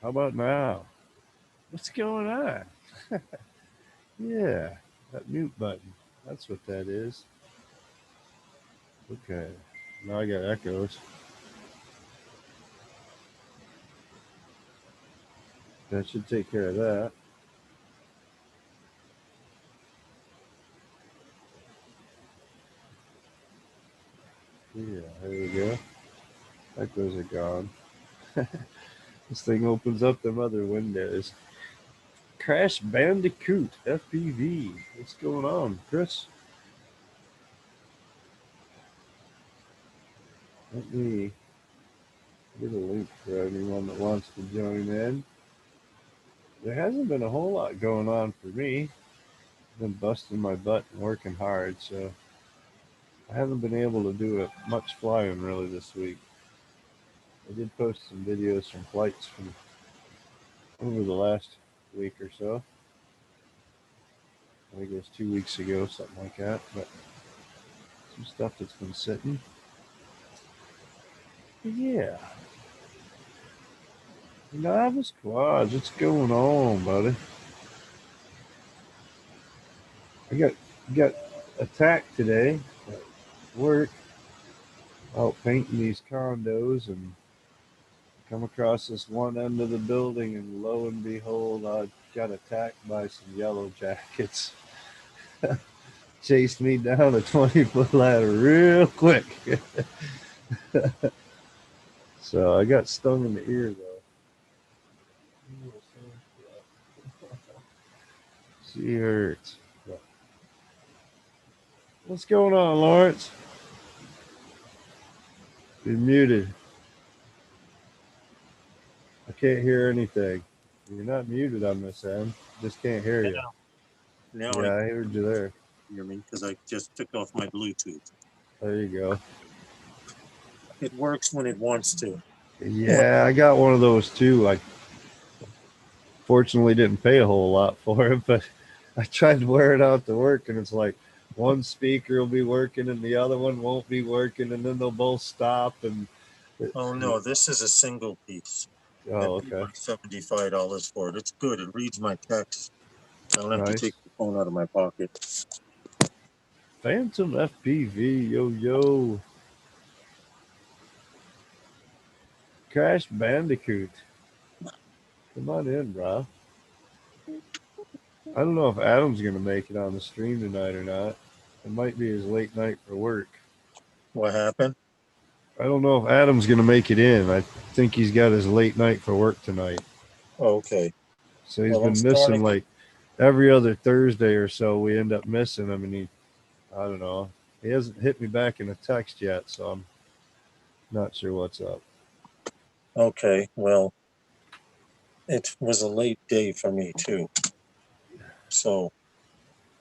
How about now? What's going on? Yeah, that mute button. That's what that is. Okay. Now I got echoes. That should take care of that. Yeah, there we go. Echoes are gone. This thing opens up them other windows. Crash Bandicoot FPV. What's going on, Chris? Let me get a link for anyone that wants to join in. There hasn't been a whole lot going on for me. I've been busting my butt and working hard, so I haven't been able to do it much flying really this week. I did post some videos from flights from over the last week or so. I think it was 2 weeks ago, something like that. But some stuff that's been sitting. But yeah. Novice Quads, what's going on, buddy? I got attacked today at work out painting these condos and come across this one end of the building, and lo and behold, I got attacked by some yellow jackets. Chased me down a 20-foot ladder real quick. So I got stung in the ear though. She hurts. What's going on, Lawrence? You're muted. I can't hear anything. You're not muted on this end. Just can't hear you. Now Yeah, I heard you there. hear me because I just took off my Bluetooth. There you go. It works when it wants to. Yeah, I got one of those too. I fortunately didn't pay a whole lot for it, but I tried to wear it out to work, and it's like one speaker will be working and the other one won't be working, and then they'll both stop. And Oh no, this is a single piece. I oh, paid okay, like $75 for it. It's good. It reads my text. I don't have to nice. take the phone out of my pocket. Phantom FPV, yo yo. Crash Bandicoot. Come on in, bro. I don't know if Adam's gonna make it on the stream tonight or not. It might be his late night for work. What happened? I don't know if Adam's gonna make it in. I think he's got his late night for work tonight. Okay. So he's Well, I'm been missing starting. like every other Thursday or so. We end up missing him, and I don't know. He hasn't hit me back in a text yet, so I'm not sure what's up. Okay. Well, it was a late day for me too. So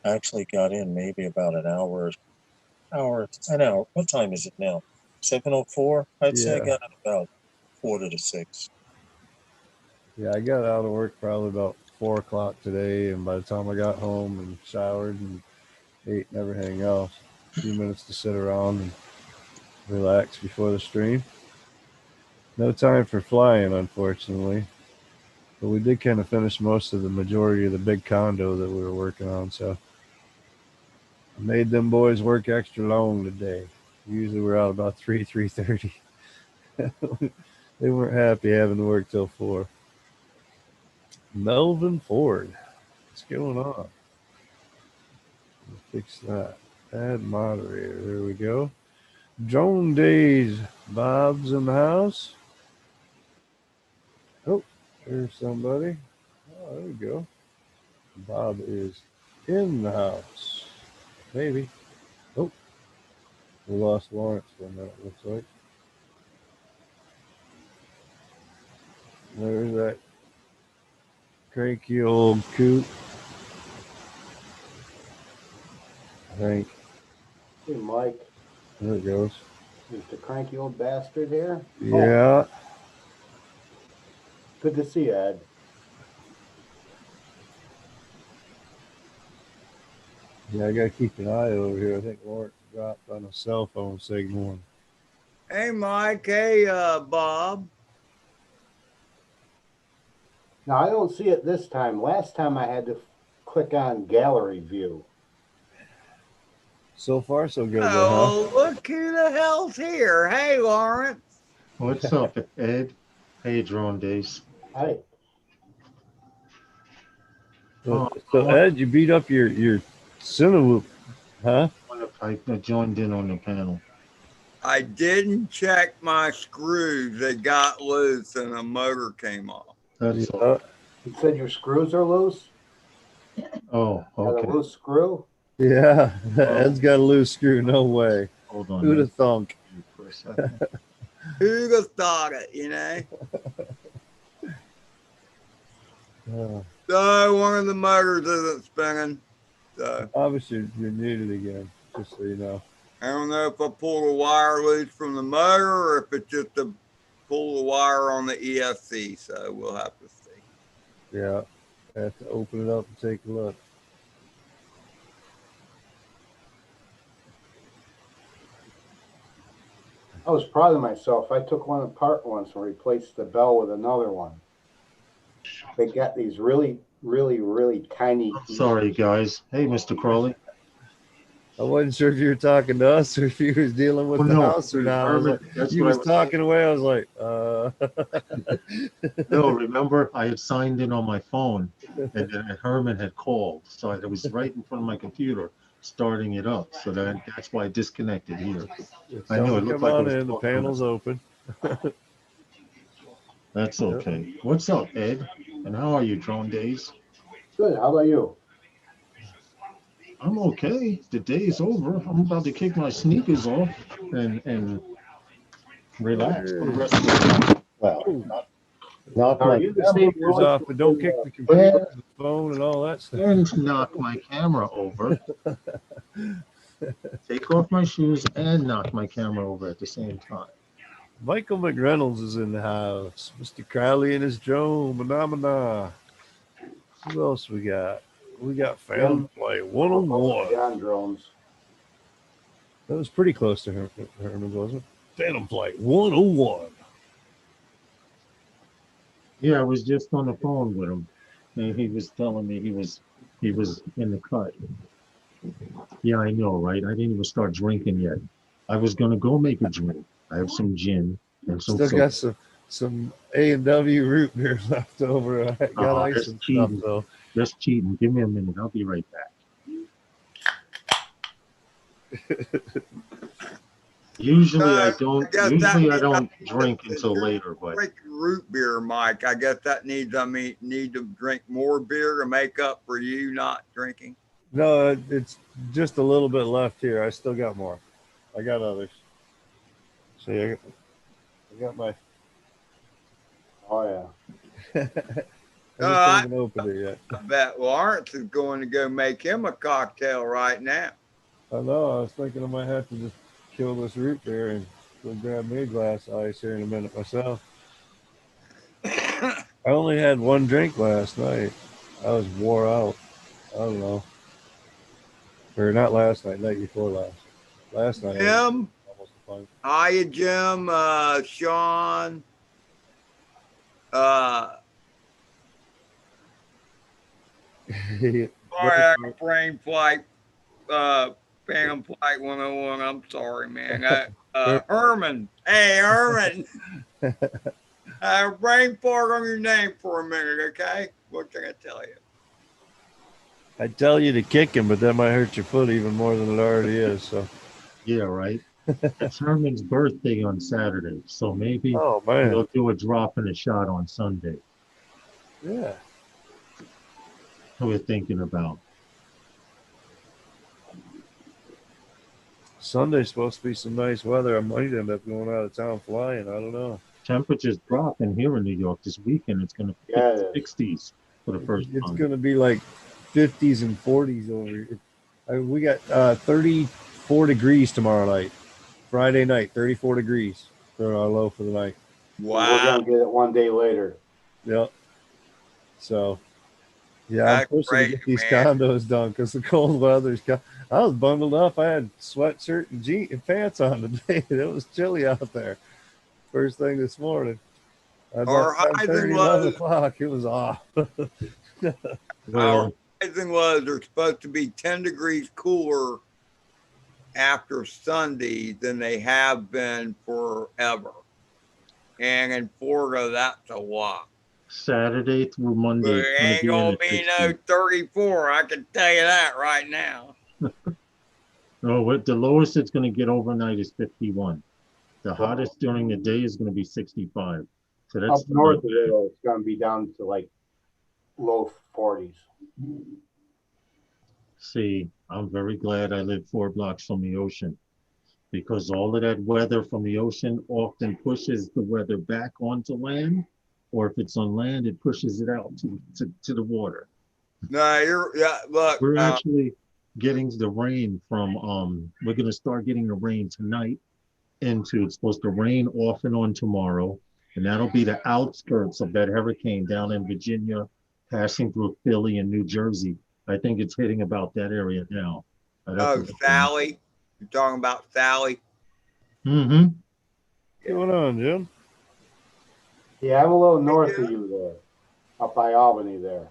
I actually got in maybe about an hour. What time is it now? 7:04. I'd say I Yeah, got in about quarter to 6. yeah. I got out of work probably about 4 o'clock today, and by the time I got home and showered and ate and everything else, a few minutes to sit around and relax before the stream. No time for flying, unfortunately. But we did kind of finish most of the majority of the big condo that we were working on, so I made them boys work extra long today. Usually we're out about 3:30. They weren't happy having to work till 4. Melvin Ford, what's going on? Fix that. Add moderator. There we go. Drone Days. Bob's in the house. Oh, there's somebody. Oh, there we go. Bob is in the house. Maybe. Oh, we lost Lawrence for a minute, looks like. There's that cranky old coot, I think. Hey, Mike. There it goes. There's the cranky old bastard here. Yeah. Oh, good to see you, Ed. Yeah, I gotta keep an eye over here. I think Lawrence dropped on a cell phone signal. Hey, Mike. Hey, Bob. Now, I don't see it this time. Last time I had to click on gallery view. So far, so good, though, huh? Oh, look who the hell's here. Hey, Lawrence. What's up, Ed? Hey, Drone Days. Hey, So Ed, you beat up your Cinewoop, huh? I joined in on the panel. I didn't check my screws. They got loose and a motor came off. That's Yeah. all. you said your screws are loose? Oh, Got a okay. loose screw? Yeah, Ed's got a loose screw. No way. Hold on. Who'd have thunk? For a second. Who'd have thought it, you know? So one of the motors isn't spinning. So Obviously, you're muted again, just so you know. I don't know if I pull the wire loose from the motor or if it's just to pull the wire on the ESC. So we'll have to see. Yeah, I have to open it up and take a look. I was proud of myself. I took one apart once and replaced the bell with another one. They got these really, really, really tiny. I'm sorry, guys. Hey, Mr. Crowley. I wasn't sure if you were talking to us or if you was dealing with the house or not. I was like, That's you what I was talking away. I was like, No, remember, I had signed in on my phone, and then Herman had called, so I was right in front of my computer, starting it up. So that's why I disconnected here. I know it looked come like I on was in. The talking. panel's open. That's okay. What's up, Ed? And how are you, Drone Days? Good. How about you? I'm okay. The day is over. I'm about to kick my sneakers off and relax for the rest of the day. Well, not Are my you the same Yours voice off, but don't as, kick the computer, the phone, and all that stuff. and knock my camera over. Take off my shoes and knock my camera over at the same time. Michael McReynolds is in the house. Mr. Crowley and his drone. Phenomena. Who else we got? We got Phantom Flight 101. Beyond drones? That was pretty close to Herman, wasn't it? Phantom Flight 101. Yeah, I was just on the phone with him, and he was telling me he was in the cut. Yeah, I know, right? I didn't even start drinking yet. I was gonna go make a drink. I have some gin and some Still soda. got some A&W root beer left over. I got ice that's and stuff cheating. though. Just cheating. Give me a minute. I'll be right back. Usually I don't. Usually I don't drink until later. But Drinking root beer, Mike. I guess that needs. I mean, need to drink more beer to make up for you not drinking. No, it's just a little bit left here. I still got more. I got others. See, I got my. Oh yeah. I haven't opened it yet. I bet Lawrence is going to go make him a cocktail right now. I know. I was thinking I might have to just kill this root beer and go grab me a glass of ice here in a minute myself. I only had one drink last night. I was wore out. I don't know. Or not last night, night before last. Last night. Jim, Almost a pint. hiya, Jim, Sean, sorry, I got brain flight, Phantom Flight 101. I'm sorry, man. Herman. Hey, Herman. Brain fart on your name for a minute, okay? What can I tell you? I'd tell you to kick him, but that might hurt your foot even more than it already is. So. yeah, right. It's Herman's birthday on Saturday, so maybe Oh man, we'll do a drop and a shot on Sunday. Yeah. What we're thinking about. Sunday's supposed to be some nice weather. I might end up going out of town flying. I don't know. Temperatures dropping here in New York this weekend. It's going to be 60s for the first time. It's going to be like 50s and 40s over here. We got 34 degrees tomorrow night. Friday night, 34 degrees for our low for the night. Wow. We're going to get it one day later. Yep. So, yeah, I'm pushing to get these condos done because the cold weather's got. I was bundled up. I had sweatshirt and pants on today. It was chilly out there. First thing this morning. Our About high 10:30, thing 11 was, o'clock. It was off. our Well, high thing was they're supposed to be 10 degrees cooler after Sunday than they have been forever. And in Florida, that's a lot. Saturday through But Monday, it's it going to ain't be in gonna at be 60. no 34. I can tell you that right now. No, what the lowest it's going to get overnight is 51. The hottest during the day is going to be 65. So Up that's north of it, it's gonna be down to like low 40s. see, I'm very glad I live 4 blocks from the ocean because all of that weather from the ocean often pushes the weather back onto land, or if it's on land, it pushes it out to the water. No, look, We're actually getting the rain from we're gonna start getting the rain tonight into it's supposed to rain off and on tomorrow, and that'll be the outskirts of that hurricane down in Virginia, passing through Philly and New Jersey. I think it's hitting about that area now. oh, Sally. You're talking about Sally. Mm-hmm. What's going on, Jim? Yeah, I'm a little north of you there, up by Albany there.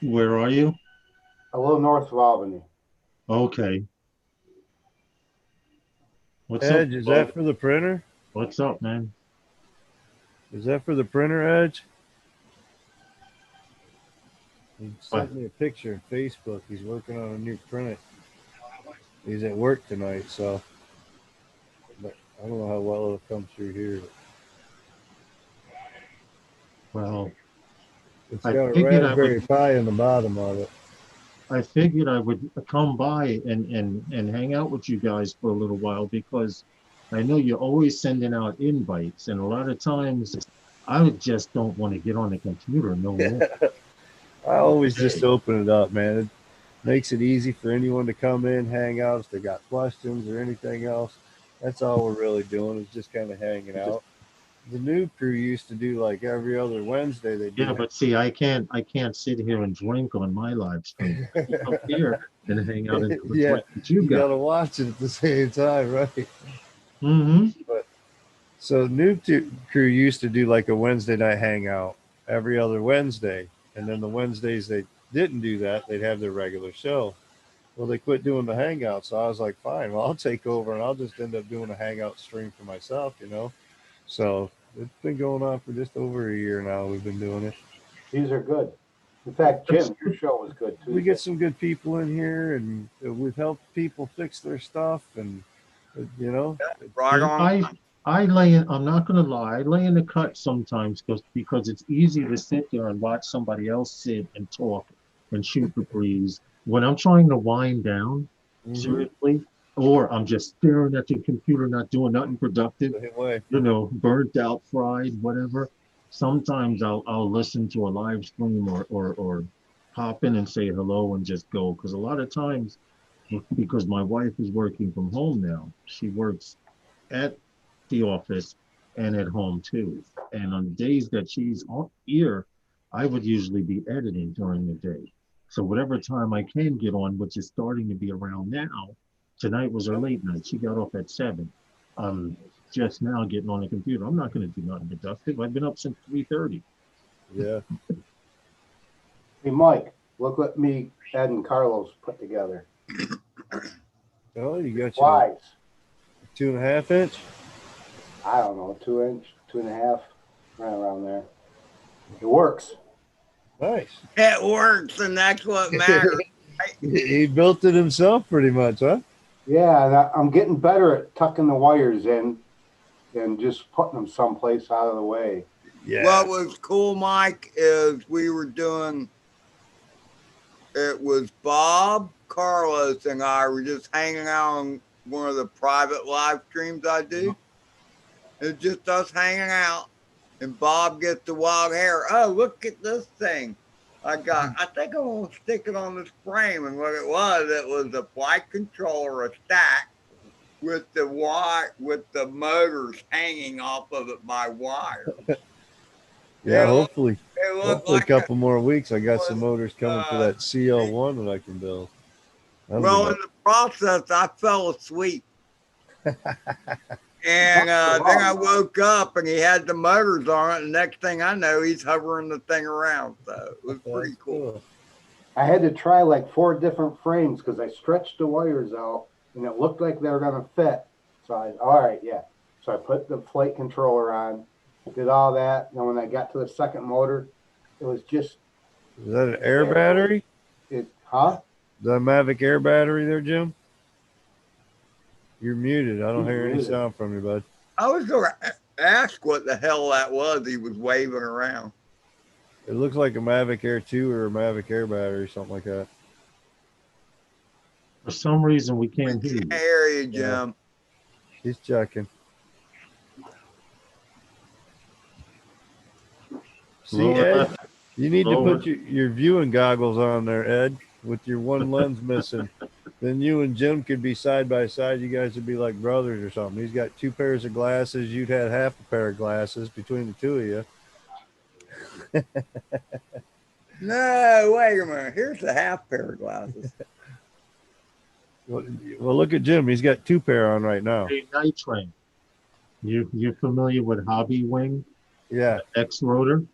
Where are you? A little north of Albany. Okay. What's up, Edge, is bud? that for the printer? What's up, man? Is that for the printer, Edge? He sent me a picture on Facebook. He's working on a new printer. He's at work tonight, so but I don't know how well it'll come through here. Well, It's I got a figured Raspberry Pi in the bottom of it. I figured I would come by and hang out with you guys for a little while because I know you're always sending out invites, and a lot of times I just don't want to get on the computer no more. I always just open it up, man. It makes it easy for anyone to come in, hang out if they got questions or anything else. That's all we're really doing is just kind of hanging out. The new crew used to do like every other Wednesday. They do. Yeah, but see, I can't sit here and drink on my live stream. I can come here and hang out and Yeah, drink with you you guys. gotta watch it at the same time, right? Mm-hmm. But so new crew used to do like a Wednesday night hangout every other Wednesday, and then the Wednesdays they didn't do that, they'd have their regular show. Well, they quit doing the hangout, so I was like, fine, well, I'll take over and I'll just end up doing a hangout stream for myself, you know. So it's been going on for just over a year now. We've been doing it. These are good. In fact, Jim, your show was good too. We get some good people in here, and we've helped people fix their stuff, and you know, Right on. I lay in, I'm not gonna lie, I lay in the cut sometimes because it's easy to sit there and watch somebody else sit and talk and shoot the breeze. When I'm trying to wind down, seriously, or I'm just staring at the computer, not doing nothing productive, you know, burnt out, fried, whatever. Sometimes I'll listen to a live stream or pop in and say hello and just go. Because a lot of times, because my wife is working from home now, she works at the office and at home too. And on the days that she's on here, I would usually be editing during the day. So whatever time I can get on, which is starting to be around now, tonight was her late night. She got off at 7. I'm just now getting on the computer. I'm not going to do nothing productive. I've been up since 3:30. Yeah. Hey, Mike, look what me, Ed, and Carlos put together. Oh, you got your Wise. 2.5 inch? I don't know, 2 inch, 2.5, right around there. It works. Nice. It works, and that's what matters. He built it himself pretty much, huh? Yeah, and I'm getting better at tucking the wires in and just putting them someplace out of the way. Yeah. What was cool, Mike, is we were doing, it was Bob, Carlos, and I were just hanging out on one of the private live streams I do. It's just us hanging out, and Bob gets the wild hair. Oh, look at this thing. I think I'm going to stick it on this frame. And what it was a flight controller, a stack, with the motors hanging off of it by wire. Yeah, hopefully like a couple more weeks. I got some motors coming for that CL1 that I can build. Well, in the process, I fell asleep. And And then I woke up and he had the motors on it. And next thing I know, he's hovering the thing around. So it was pretty cool. I had to try like 4 different frames because I stretched the wires out and it looked like they were going to fit. So all right, yeah. So I put the flight controller on, did all that. And then when I got to the second motor, it was just. Is that an air battery? Huh? Is that a Mavic Air battery there, Jim? You're muted. I don't hear any sound from you, bud. I was going to ask what the hell that was he was waving around. It looks like a Mavic Air 2 or a Mavic Air battery, something like that. For some reason, we can't hear you. Hear you, Jim. Yeah. He's checking. See, Ed, you need to put your viewing goggles on there, Ed, with your one lens missing. Then you and Jim could be side by side. You guys would be like brothers or something. He's got 2 pairs of glasses. You'd have half a pair of glasses between the 2 of you. No, wait a minute. Here's the half pair of glasses. Well, look at Jim. He's got 2 pair on right now. Hey, Night Train. You familiar with Hobby Wing? Yeah. X rotor.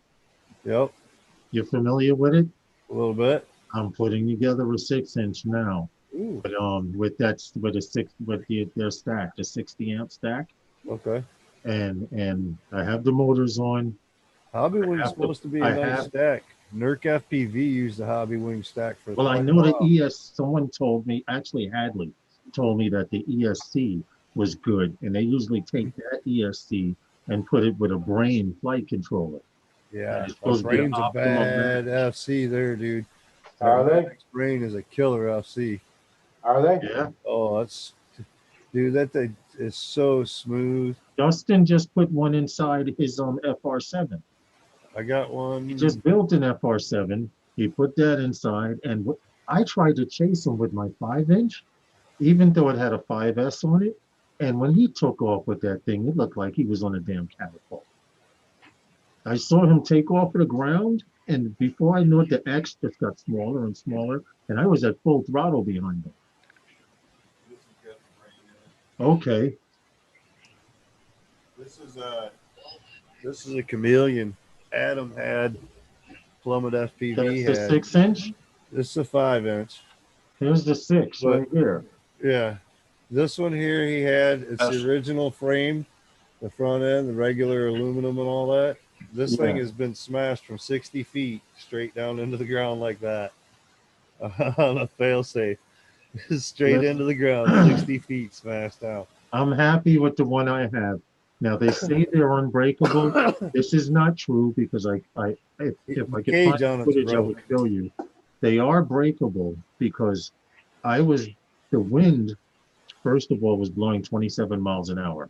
Yep. You familiar with it? A little bit. I'm putting together a 6-inch now. Ooh. But with their stack, the 60 amp stack. Okay. And I have the motors on. Hobby Wing's supposed to be a nice stack. NERC FPV used the Hobby Wing stack for. Well, I know the ES. Someone told me, actually Hadley told me that the ESC was good, and they usually take that ESC and put it with a Brain flight controller. Yeah, Brain's a bad FC there, dude. Are they? Brain is a killer FC. Are they? Yeah. Oh, dude, that thing is so smooth. Dustin just put one inside his FR7. I got one. He just built an FR7. He put that inside, and I tried to chase him with my 5-inch, even though it had a 5S on it. And when he took off with that thing, it looked like he was on a damn catapult. I saw him take off at the ground, and before I knew it, the X just got smaller and smaller, and I was at full throttle behind him. Okay. This is a Chameleon. Adam had Plummet FPV. That's the 6-inch. This is a 5-inch. Here's the 6 right here. Yeah, this one here he had. It's the original frame, the front end, the regular aluminum, and all that. This thing has been smashed from 60 feet straight down into the ground like that on a failsafe. Straight into the ground, 60 feet smashed out. I'm happy with the one I have. Now they say they're unbreakable. This is not true because if I could find footage, I would show you. They are breakable because the wind, first of all, was blowing 27 miles an hour.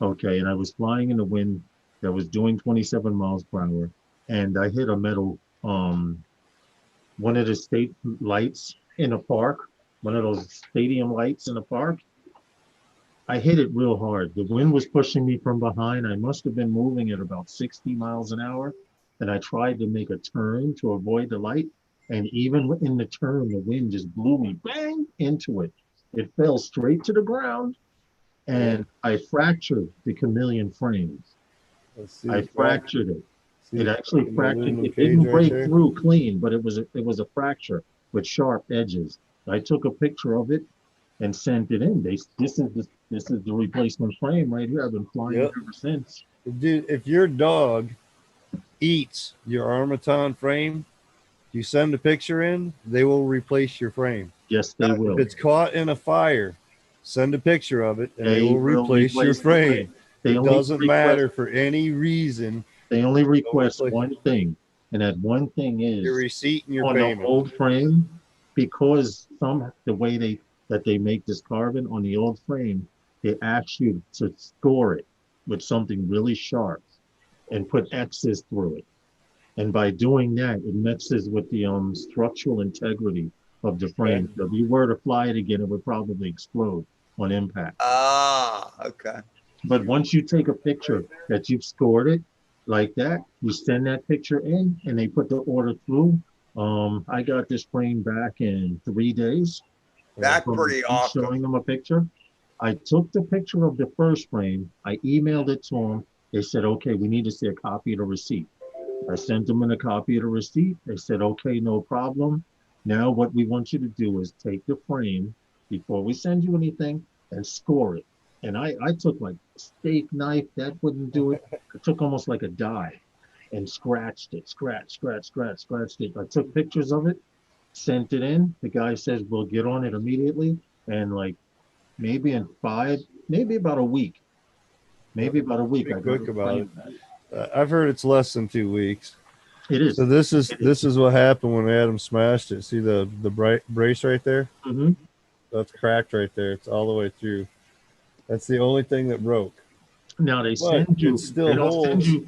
Okay, and I was flying in the wind that was doing 27 miles per hour, and I hit a metal, one of the state lights in a park, one of those stadium lights in a park. I hit it real hard. The wind was pushing me from behind. I must have been moving at about 60 miles an hour, and I tried to make a turn to avoid the light, and even in the turn, the wind just blew me bang into it. It fell straight to the ground, and I fractured the Chameleon frames. I fractured it. It actually fractured. It didn't break through clean, but it was a fracture with sharp edges. I took a picture of it and sent it in. This is the replacement frame right here. I've been flying it ever since. Dude, if your dog eats your Armaton frame, you send a picture in, they will replace your frame. Yes, they will. If it's caught in a fire, send a picture of it, and they will replace your frame. It doesn't matter for any reason. They only request one thing, and that one thing is your receipt and your on payment. The old frame, because the way that they make this carbon on the old frame, they ask you to score it with something really sharp and put X's through it. And by doing that, it messes with the structural integrity of the frame. So if you were to fly it again, it would probably explode on impact. Ah, okay. But once you take a picture that you've scored it like that, you send that picture in and they put the order through. I got this frame back in 3 days. That's pretty awesome. Showing them a picture. I took the picture of the first frame. I emailed it to them. They said, okay, we need to see a copy of the receipt. I sent them in a copy of the receipt. They said, okay, no problem. Now what we want you to do is take the frame before we send you anything and score it. And I took like a steak knife, that wouldn't do it. I took almost like a die and scratched it, scratched it. I took pictures of it, sent it in. The guy says, we'll get on it immediately. And like maybe maybe about a week. Maybe about a week. Be I got quick the about it. frame back. I've heard it's less than 2 weeks. It is. So this is what happened when Adam smashed it. See the brace right there? Mm-hmm. That's cracked right there. It's all the way through. That's the only thing that broke. Now they But send you. it still They don't holds. send you. It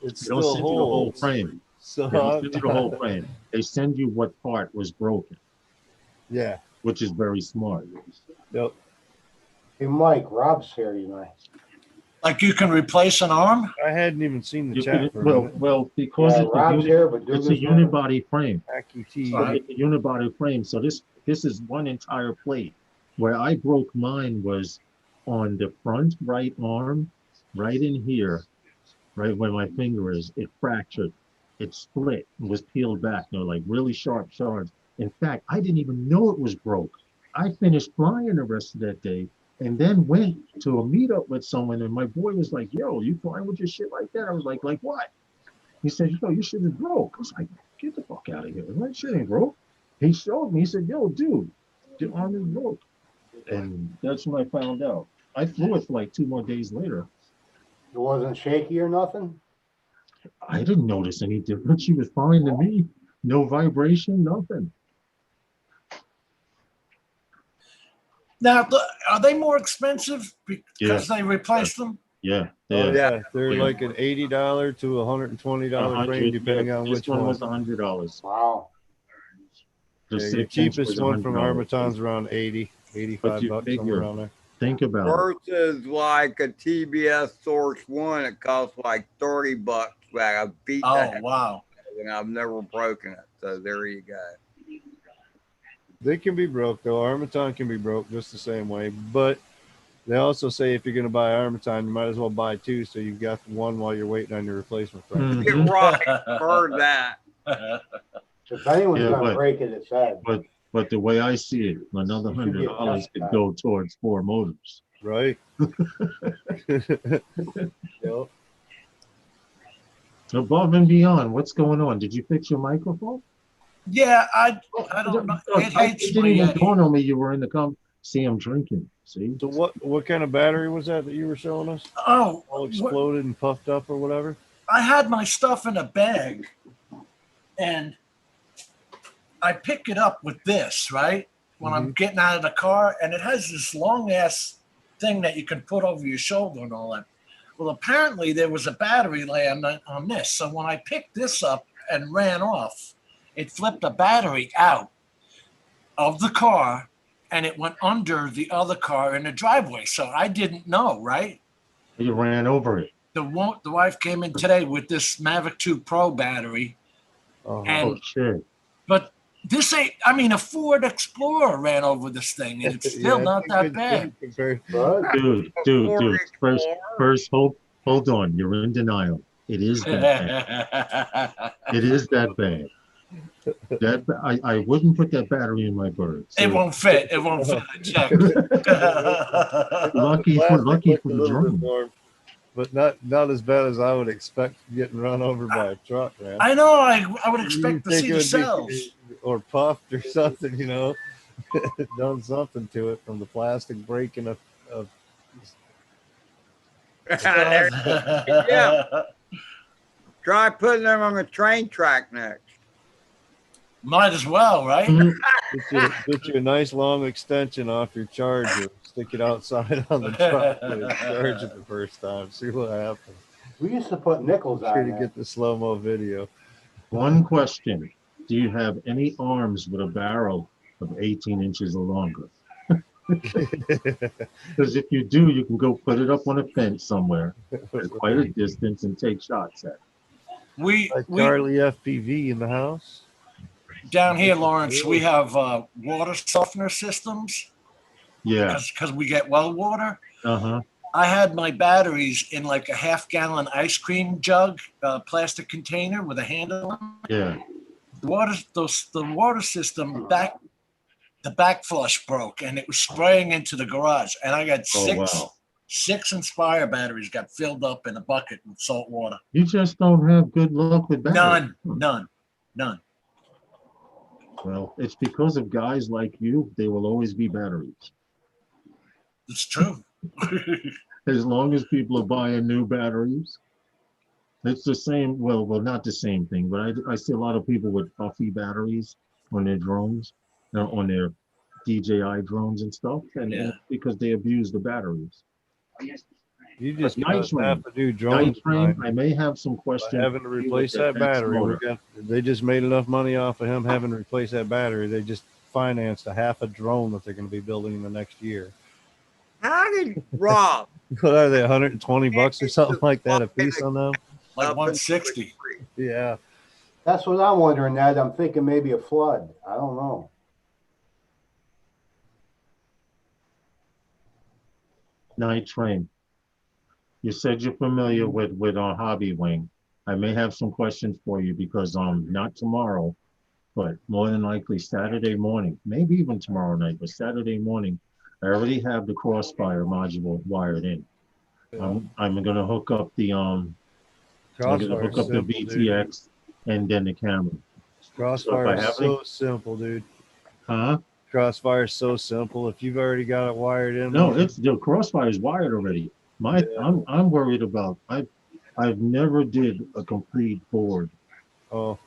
They don't still send you the whole holds. frame. So They don't send you the whole frame. They send you what part was broken, yeah. which is very smart. Yep. Hey, Mike, Rob's here tonight. Like you can replace an arm? I hadn't even seen the You chat could, for a minute. well, because Yeah, Rob's here, but it's a Douglas not. unibody frame. Hacky T. So it's a unibody frame. So this is one entire plate. Where I broke mine was on the front right arm, right in here, right where my finger is. It fractured. It split and was peeled back. Like really sharp shards. In fact, I didn't even know it was broke. I finished flying the rest of that day and then went to a meetup with someone. And my boy was like, yo, you flying with your shit like that? I was like what? He said, yo, your shit is broke. I was like, get the fuck out of here. My shit ain't broke. He showed me. He said, yo, dude, the arm is broke. And that's when I found out. I flew it for like 2 more days later. It wasn't shaky or nothing? I didn't notice any difference. She was fine to me. No vibration, nothing. Now, are they more expensive because they replaced them? Yeah. Oh, Yeah. yeah. They're like an $80 to $120 frame, depending on which this one was $100. Wow. The Yeah, your 6-inch cheapest was one from $100. Armaton's around 80, 85 you bucks, figure- somewhere around there. Think about it. Versus like a TBS Source One, it costs like $30. But I beat the Oh, heck wow. and I've never broken it. So there you go. They can be broke though. Armaton can be broke just the same way. But they also say if you're going to buy Armaton, you might as well buy 2, so you've got one while you're waiting on your replacement frame. Get right. Heard that. If anyone's Yeah, gonna but- break it, it's Ed. But the way I see it, another You should get $100 could tested. go towards 4 motors. Right? Yep. Above and beyond, what's going on? Did you fix your microphone? Yeah, I don't know. It hates didn't me. even dawn on me you were in the See, I'm drinking. See? So what kind of battery was that you were showing us? Oh, All exploded and puffed up or whatever? I had my stuff in a bag and I pick it up with this, right? When I'm getting out of the car, and it has this long ass thing that you can put over your shoulder and all that. Well, apparently there was a battery laying on this. So when I picked this up and ran off, it flipped the battery out of the car and it went under the other car in the driveway. So I didn't know, right? You ran over it. The wife came in today with this Mavic 2 Pro battery. Oh, And Oh, shit. but this ain't, I mean, a Ford Explorer ran over this thing and it's still yeah, not it's a that good bad. thing compared- But Dude. First, hold on. You're in denial. It is that bad. It is that bad. I wouldn't put that battery in my bird. It won't fit. It won't fit. I checked. Lucky Plastic for looked the a little bit drum. more, but not as bad as I would expect getting run over by a truck, man. I know. I would expect to You'd see think the it cells. would be- or puffed or something, you know, done something to it from the plastic breaking of Yeah. Try putting them on the train track next. Might as well, right? get you a nice long extension off your charger, stick it outside on the truck and charge it the first time, see what happens. we used to put nickels Sure on to that. get the slow-mo video. One question. Do you have any arms with a barrel of 18 inches or longer? Because if you do, you can go put it up on a fence somewhere at quite a distance and take shots at it. We Charlie FPV in the house. down here, Lawrence, we have water softener systems, Yeah. because we get well water. Uh-huh. I had my batteries in like a half-gallon ice cream jug, plastic container with a handle on it. Yeah. The water system the back flush broke and it was spraying into the garage. And I got Oh, wow. six Inspire batteries got filled up in a bucket with salt water. You just don't have good luck with batteries. None. Well, it's because of guys like you, they will always be batteries. It's true. As long as people are buying new batteries, it's the same. Well, not the same thing, but I see a lot of people with puffy batteries on their drones, on their DJI drones and stuff, and it's because they abuse the batteries. You just Night got Train. half a new drone. Night Train, I may have some questions. Having to replace that battery. They just made enough money off of him having to replace that battery. They just financed a half a drone that they're going to be building in the next year. How did Rob? What are they, $120 or something like that a piece on them? Like Up 160. Yeah. That's what I'm wondering, Ned. I'm thinking maybe a flood. I don't know. Night Train. You said you're familiar with our hobby wing. I may have some questions for you because not tomorrow, but more than likely Saturday morning, maybe even tomorrow night, but Saturday morning, I already have the Crossfire module wired in. Yeah. I'm gonna hook up the VTX and then the camera. Crossfire is so simple, dude. Huh? Crossfire is so simple. If you've already got it wired in. No, it's the Crossfire is wired already. I'm worried about I've never did a complete board from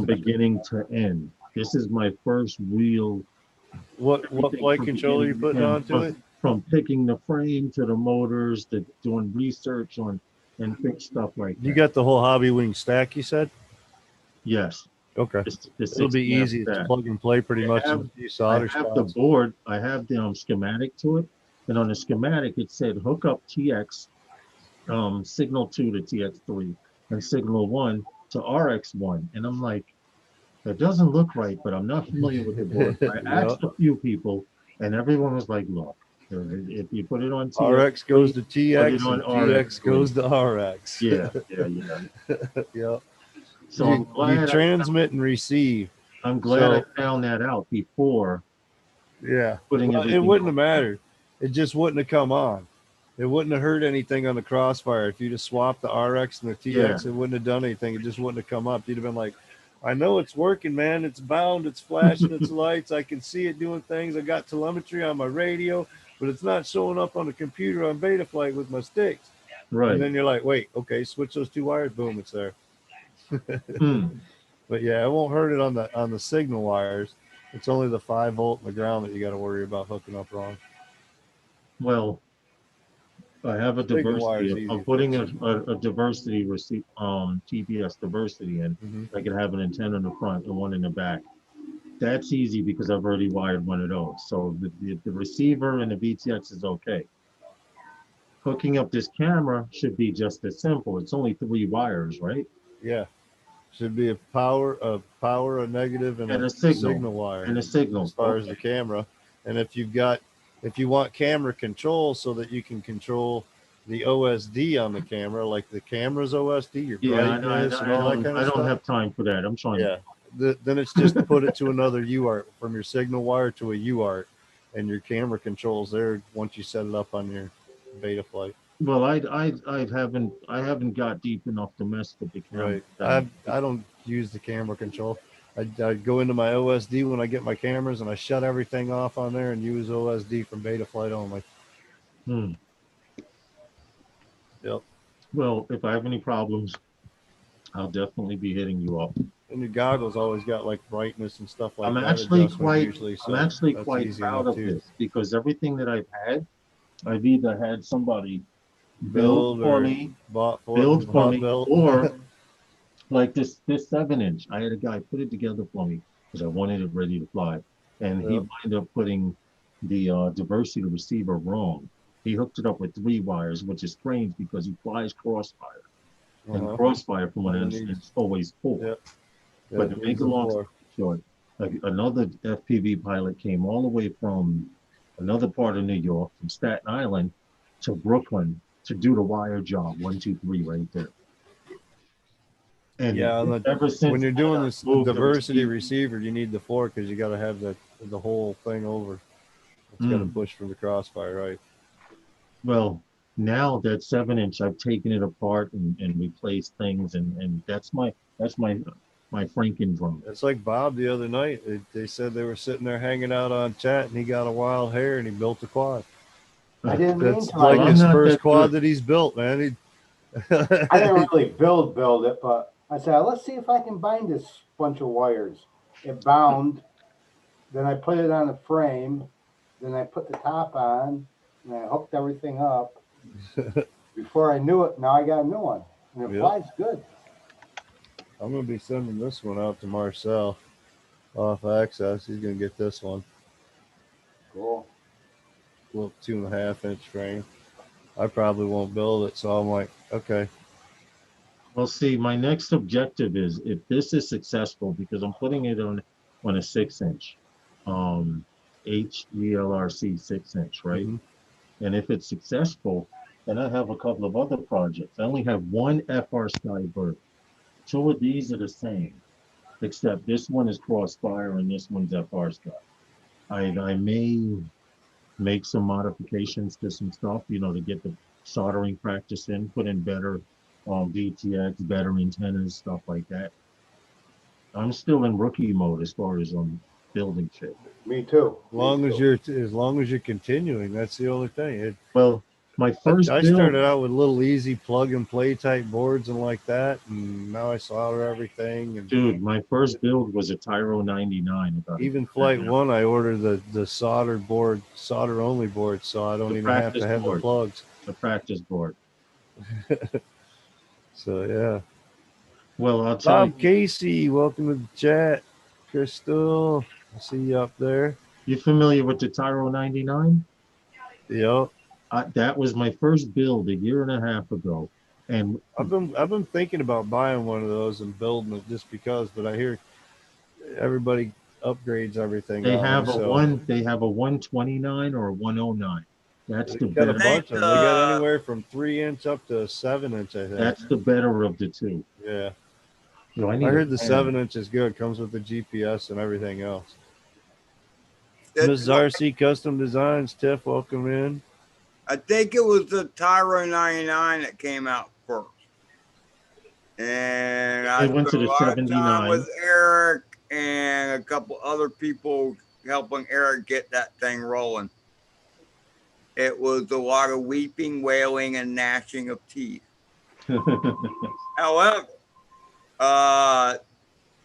beginning to end. This is my first real. What flight controller you putting onto it? From picking the frame to the motors to doing research on and fix stuff like that. You got the whole Hobby Wing stack, you said? Yes. Okay. It'll be easy. It's plug and play pretty much. I have the board. I have the schematic to it. And on the schematic, it said hook up TX signal 2 to TX3 and signal 1 to RX1. And I'm like, that doesn't look right, but I'm not familiar with the board. I asked a few people, and everyone was like, look, if you put it on TX, RX goes to TX, and TX goes to RX. Yeah. Yeah. So you transmit and receive. I'm glad I found that out before. Yeah. Putting it wouldn't have mattered. It just wouldn't have come on. It wouldn't have hurt anything on the Crossfire. If you just swapped the RX and the TX, it wouldn't have done anything. It just wouldn't have come up. You'd have been like, I know it's working, man. It's bound. It's flashing its lights. I can see it doing things. I got telemetry on my radio, but it's not showing up on the computer on Betaflight with my sticks. Right. And then you're like, wait, okay, switch those two wires. Boom, it's there. But yeah, it won't hurt it on the signal wires. It's only the 5-volt and the ground that you got to worry about hooking up wrong. Well, I have a diversity. I'm putting a diversity receipt, TBS diversity in. I can have an antenna in the front and one in the back. That's easy because I've already wired one of those. So the receiver and the VTX is okay. Hooking up this camera should be just as simple. It's only 3 wires, right? Yeah. Should be a power, a negative, and a signal wire. And a signal. As far as the camera. And if you want camera control so that you can control the OSD on the camera, like the camera's OSD, your brightness and all that kind of stuff. I don't have time for that. I'm trying. Yeah. Then it's just put it to another UART from your signal wire to a UART, and your camera controls there once you set it up on your Betaflight. Well, I haven't got deep enough to mess with the camera. Right. I don't use the camera control. I go into my OSD when I get my cameras, and I shut everything off on there and use OSD from Betaflight only. Yep. Well, if I have any problems, I'll definitely be hitting you up. And your goggles always got like brightness and stuff like that. I'm actually quite proud of this because everything that I've had, I've either had somebody build for me, or like this 7-inch. I had a guy put it together for me because I wanted it ready to fly, and he wound up putting the diversity receiver wrong. He hooked it up with 3 wires, which is strange because he flies Crossfire, and Crossfire, from what I understand, is always 4. But to make a long story short, like another FPV pilot came all the way from another part of New York, from Staten Island to Brooklyn to do the wire job. 1, 2, 3, right there. And Yeah, ever when since you're then, doing I've this moved the diversity receiver. receiver, you need the 4 because you got to have the whole thing over. It's got to Mm. push from the crossfire, right? Well, now that 7 inch, I've taken it apart and replaced things, and that's my Franken drum. It's like Bob the other night. They said they were sitting there hanging out on chat, and he got a wild hair, and he built a quad. I didn't mean That's to. like I'm his not first that quad good. that he's built, man. I didn't really build it, but I said, let's see if I can bind this bunch of wires. It bound. Then I put it on a frame. Then I put the top on, and I hooked everything up. Before I knew it, now I got a new one, and it Yep. flies good. I'm gonna be sending this one out to Marcel off Access. He's gonna get this one, Cool. little 2.5-inch frame. I probably won't build it, so I'm like, okay. Well, see, my next objective is, if this is successful, because I'm putting it on a 6 inch, um, HGLRC 6 inch, right? Mm-hmm. And if it's successful, then I have a couple of other projects. I only have one FR Skybird. Two of these are the same, except this one is Crossfire and this one's FR Sky. I may make some modifications to some stuff, to get the soldering practice in, put in better VTX, better antennas, stuff like that. I'm still in rookie mode as far as building shit. Me too. As long as you're continuing, that's the only thing. Well, my first I build, started out with little easy plug and play type boards and like that, and now I solder everything. And dude, my first build was a Tyro 99. About even a year Flight and a half. 1, I ordered the soldered board, solder only board, so I don't The even have practice to have the board, plugs. the practice board. So yeah. Well, I'll tell you, Bob Casey, welcome to the chat. Crystal, I see you up there. you familiar with the Tyro 99? Yep. That was my first build a year and a half ago, and I've been thinking about buying one of those and building it just because, but I hear everybody upgrades everything they on them. have a So they have a 129 or a 109. That's they the got a better. bunch of them. They got anywhere from 3 inch up to 7 inch, I think. That's the better of the two. Yeah. I I need heard the plan. 7 inch is good. Comes with the GPS and everything else. That's Ms. RC Custom Designs, Tiff, welcome in. I think it was the Tyro 99 that came out first. And I They went spent to a the lot of time 79. with Eric and a couple other people helping Eric get that thing rolling. It was a lot of weeping, wailing, and gnashing of teeth. However,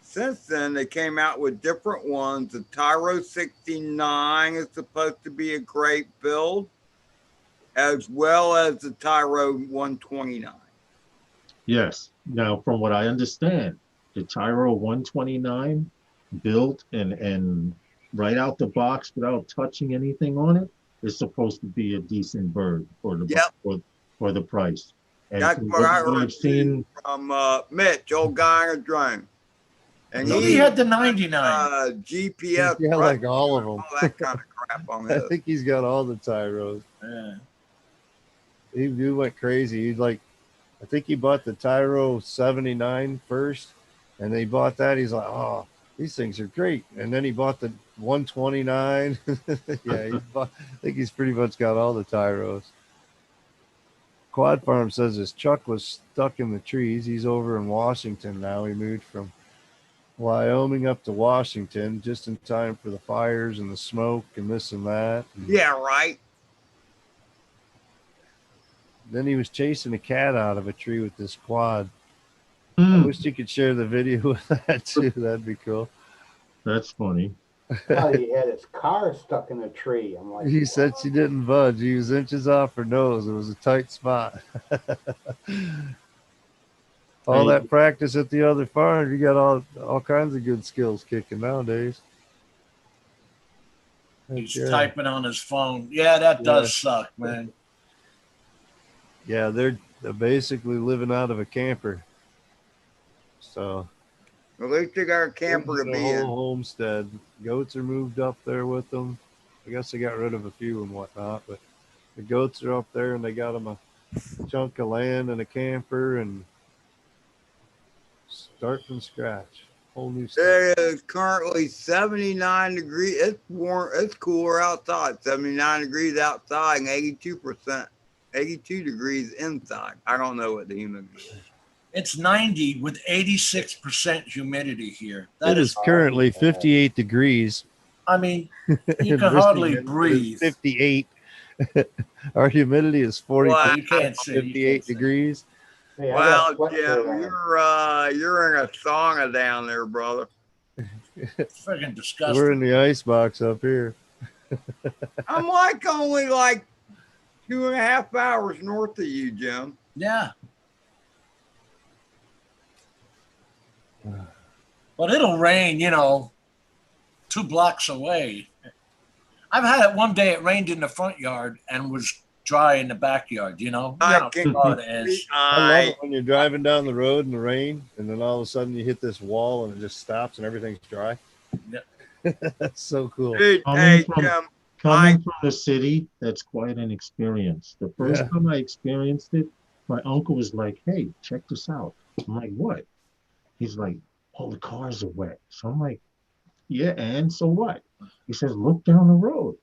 since then they came out with different ones. The Tyro 69 is supposed to be a great build, as well as the Tyro 129. Yes. Now, from what I understand, the Tyro 129 built and right out the box without touching anything on it is supposed to be a decent bird for the Yep. for the price. And That's from what I what heard I've seen from Mitch, old guy in a drone. And I thought he had the 99. GPS, Yeah, like all of them. all that kind of crap on I his. think he's got all the Tyros. Yeah. He went crazy. He's like, I think he bought the Tyro 79 first, and then he bought that. He's like, oh, these things are great. And then he bought the 129. Yeah, I think he's pretty much got all the Tyros. Quad Farm says his truck was stuck in the trees. He's over in Washington now. He moved from Wyoming up to Washington just in time for the fires and the smoke and this and that. Yeah, right. Then he was chasing a cat out of a tree with this quad. I wish you could share the video with that too. That'd be cool. That's funny. I thought he had his car stuck in a tree. I'm like, He said she didn't budge. He was inches off her nose. It was a tight spot. All that practice at the other farm, you got all kinds of good skills kicking nowadays. He's typing on his phone. Yeah, that does suck, man. Yeah, they're basically living out of a camper. So at least they got a camper to be in. Whole homestead. Goats are moved up there with them. I guess they got rid of a few and whatnot, but the goats are up there and they got them a chunk of land and a camper and start from scratch. Whole new stuff. It is currently 79 degrees. It's warm. It's cooler outside. 79 degrees outside and 82%, 82 degrees inside. I don't know what the humidity is. It's 90 with 86% humidity here. It is currently 58 degrees. I mean, you in can hardly Michigan. It is breathe. 58. Our humidity is 40. Wow. You can't see. 58 degrees. Hey, I Well, got Jim, sweatshirt you're in a sauna down there, brother. Friggin' disgusting. We're in the ice box up here. I'm like only like 2.5 hours north of you, Jim. Yeah. But it'll rain, 2 blocks away. I've had it one day. It rained in the front yard and was dry in the backyard. You know I how can Florida is. I love it when you're driving down the road in the rain and then all of a sudden you hit this wall and it just stops and everything's dry. Yep. That's so cool. Dude, Coming hey, from- Jim, Coming from the city, that's quite an experience. The first time I experienced it, my uncle was like, "Hey, check this out." I'm like, "What?" He's like, "All the cars are wet." So I'm like, "Yeah, and so what?" He says, "Look down the road."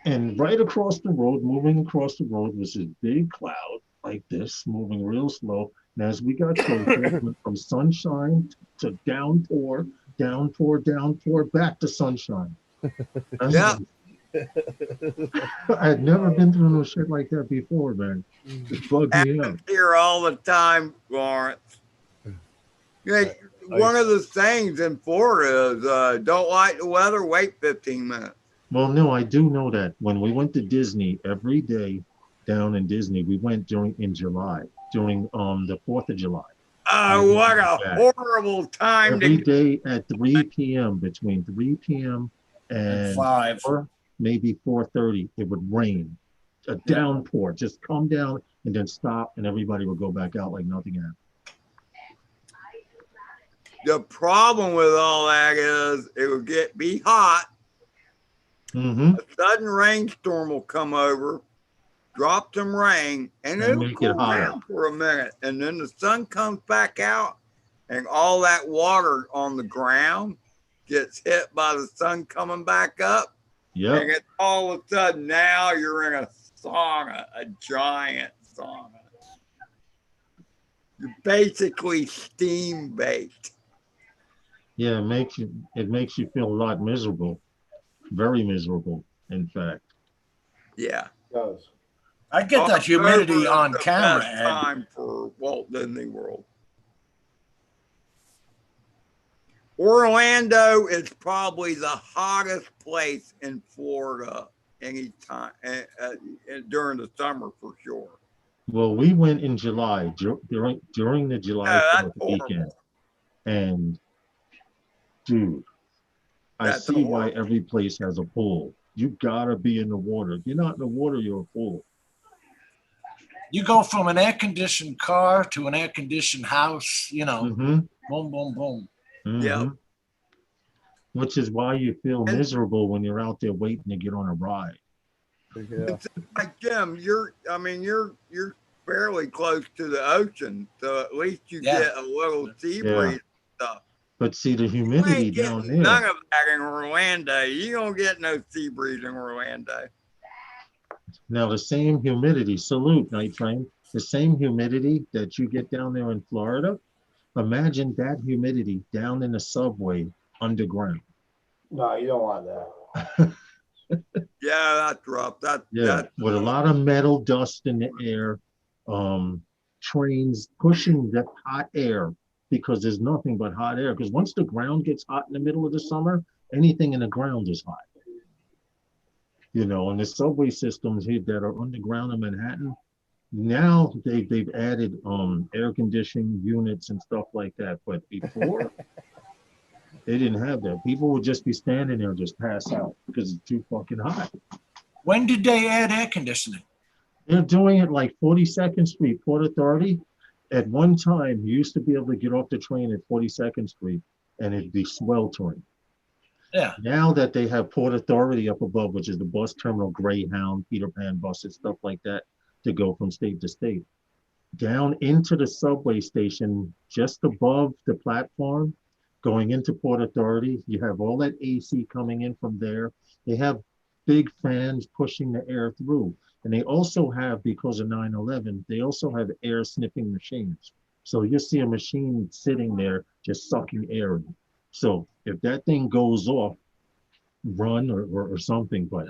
And right across the road, moving across the road, was this big cloud like this, moving real slow. And as we got closer, it went from sunshine to downpour, downpour, downpour, back to sunshine. Yeah. I had never been through no shit like that before, man. It bugged me out. happens here all the time, Lawrence. Yeah, one of the things in Florida is don't like the weather, wait 15 minutes. Well, no, I do know that when we went to Disney every day down in Disney, we went in July, during the 4th of July. Oh, what a horrible time Every to day at 3 p.m., between 3 p.m. and 5. 4, maybe 4:30, it would rain. A downpour, just come down and then stop, and everybody would go back out like nothing happened. The problem with all that is it will be hot. Mm-hmm. A sudden rainstorm will come over, drop some rain, and it'll make it cool hotter. down for a minute. And then the sun comes back out, and all that water on the ground gets hit by the sun coming back up. Yep. And it's all of a sudden now you're in a sauna, a giant sauna. You're basically steam baked. Yeah, it makes you feel a lot miserable. Very miserable, in fact. Yeah. does. I get that humidity October is on the camera, best Ed. time for Walt Disney World. Orlando is probably the hottest place in Florida anytime during the summer for sure. Well, we went in July, during the July Yeah, 4th that's horrible. weekend. And dude, I That's see why horrible. every place has a pool. You gotta be in the water. If you're not in the water, you're a fool. You go from an air-conditioned car to an air-conditioned house, Mm-hmm. boom, boom, boom. Mm-hmm. Yep. Which is why you feel And- miserable when you're out there waiting to get on a ride. Yeah. It's like Jim, you're fairly close to the ocean, so at least you Yeah. get a little sea breeze and stuff. But see, the You humidity ain't down getting none there, of that in Orlando. You don't get no sea breeze in Orlando. now the same humidity, salute, night train, the same humidity that you get down there in Florida, imagine that humidity down in the subway underground. No, you don't want that. Yeah, that's rough. Yeah, with a lot of metal dust in the air, trains pushing that hot air because there's nothing but hot air. Because once the ground gets hot in the middle of the summer, anything in the ground is hot. And the subway systems here that are underground in Manhattan, now they've added air conditioning units and stuff like that. But before, they didn't have that. People would just be standing there and just pass out because it's too fucking hot. When did they add air conditioning? They're doing it like 42nd Street, Port Authority. At one time, you used to be able to get off the train at 42nd Street and it'd be sweltering. Yeah. Now that they have Port Authority up above, which is the bus terminal, Greyhound, Peter Pan buses, stuff like that, to go from state to state. Down into the subway station, just above the platform, going into Port Authority, you have all that AC coming in from there. They have big fans pushing the air through. And they also have, because of 9/11, they also have air sniffing machines. So you see a machine sitting there just sucking air in. So if that thing goes off, run or something, but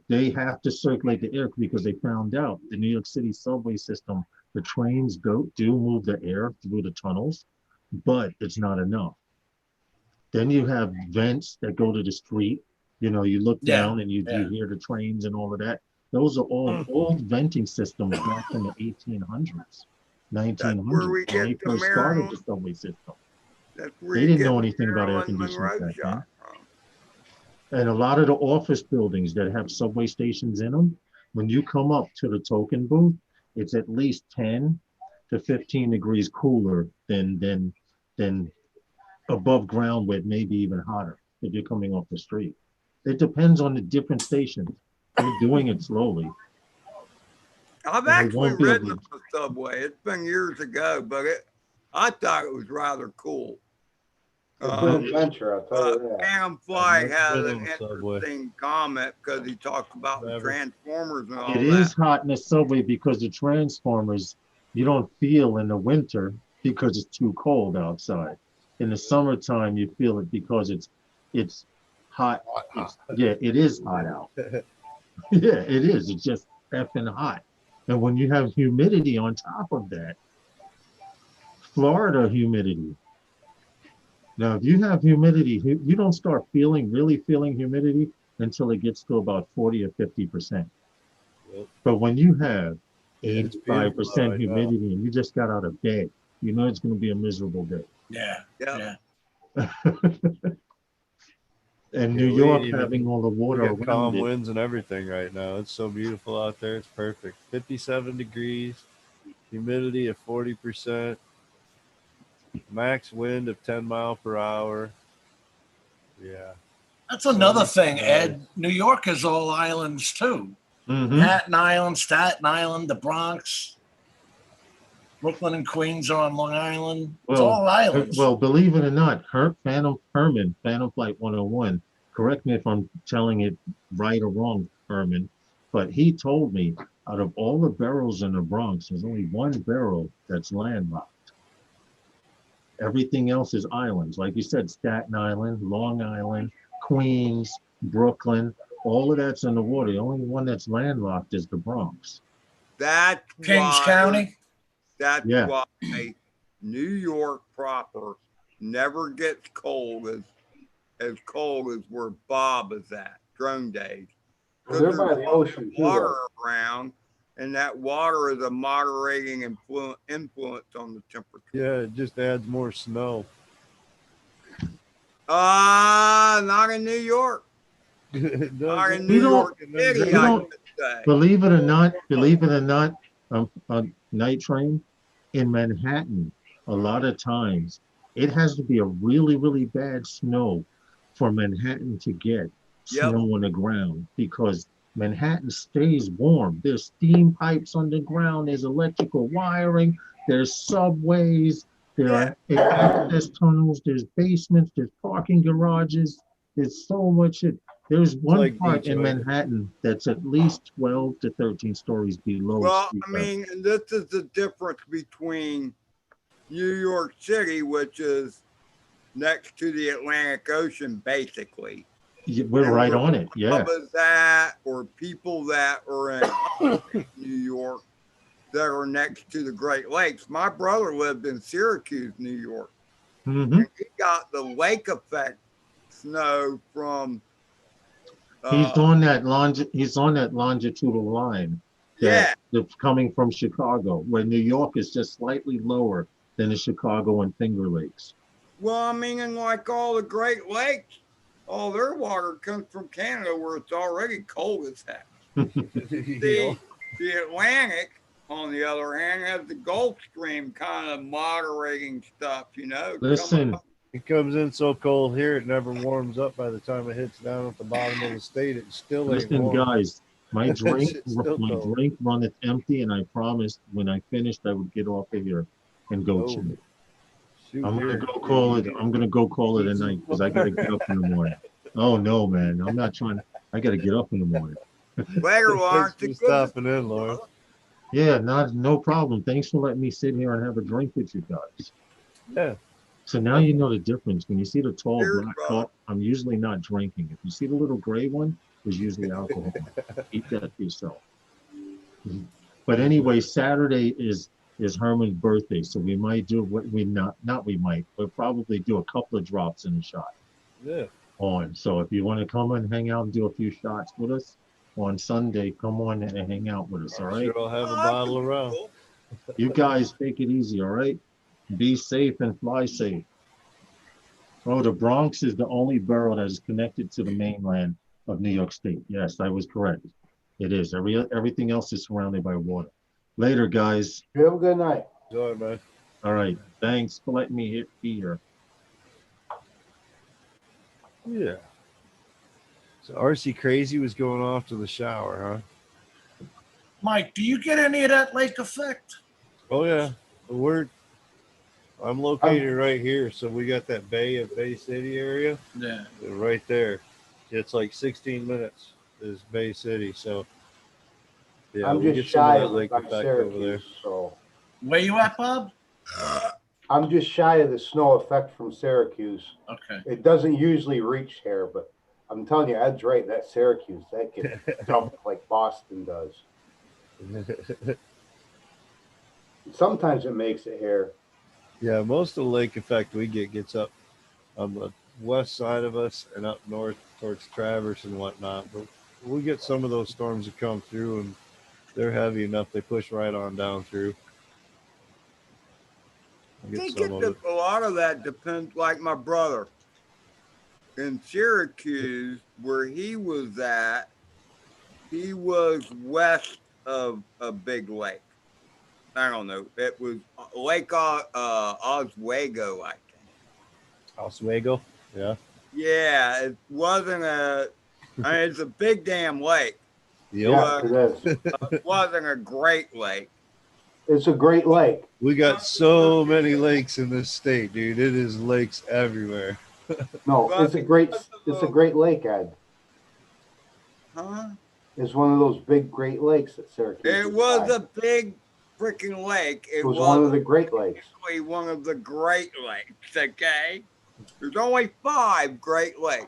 they have to circulate the air because they found out the New York City subway system, the trains do move the air through the tunnels, but it's not enough. Then you have vents that go to the street. You know, you look down and you hear the trains and all of that. Those are all old venting systems back from the 1800s, 1900s, we when they get to first started Maryland. the subway system. That's where They you didn't get know the anything about air Marilyn conditioning Monroe back then. shot from. And a lot of the office buildings that have subway stations in them, when you come up to the token booth, it's at least 10 to 15 degrees cooler than above ground, where it may be even hotter if you're coming off the street. It depends on the different stations. They're doing it slowly. I've actually ridden on the subway. It's been years ago, but I thought it was rather cool. It's an adventure, I'll tell you that. Phantom Flight has been an on the subway. interesting comment because he talks about the Transformers and all that. It is hot in the subway because the Transformers, you don't feel in the winter because it's too cold outside. In the summertime, you feel it because it's hot. Yeah, it is hot out. Yeah, it is. It's just effing hot. And when you have humidity on top of that, Florida humidity. Now, if you have humidity, you don't start really feeling humidity until it gets to about 40 or 50%. Yep. But when you have It's 85% right humidity now. and you just got out of bed, you know it's going to be a miserable day. Yeah. And New York having all the water we got calm around it. winds and everything right now. It's so beautiful out there. It's perfect. 57 degrees, humidity of 40%, max wind of 10 miles per hour. Yeah. That's another thing, Ed. New York is all islands too. Mhm. Manhattan Island, Staten Island, the Bronx, Brooklyn and Queens are on Long Island. It's all islands. Well, believe it or not, Phantom Flight 101, correct me if I'm telling it right or wrong, Herman, but he told me out of all the boroughs in the Bronx, there's only one borough that's landlocked. Everything else is islands. Like you said, Staten Island, Long Island, Queens, Brooklyn, all of that's in the water. The only one that's landlocked is the Bronx. That's Kings County? That's why New York proper never gets cold as cold as where Bob is at, Drone Days. They're by the ocean too. Water around, and that water is a moderating influence on the temperature. Yeah, it just adds more snow. Not in New York. Not in New York City, I should say. Believe it or not, on night train in Manhattan, a lot of times it has to be a really, really bad snow for Manhattan to get snow on the ground because Manhattan stays warm. There's steam pipes underground, there's electrical wiring, there's subways, there are access tunnels, there's basements, there's parking garages, there's so much. There's one part in Manhattan that's at least 12 to 13 stories below. Well, I mean, and this is the difference between New York City, which is next to the Atlantic Ocean, basically. We're right on it, yeah. That or people that are in New York that are next to the Great Lakes. My brother lived in Syracuse, New York. Mm-hmm. And he got the lake effect snow from he's on that longitudinal line that's coming from Chicago, where New York is just slightly lower than the Chicago and Finger Lakes. Well, I mean, and like all the Great Lakes, all their water comes from Canada, where it's already cold as heck. The Atlantic, on the other hand, has the Gulf Stream kind of moderating stuff, you know. Listen, It comes in so cold here, it never warms up. By the time it hits down at the bottom of the state, it still ain't Listen, warm. guys, my drink, It's still my cold. drink runneth empty, and I promised when I finished I would get off of here and go Oh, chill. shoot, I'm gonna here. go call it. I'm gonna go call it a night because I gotta get up in the morning. Oh no, man, I'm not trying. I gotta get up in the morning. Later, Thanks Lawrence. for It's good to stopping in, Lawrence. Yeah, no problem. Thanks for letting me sit here and have a drink with you guys. Yeah. So now you know the difference. When you see the tall Cheers, black brother. cup, I'm usually not drinking. If you see the little gray one, there's usually alcohol. Keep that to yourself. But anyway, Saturday is Herman's birthday, so we might do what we not we might, we'll probably do a couple of drops in a shot Yeah. on. So if you want to come and hang out and do a few shots with us on Sunday, come on and hang out with us, all I'm right? sure I'll have a Oh, bottle that's around. cool. You guys take it easy, all right? Be safe and fly safe. Oh, the Bronx is the only borough that is connected to the mainland of New York State. Yes, I was correct. It is. Everything else is surrounded by water. Later, guys. You have a good night. Enjoy, man. All right. Thanks for letting me be here. Yeah. So RC Crazy was going off to the shower, huh? Mike, do you get any of that lake effect? Oh yeah. I'm located right here, so we got that Bay City area. Yeah. Right there. It's like 16 minutes is Bay City, so yeah, I'm we just get some of shy that of lake by effect over there. Syracuse, so Where you at, Bob? I'm just shy of the snow effect from Syracuse. Okay. It doesn't usually reach here, but I'm telling you, Ed's right. That Syracuse, that gets dumped like Boston does. Sometimes it makes it here. Yeah, most of the lake effect we get gets up on the west side of us and up north towards Traverse and whatnot. But we get some of those storms that come through, and they're heavy enough they push right on down through. I think a lot of that depends, like my brother in Syracuse, where he was at, he was west of a big lake. I don't know. It was Lake Oswego, I think. Oswego? Yeah. Yeah, it wasn't I mean, it's a big damn lake. Yeah, it is. It wasn't a great lake. It's a great lake. We got so many lakes in this state, dude. It is lakes everywhere. No, it's a great lake, Ed. Huh? It's one of those big Great Lakes at Syracuse. It was a big freaking lake. It was one of the Great Lakes. One of the Great Lakes, okay? There's only 5 Great Lakes.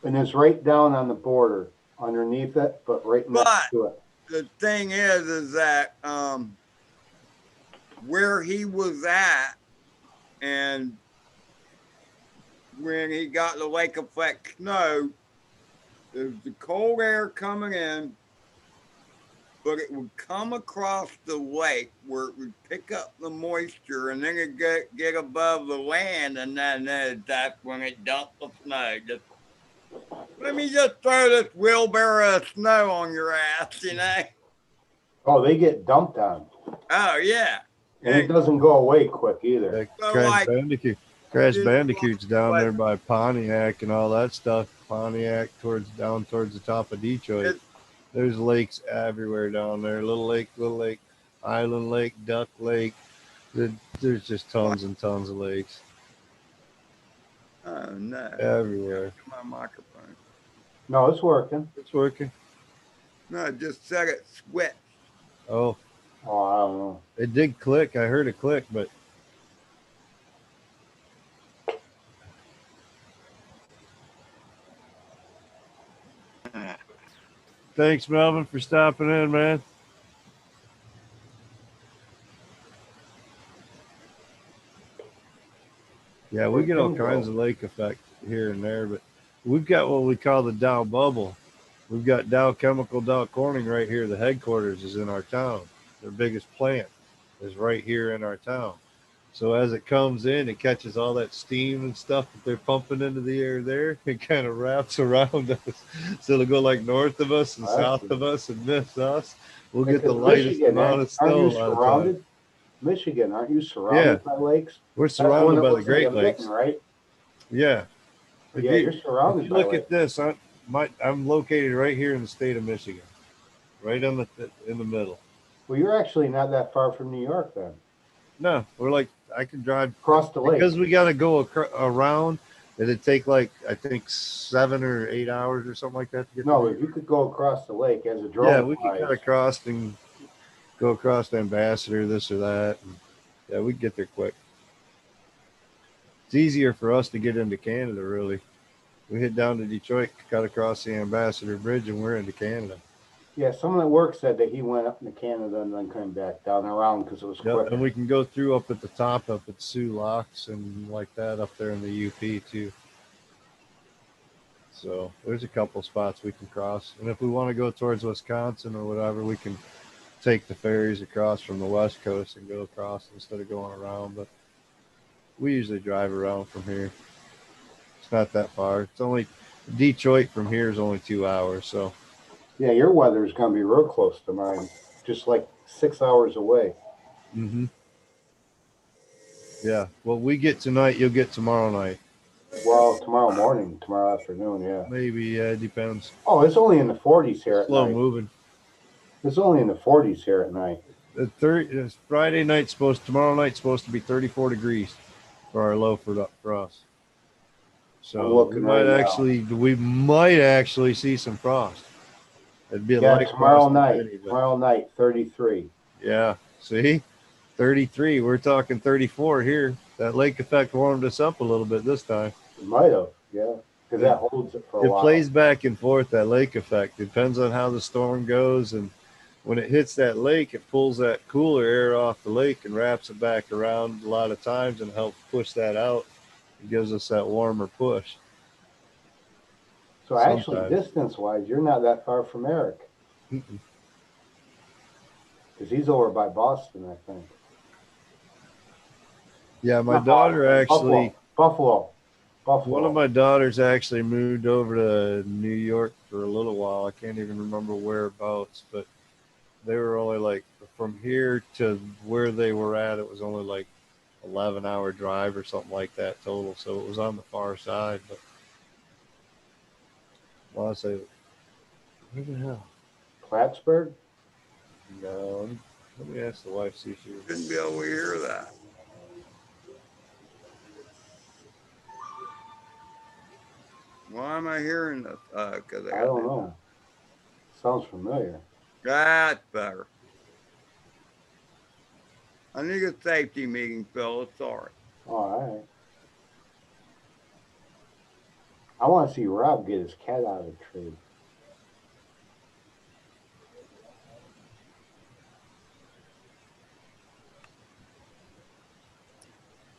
And it's right down on the border underneath it, but right next to it. The thing is that where he was at, and when he got the lake effect snow, there's the cold air coming in, but it would come across the lake where it would pick up the moisture, and then it get above the land, and then that's when it dumped the snow. Let me just throw this wheelbarrow of snow on your ass, you know? Oh, they get dumped on. Oh, yeah. And it doesn't go away quick either. So, Crash Bandicoot's down there by Pontiac and all that stuff. Pontiac down towards the top of Detroit. There's lakes everywhere down there. Little Lake, Island Lake, Duck Lake. There's just tons and tons of lakes. Oh, no. Everywhere. My microphone. No, it's working. It's working. No, it just said it switched. Oh. Oh, I don't know. It did click. I heard it click, but thanks, Melvin, for stopping in, man. Yeah, we get all kinds of lake effect here and there, but we've got what we call the Dow bubble. We've got Dow Corning right here. The headquarters is in our town. Their biggest plant is right here in our town. So as it comes in, it catches all that steam and stuff that they're pumping into the air there. It kind of wraps around us. So it'll go like north of us and south of us and miss us. We'll get the lightest amount of snow. Aren't you surrounded? Michigan, aren't you surrounded by lakes? We're That's one surrounded that by the looks like Great a Lakes. mitten, right? Yeah. Yeah, you're If surrounded you by look lakes. at this, I'm located right here in the state of Michigan, right on in the middle. Well, you're actually not that far from New York then. No, we're like I can drive Across the lake. because we got to go around. It'd take like I think 7 or 8 hours or something like that to get. No, to if you could go across the lake as a drone. Yeah, we could cut across and go across the Ambassador, this or that. And, yeah, we get there quick. It's easier for us to get into Canada, really. We hit down to Detroit, cut across the Ambassador Bridge, and we're into Canada. Yeah, someone at work said that he went up into Canada and then came back down and around because it was quick. And we can go through up at the top, up at Sioux Locks and like that up there in the UP too. So there's a couple spots we can cross. And if we want to go towards Wisconsin or whatever, we can take the ferries across from the West Coast and go across instead of going around. But we usually drive around from here. It's not that far. It's only Detroit from here is only 2 hours. So yeah, your weather is going to be real close to mine, just like 6 hours away. Mm-hmm. Yeah. Well, we get tonight. You'll get tomorrow night. Well, tomorrow morning, tomorrow afternoon, yeah. Maybe, yeah, it depends. Oh, it's only in the 40s here at night. Slow moving. It's only in the 40s here at night. Friday night's tomorrow night's supposed to be 34 degrees for our low for us. So we might actually see some frost. It'd be yeah, tomorrow night, 33. Yeah, see, 33. We're talking 34 here. That lake effect warmed us up a little bit this time. It might have, yeah, because that holds it for a while. It plays back and forth, that lake effect. Depends on how the storm goes, and when it hits that lake, it pulls that cooler air off the lake and wraps it back around a lot of times and helps push that out. It gives us that warmer push. So actually, distance-wise, you're not that far from Eric. Because he's over by Boston, I think. Yeah, my daughter actually... Buffalo. One of my daughters actually moved over to New York for a little while. I can't even remember whereabouts, but they were only like, from here to where they were at, it was only like 11-hour drive or something like that total. So it was on the far side. But I want to say, where the hell? Plattsburgh? No. Let me ask the wife, see if she Shouldn't be able to hear that. Why am I hearing this? Because I don't know. Sounds familiar. That's better. I need a safety meeting, Phil. Sorry. All right. I want to see Rob get his cat out of the tree.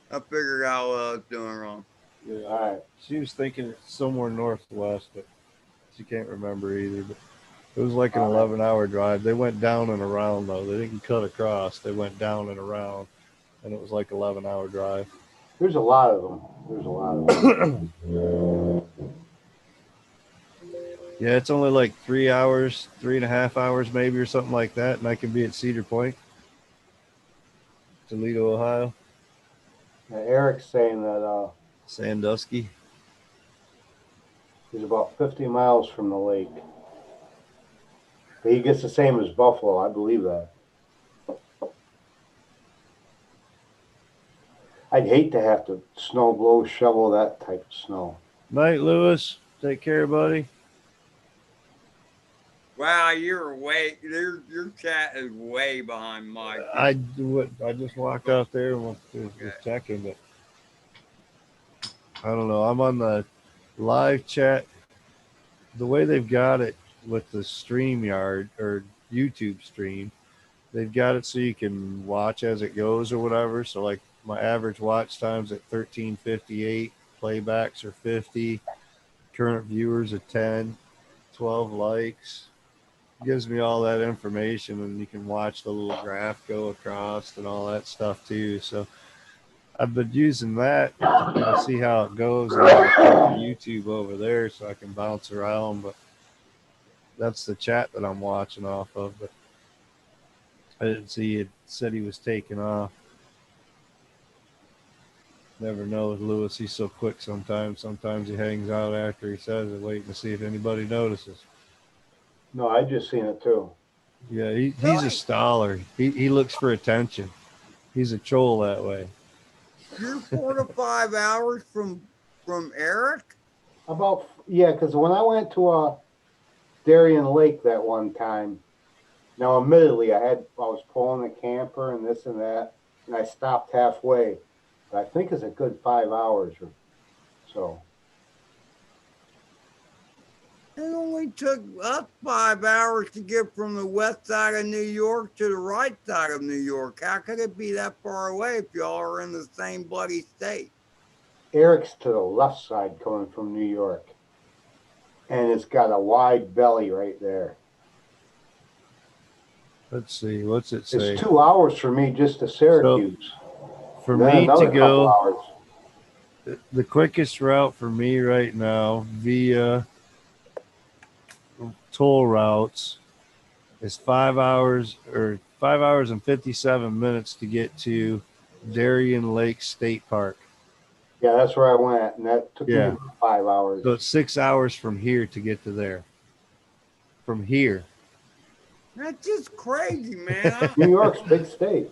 I figured out what I was doing wrong. Yeah. All right. She was thinking it's somewhere northwest, but she can't remember either. But it was like an 11-hour drive. They went down and around, though. They didn't cut across. They went down and around, and it was like 11-hour drive. There's a lot of them. There's a lot of them. Yeah, it's only like 3 hours, 3.5 hours maybe or something like that, and I can be at Cedar Point, Toledo, Ohio. Now, Eric's saying that Sandusky. he's about 50 miles from the lake. But he gets the same as Buffalo. I believe that. I'd hate to have to snow blow, shovel that type of snow. Night, Lewis. Take care, buddy. Wow, your chat is way behind mine. I just walked out there and was checking, but I don't know. I'm on the live chat. The way they've got it with the StreamYard or YouTube stream, they've got it so you can watch as it goes or whatever. So like my average watch time's at 13:58, playbacks are 50, current viewers are 10, 12 likes. Gives me all that information, and you can watch the little graph go across and all that stuff too. So I've been using that to kind of see how it goes on YouTube over there, so I can bounce around. But that's the chat that I'm watching off of. But I didn't see it. Said he was taking off. Never know with Lewis. He's so quick sometimes. Sometimes he hangs out after he says it, waiting to see if anybody notices. No, I just seen it too. Yeah, he's a Really? staller. He looks for attention. He's a troll that way. You're 4 to 5 hours from Eric? About, yeah, because when I went to Darien Lake that one time, now admittedly I was pulling a camper and this and that, and I stopped halfway. But I think it's a good 5 hours or so. It only took us 5 hours to get from the west side of New York to the right side of New York. How could it be that far away if y'all are in the same bloody state? Eric's to the left side coming from New York, and it's got a wide belly right there. Let's see. What's it say? It's 2 hours for me just to Syracuse. For And then me another to couple go, hours. the quickest route for me right now via toll routes is 5 hours or 5 hours and 57 minutes to get to Darien Lake State Park. Yeah, that's where I went, and that took Yeah. me 5 hours. So it's 6 hours from here to get to there. From here. That's just crazy, man. New York's a big state.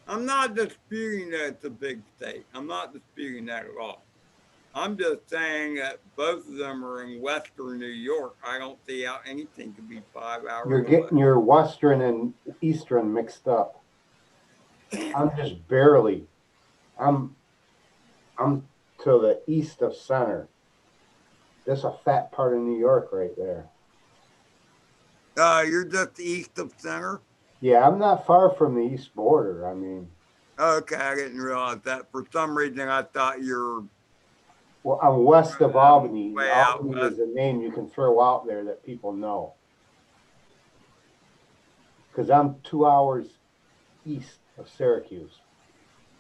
I'm not disputing that it's a big state. I'm not disputing that at all. I'm just saying that both of them are in Western New York. I don't see how anything could be 5 hours You're away. getting your Western and Eastern mixed up. I'm just barely. I'm to the east of center. That's a fat part of New York right there. You're just east of center? Yeah, I'm not far from the east border. I mean, Okay, I didn't realize that. For some reason, I thought you're well, I'm west of Albany. way out Albany west. is a name you can throw out there that people know. Because I'm 2 hours east of Syracuse.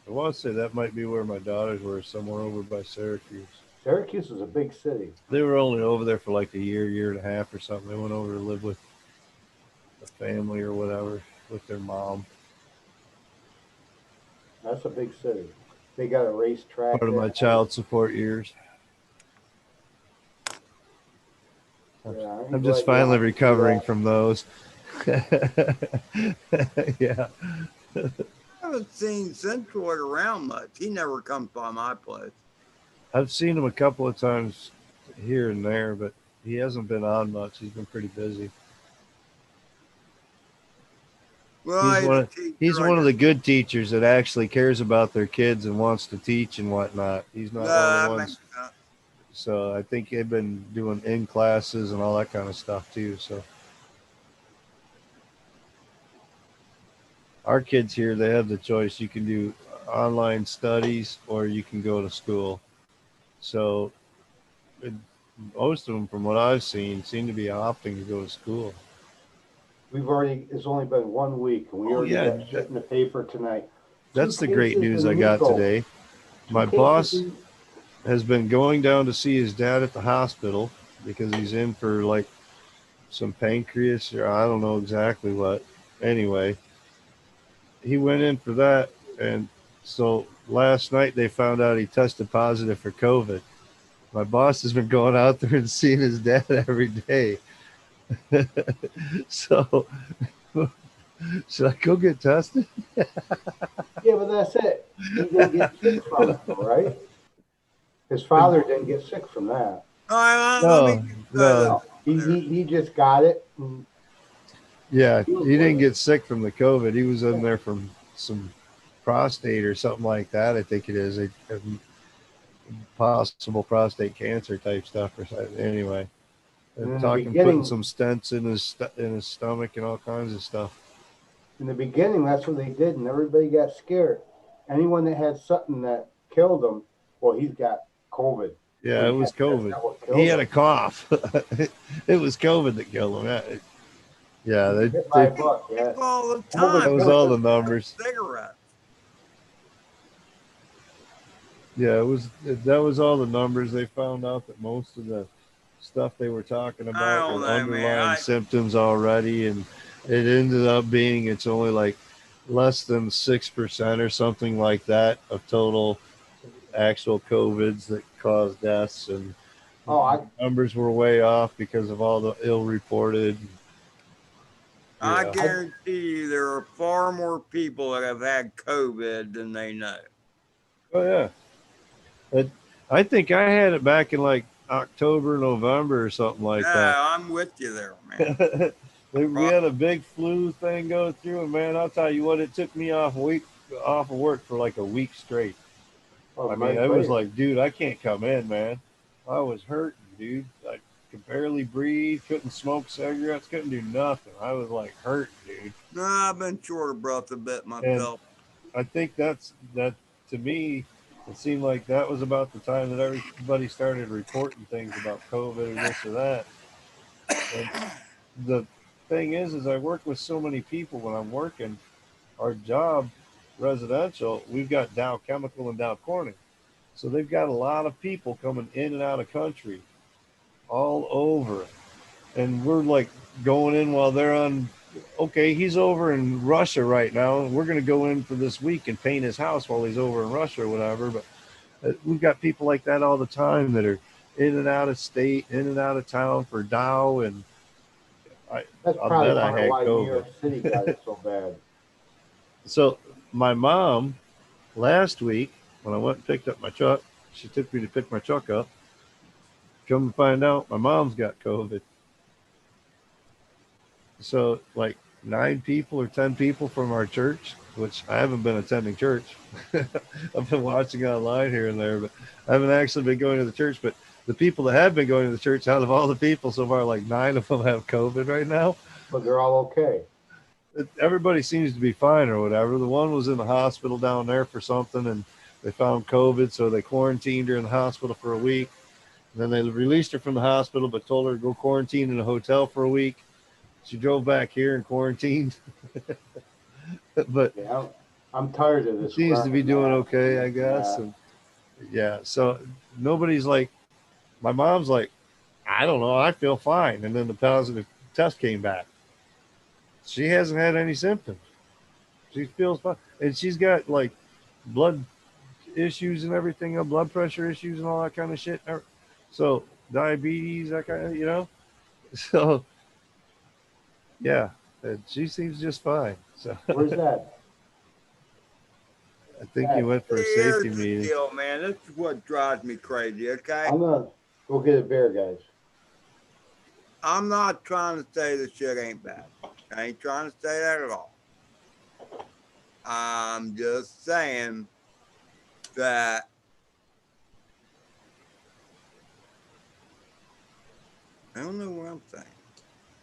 I want to say that might be where my daughters were, somewhere over by Syracuse. Syracuse is a big city. They were only over there for like a year and a half or something. They went over to live with a family or whatever with their mom. That's a big city. They got a racetrack. Part of my child support years. Yeah, I'm just finally recovering from those. Yeah. I haven't seen Centroid around much. He never comes by my place. I've seen him a couple of times here and there, but he hasn't been on much. He's been pretty busy. Well, he's one of the good teachers that actually cares about their kids and wants to teach and whatnot. He's not one of the ones. So I think they've been doing in classes and all that kind of stuff too. So our kids here, they have the choice. You can do online studies or you can go to school. So most of them, from what I've seen, seem to be opting to go to school. It's only been 1 week, and we already got shit in the paper tonight. That's the great news I got today. My boss has been going down to see his dad at the hospital because he's in for like some pancreas or I don't know exactly what. Anyway, he went in for that, and so last night they found out he tested positive for COVID. My boss has been going out there and seeing his dad every day. So should I go get tested? Yeah, but that's it. He didn't get sick from it, right? His father didn't get sick from that. No. He just got it. Yeah, he didn't get sick from the COVID. He was in there from some prostate or something like that. I think it is a possible prostate cancer type stuff or something. Anyway, they're talking putting some stents in his stomach and all kinds of stuff. In the beginning, that's what they did, and everybody got scared. Anyone that had something that killed him, well, he's got COVID. Yeah, it was COVID. He had a cough. It was COVID that killed him. Yeah, that was all the numbers. Cigarettes. Yeah, that was all the numbers. They found out that most of the stuff they were talking about were underlying symptoms already, and it ended up being it's only like less than 6% or something like that of total actual COVIDs that caused deaths, and Oh, I numbers were way off because of all the ill reported. I Yeah. guarantee you there are far more people that have had COVID than they know. Oh yeah. It, I think I had it back in like October, November or something like that. Yeah, I'm with you there, man. We had a big flu thing go through, and man, I'll tell you what, it took me off of work for like a week straight. oh, I mean, Mike I was Bayer. like, dude, I can't come in, man. I was hurting, dude. I could barely breathe, couldn't smoke cigarettes, couldn't do nothing. I was like hurting, dude. No, I've been short of breath a bit And myself. I think that to me, it seemed like that was about the time that everybody started reporting things about COVID or this or that. And the thing is I work with so many people when I'm working. Our job, residential, we've got Dow Chemical and Dow Corning. So they've got a lot of people coming in and out of country all over. And we're like going in while they're on. Okay, he's over in Russia right now. We're going to go in for this week and paint his house while he's over in Russia or whatever. But we've got people like that all the time that are in and out of state, in and out of town for Dow. And That's I'll probably bet I part of had why New COVID. York City got it so bad. So my mom last week, when I went and picked up my truck, she took me to pick my truck up. Come to find out, my mom's got COVID. So like 9 people or 10 people from our church, which I haven't been attending church. I've been watching online here and there, but I haven't actually been going to the church. But the people that have been going to the church, out of all the people so far, like 9 of them have COVID right now. But they're all okay. Everybody seems to be fine or whatever. The one was in the hospital down there for something, and they found COVID, so they quarantined her in the hospital for a week. And then they released her from the hospital, but told her to go quarantine in a hotel for a week. She drove back here and quarantined, but Yeah, I'm tired of this. seems to be wearing doing masks okay, and I this and guess. that. And yeah, so nobody's like, my mom's like, I don't know, I feel fine. And then the positive test came back. She hasn't had any symptoms. She feels fine, and she's got like blood issues and everything, blood pressure issues and all that kind of shit. So diabetes, that kind of, So yeah, and she seems just fine. So Where's that? I think he Dad, went for a Here's safety the meeting. deal, man. This is what drives me crazy, okay? I'm gonna go get a beer, guys. I'm not trying to say this shit ain't bad. I ain't trying to say that at all. I'm just saying that I don't know what I'm saying.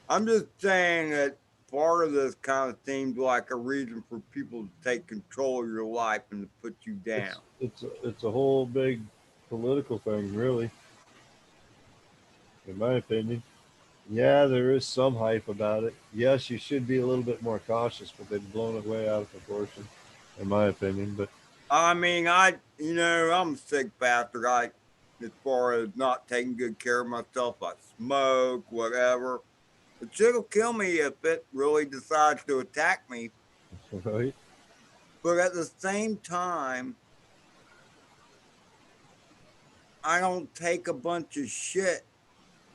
I'm just saying that part of this kind of seems like a reason for people to take control of your life and to put you down. It's a whole big political thing, really, in my opinion. Yeah, there is some hype about it. Yes, you should be a little bit more cautious, but they've blown it way out of proportion, in my opinion. But I mean, I'm a sick bastard. As far as not taking good care of myself, I smoke, whatever. But shit'll kill me if it really decides to attack me. right, But at the same time, I don't take a bunch of shit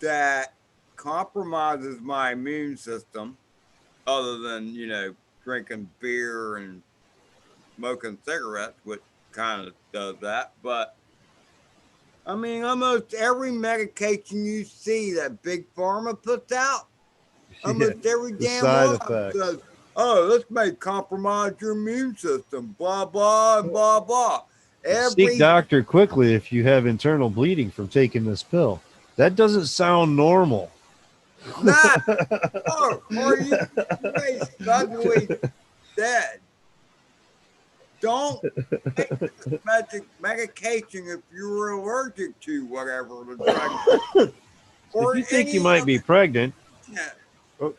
that compromises my immune system, other than, drinking beer and smoking cigarettes, which kind of does that. But I mean, almost every medication you see that Big Pharma puts out, yeah, almost every the damn side one of them effects. says, oh, this may compromise your immune system, blah, blah, and blah, blah. Seek Every, doctor quickly if you have internal bleeding from taking this pill. That doesn't sound normal. not, oh, or you may suddenly dead. Don't take this medication if you're allergic to whatever the drug If or you think you any might of be pregnant, it. oh,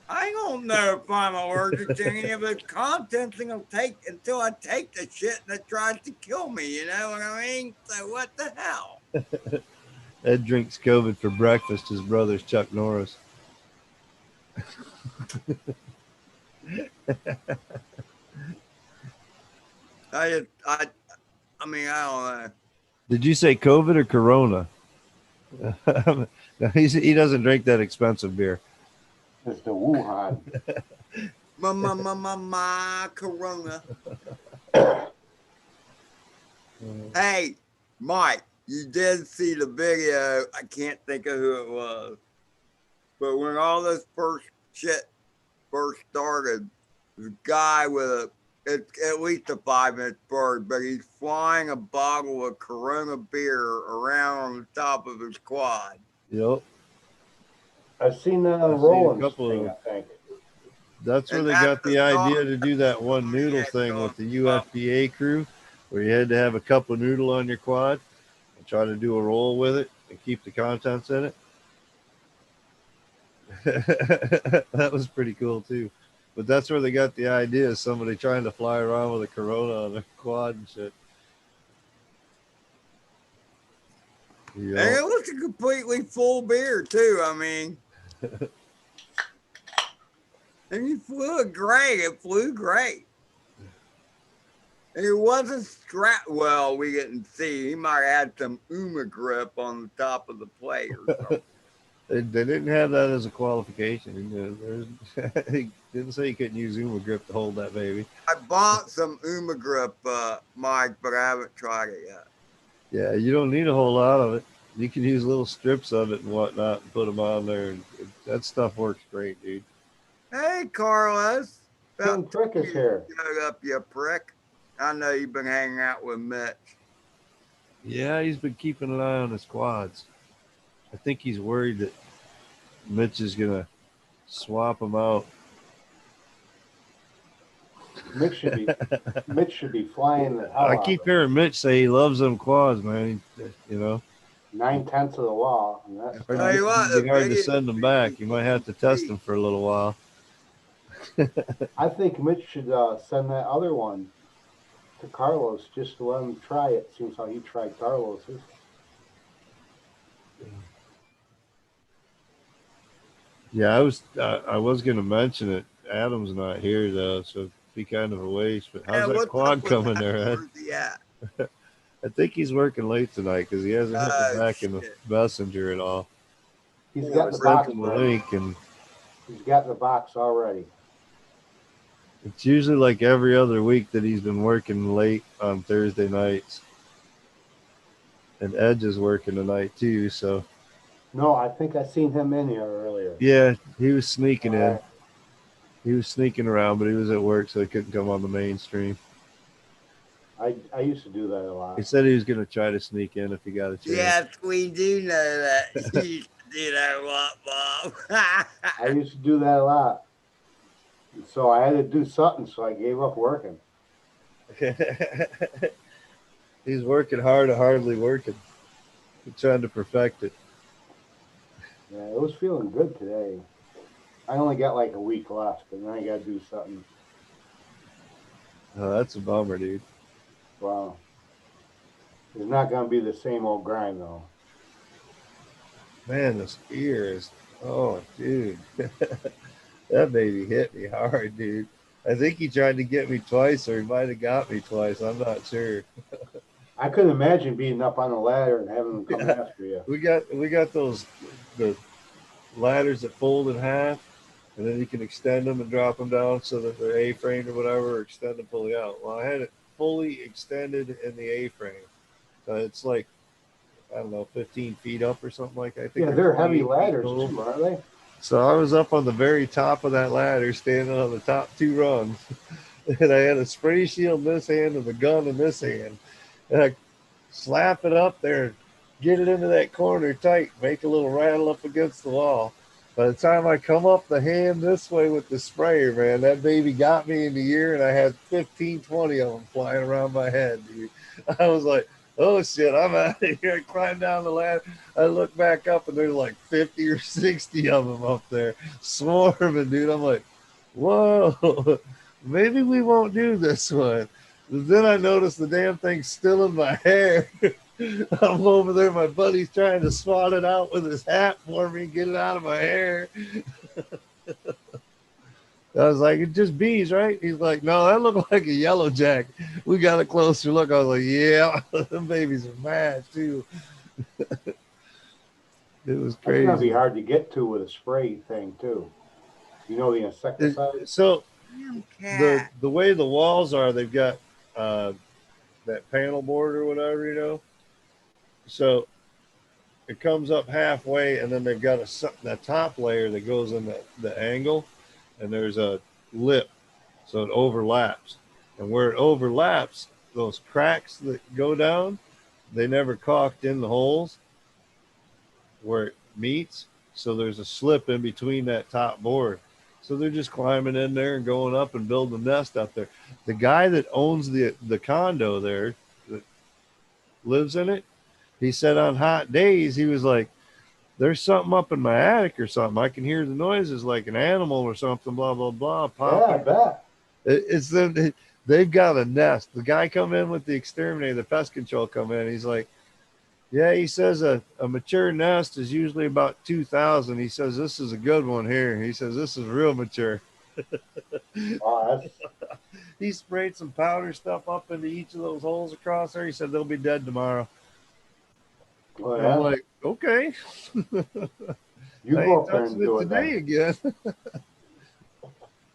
I don't know if I'm allergic to any of its contents until I take the shit that tries to kill me. You know what I mean? So what the hell? Ed drinks COVID for breakfast. His brother's Chuck Norris. I mean, I don't know. Did you say COVID or Corona? No, he doesn't drink that expensive beer. It's the Wuhan. My Corona. Hey, Mike, you did see the video. I can't think of who it was. But when all this first shit first started, this guy with at least a 5-inch bird, but he's flying a bottle of Corona beer around on the top of his quad. Yep. I've seen that on I've seen a Roland's couple thing, of- I think. That's where And they that's got the the idea song to do that one noodle Yeah, thing with the so- UFDA crew, where you had to have a cup of noodle on your quad and try to do a roll with it and keep the contents in it. That was pretty cool too. But that's where they got the idea of somebody trying to fly around with a Corona on their quad and shit. And it was a completely full beer too. I mean, and he flew great. It flew great. And it wasn't scrap. Well, we didn't see. He might have had some Uma grip on the top of the plate or something. They didn't have that as a qualification. They didn't say you couldn't use Uma grip to hold that baby. I bought some Uma grip, Mike, but I haven't tried it yet. Yeah, you don't need a whole lot of it. You can use little strips of it and whatnot and put them on there. And that stuff works great, dude. Hey, Carlos. King Prick is here. Shut up, you prick. I know you've been hanging out with Mitch. Yeah, he's been keeping an eye on his quads. I think he's worried that Mitch is going to swap them out. Mitch should be flying the hell I out keep of it. hearing Mitch say he loves them quads, man. You know, 9/10 of the law. And that's Tell you what, it'd be hard to biggest- send them back. You might have to test them for a little while. I think Mitch should send that other one to Carlos just to let him try it. Seems how he tried Carlos's. Yeah, I was going to mention it. Adam's not here though, so it'd be kind of a waste. But how's that what's quad up with coming that? there, Ed? Where's he at? I think he's working late tonight because he hasn't hit me Oh, back in the shit. messenger at all. He's Yeah, got the it's box Sent him the ready. link, and He's got the box already. it's usually like every other week that he's been working late on Thursday nights. And Edge is working tonight too, so No, I think I seen him in here earlier. yeah, he was sneaking in. Alright. He was sneaking around, but he was at work, so he couldn't come on the mainstream. I used to do that a lot. He said he was going to try to sneak in if he got a chance. Yes, we do know that. You used to do that a lot, Bob. I used to do that a lot. So I had to do something, so I gave up working. He's working hard at hardly working. He's trying to perfect it. Yeah, it was feeling good today. I only got like a week left, and then I got to do something. Oh, that's a bummer, dude. Wow. It's not going to be the same old grind, though. Man, this ear is, oh, dude. That baby hit me hard, dude. I think he tried to get me twice, or he might have got me twice. I'm not sure. I couldn't imagine being up on the ladder and having them come after you. We got the ladders that fold in half, and then you can extend them and drop them down so that they're A-framed or whatever, or extend them fully out. Well, I had it fully extended in the A-frame. It's like, I don't know, 15 feet up or something like that. I think Yeah, they're 28 heavy feet ladders, total. too, aren't they? So I was up on the very top of that ladder, standing on the top two rungs, and I had a spray shield in this hand and the gun in this hand. And I slap it up there, get it into that corner tight, make a little rattle up against the wall. By the time I come up the hand this way with the sprayer, man, that baby got me in the ear, and I had 15, 20 of them flying around my head, dude. I was like, oh shit, I'm out of here. I climbed down the ladder. I look back up, and there's like 50 or 60 of them up there swarming, dude. I'm like, whoa, maybe we won't do this one. But then I noticed the damn thing's still in my hair. I'm over there. My buddy's trying to swat it out with his hat for me, get it out of my hair. I was like, it's just bees, right? He's like, no, that looked like a yellow jack. We got a closer look. I was like, yeah, them babies are mad too. It was That's gonna be crazy. hard to get to with a spray thing too. You know the insecticide. So Damn the cat. the way the walls are, they've got that panel board or whatever, So it comes up halfway, and then they've got a top layer that goes in the angle, and there's a lip, so it overlaps. And where it overlaps, those cracks that go down, they never caulked in the holes where it meets, so there's a slip in between that top board. So they're just climbing in there and going up and building a nest up there. The guy that owns the condo there, that lives in it, he said on hot days, he was like, there's something up in my attic or something. I can hear the noises like an animal or something, blah, blah, blah, Yeah, I popping. bet. It's them. They've got a nest. The guy come in with the exterminator, the pest control come in. He's like, yeah, he says a mature nest is usually about 2,000. He says, this is a good one here. He says, this is real mature. Oh, that's He sprayed some powder stuff up into each of those holes across there. He said, they'll be dead tomorrow. oh, And yeah. I'm like, okay. You I go ain't up there touching and it do it today then. again.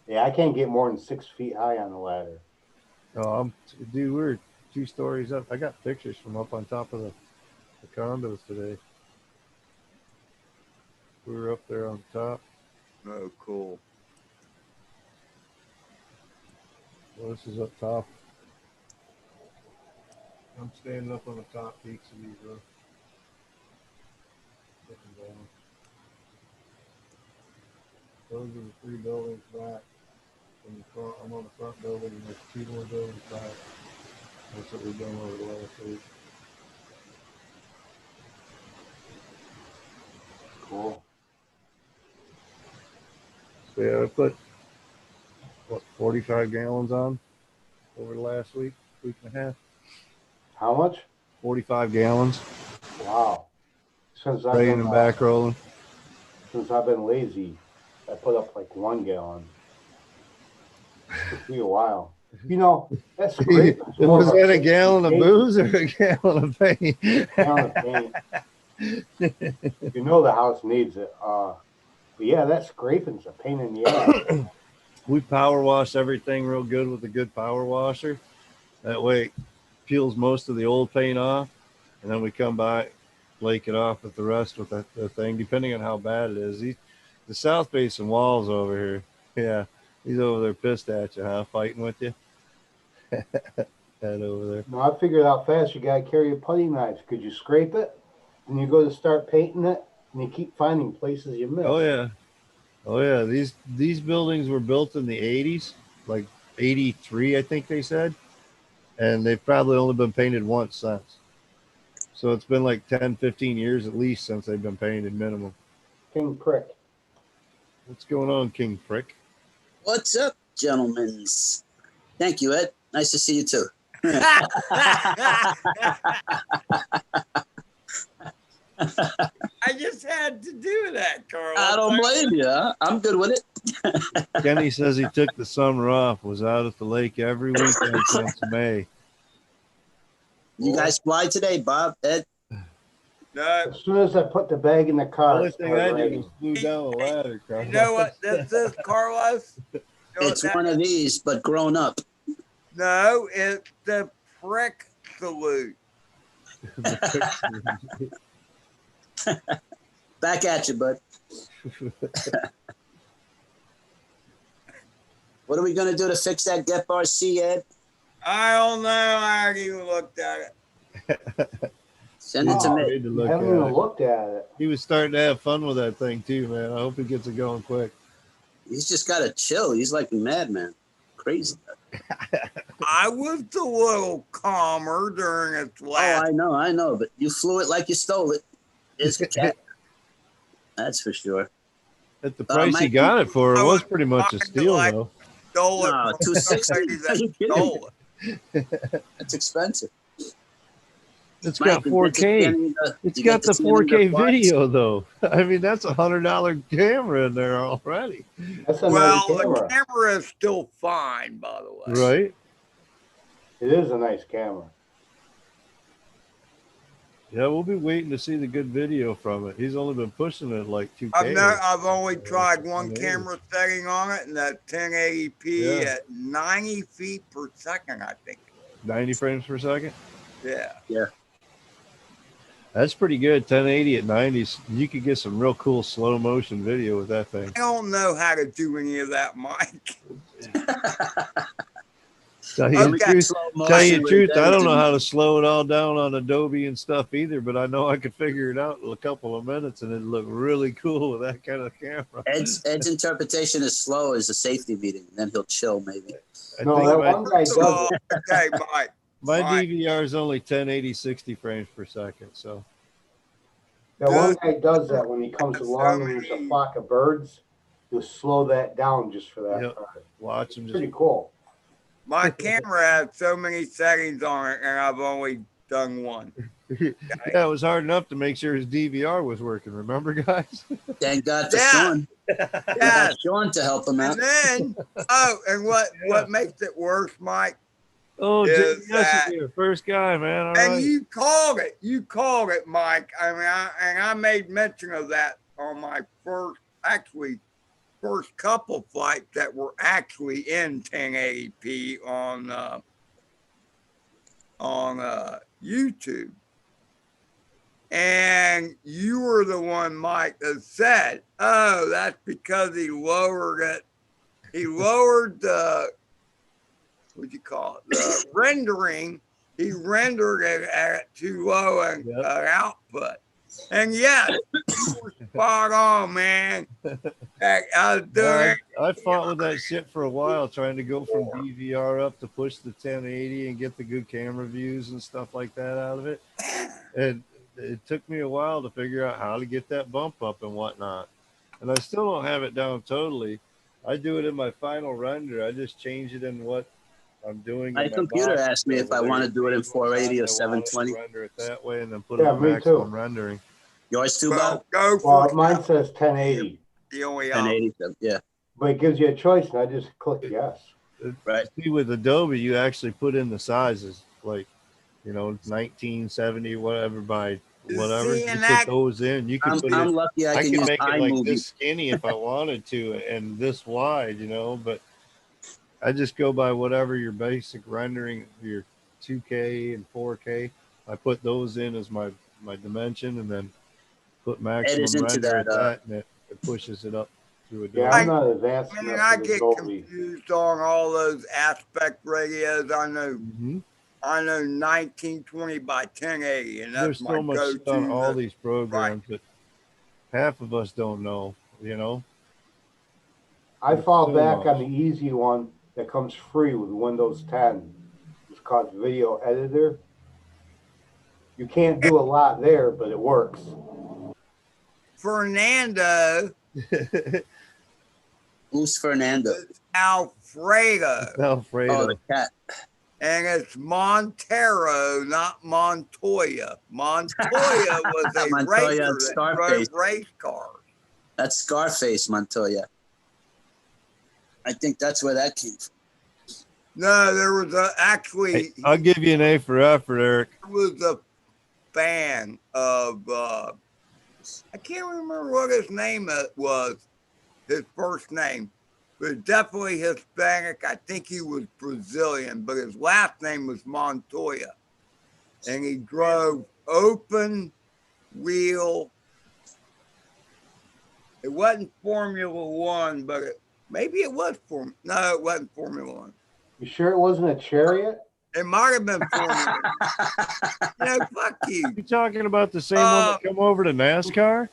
Yeah, I can't get more than 6 feet high on the ladder. Oh, dude, we're 2 stories up. I got pictures from up on top of the condos today. We were up there on top. Oh, cool. Well, this is up top. I'm standing up on the top peaks of these roofs. Looking down. Those are the 3 buildings back. From the front, I'm on the front building, and there's 2 more buildings back. That's what we've done over the last week. Cool. So yeah, I put 45 gallons on over the last week and a half. How much? 45 gallons. Wow. Since I've Spraying been and back rolling. since I've been lazy, I put up like 1 gallon. Took me a while. You know, that's great. Was that a gallon of booze or a gallon of paint? Gallon of paint. You know the house needs it. But yeah, that scraping's a pain in the ass. We power wash everything real good with a good power washer. That way it peels most of the old paint off, and then we come by, flake it off with the rest with the thing, depending on how bad it is. The South Basin walls over here, yeah, he's over there pissed at you, huh? Fighting with you. Head over there. No, I figured out fast you gotta carry a putty knife. Could you scrape it? And you go to start painting it, and you keep finding places you missed. Oh yeah. Oh yeah. These buildings were built in the 80s, like 83, I think they said. And they've probably only been painted once since. So it's been like 10, 15 years at least since they've been painted minimum. King Prick. What's going on, King Prick? What's up, gentlemen? Thank you, Ed. Nice to see you too. I just had to do that, Carl. I don't blame you. Huh? I'm good with it. Kenny says he took the summer off, was out at the lake every weekend since May. You guys fly today, Bob, Ed? No, As soon as I put the bag in the The car, only it thing I started did raining. was flew down the ladder. you know what this is, Carlos? You know It's what one of these, but grown up. No, it's the prick salute. Back at you, bud. What are we going to do to fix that GetRC, Ed? I don't know. I already even looked at it. Send it to Oh, me. Need to I look haven't at even it. looked at it. He was starting to have fun with that thing too, man. I hope he gets it going quick. He's just got to chill. He's like a madman. Crazy. I was a little calmer during its Oh, last. I know. But you flew it like you stole it. It's a cat. That's for sure. At the price he Mike, got it for, it I was was pretty much a talking steal, like- though. Stole it No, from somebody 260. Are you that kidding? stole it. That's expensive. It's Mike, got 4K. It's got the 4K video though. I mean, that's $100 camera in there already. That's a nice Well, the camera. camera is still fine, by the way. Right? It is a nice camera. Yeah, we'll be waiting to see the good video from it. He's only been pushing it like 2K. I've only tried one 1080. camera setting on it, and that 1080p Yeah. at 90 feet per second, I think. 90 frames per second. Yeah. That's pretty good. 1080 at 90s. You could get some real cool slow motion video with that thing. I don't know how to do any of that, Mike. Tell you Okay. the truth, I don't know how to slow it all down on Adobe and stuff either, but I know I could figure it out in a couple of minutes and it'd look really cool with that kind of camera. Ed's interpretation is slow as a safety meeting, and then he'll chill maybe. No, that one guy does Oh, it. okay, Mike. My Mike. DVR is only 1080 60 frames per second, so That one guy does that when he comes That's along so and there's a many- flock of birds. He'll slow that down just for that Yep. part. watch them just Pretty cool. My camera has so many settings on it, and I've only done one. yeah, it was hard enough to make sure his DVR was working. Remember, guys? Thank God for Yeah. Sean. Yes. Sean to help him out. And then, and what makes it worse, Mike? Oh, Is Jimmy, that- you're the first guy, man. All And right. you called it. You called it, Mike. I mean, I made mention of that on my first couple flights that were actually in 1080p on YouTube. And you were the one, Mike, that said, "Oh, that's because he lowered it. He lowered the what'd you call it? The rendering. He rendered it at too low an Yep. output." And yes, you were spot on, man. Heck, I was doing I fought with that shit for a while, trying to go from DVR up to push the 1080 and get the good camera views and stuff like that out of it. And it took me a while to figure out how to get that bump up and whatnot. And I still don't have it down totally. I do it in my final render. I just change it in what I'm doing. My in computer box. asked me if I want to do it in 480 or I wanted to 720. Render it that way and then put Yeah, it me maximum too. rendering. Yours too, Bob? go for Well, it. mine says 1080, The only 1080. Yeah. but it gives you a choice, and I just click yes. Right. See, with Adobe, you actually put in the sizes, like, 1970, whatever by whatever. See, You and put that- those in. You can put I'm it. lucky I I can can use make it like iMovie. this skinny if I wanted to, and this wide, but I just go by whatever your basic rendering, your 2K and 4K. I put those in as my dimension, and then put maximum is into render at that, that, and it pushes it up through Adobe. Yeah, I'm not advanced Man, enough I for get Adobe. confused on all those aspect radios. I know Mhm. 1920 by 1080, and There's that's my so much shit go-to. on all these programs that half of us don't know. I fall So back much. on the easy one that comes free with Windows 10. It's called Video Editor. You can't do a lot there, but it works. Fernando Who's Fernando? is Alfredo, Alfredo. Oh, the cat. and it's Montero, not Montoya. Montoya was a Montoya racer and that Scarface. drove race cars. That's Scarface Montoya. I think that's where that came from. No, there was actually Hey, I'll give you an A for effort, Eric. he was a fan of I can't remember what his name was, his first name, but definitely Hispanic. I think he was Brazilian, but his last name was Montoya, and he drove open wheel. It wasn't Formula One, but maybe it was No, it wasn't Formula One. You sure it wasn't a Chariot? It might have been Formula. Fuck you. You talking about the same one that come over to NASCAR?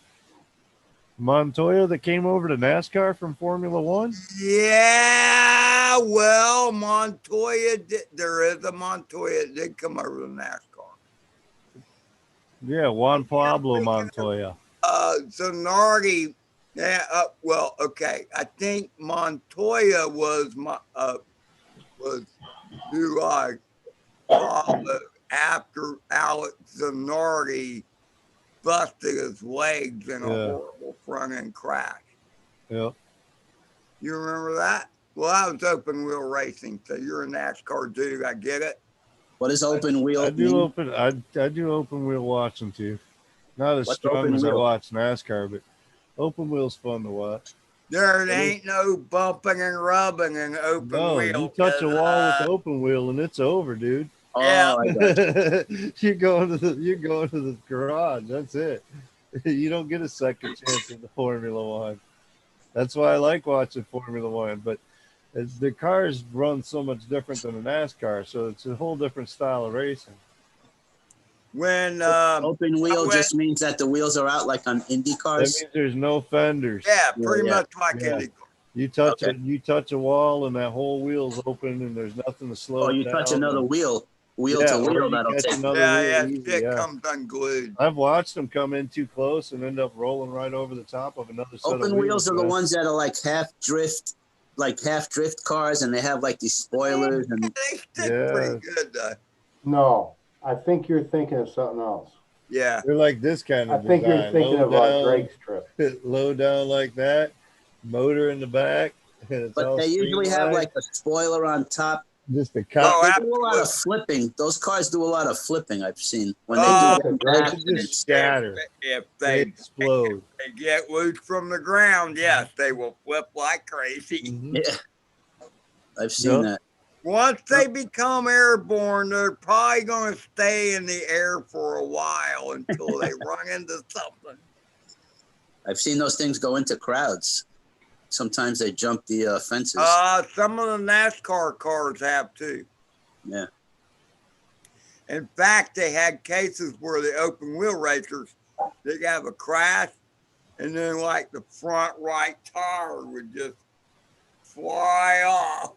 Montoya that came over to NASCAR from Formula One? Yeah, well, Montoya there is a Montoya that did come over to NASCAR. Yeah, Juan Pablo Montoya. Zanardi, yeah, well, okay. I think Montoya was who I followed. after Alex Zanardi busted his legs in a Yeah. horrible front end crash. Yeah. You remember that? Well, I was open wheel racing, so you're a NASCAR dude. I get it. What does open wheel I do mean? I do open wheel watching too. Not as What's strong open as I wheel? watch NASCAR, but open wheel's fun to watch. There ain't no bumping and rubbing in open No, wheel. you touch a 'cause, wall with the open wheel and it's over, dude. Yeah. Oh, I got you. you're going to the garage. That's it. You don't get a second chance in the Formula One. That's why I like watching Formula One. But the cars run so much different than a NASCAR, so it's a whole different style of racing. When Open wheel just means that the wheels are out like on Indy That cars. means there's no fenders. yeah, Yeah, pretty yeah. much like Yeah. IndyCar. You touch a wall and that whole wheel's open and there's nothing to slow Oh, it you down. touch another wheel Yeah, to or wheel, you that'll catch take. another Yeah, wheel yeah, easy, shit yeah. comes unglued. I've watched them come in too close and end up rolling right over the top of another set Open of wheels are the man. ones that are like half drift cars, and they have like these spoilers and They stick Yeah. pretty good though. No, I think you're thinking of something else. Yeah. They're like this kind I of think you're design. thinking Low of down, Drake's trip. low down like that, motor in the back, and it's but all they usually have like a spoiler on top. just a Oh, cop. They do a lot of absolutely. flipping. Those cars do a lot of flipping. I've seen when they Oh, do Drake. They accidents. just scatter. If They they explode. get loose from the ground, yes, they will flip like crazy. Mhm. Yeah, I've seen Yep. that. Once they become airborne, they're probably going to stay in the air for a while until they run into something. I've seen those things go into crowds. Sometimes they jump the fences. Some of the NASCAR cars have too. Yeah. In fact, they had cases where the open wheel racers, they'd have a crash, and then like the front right tire would just fly off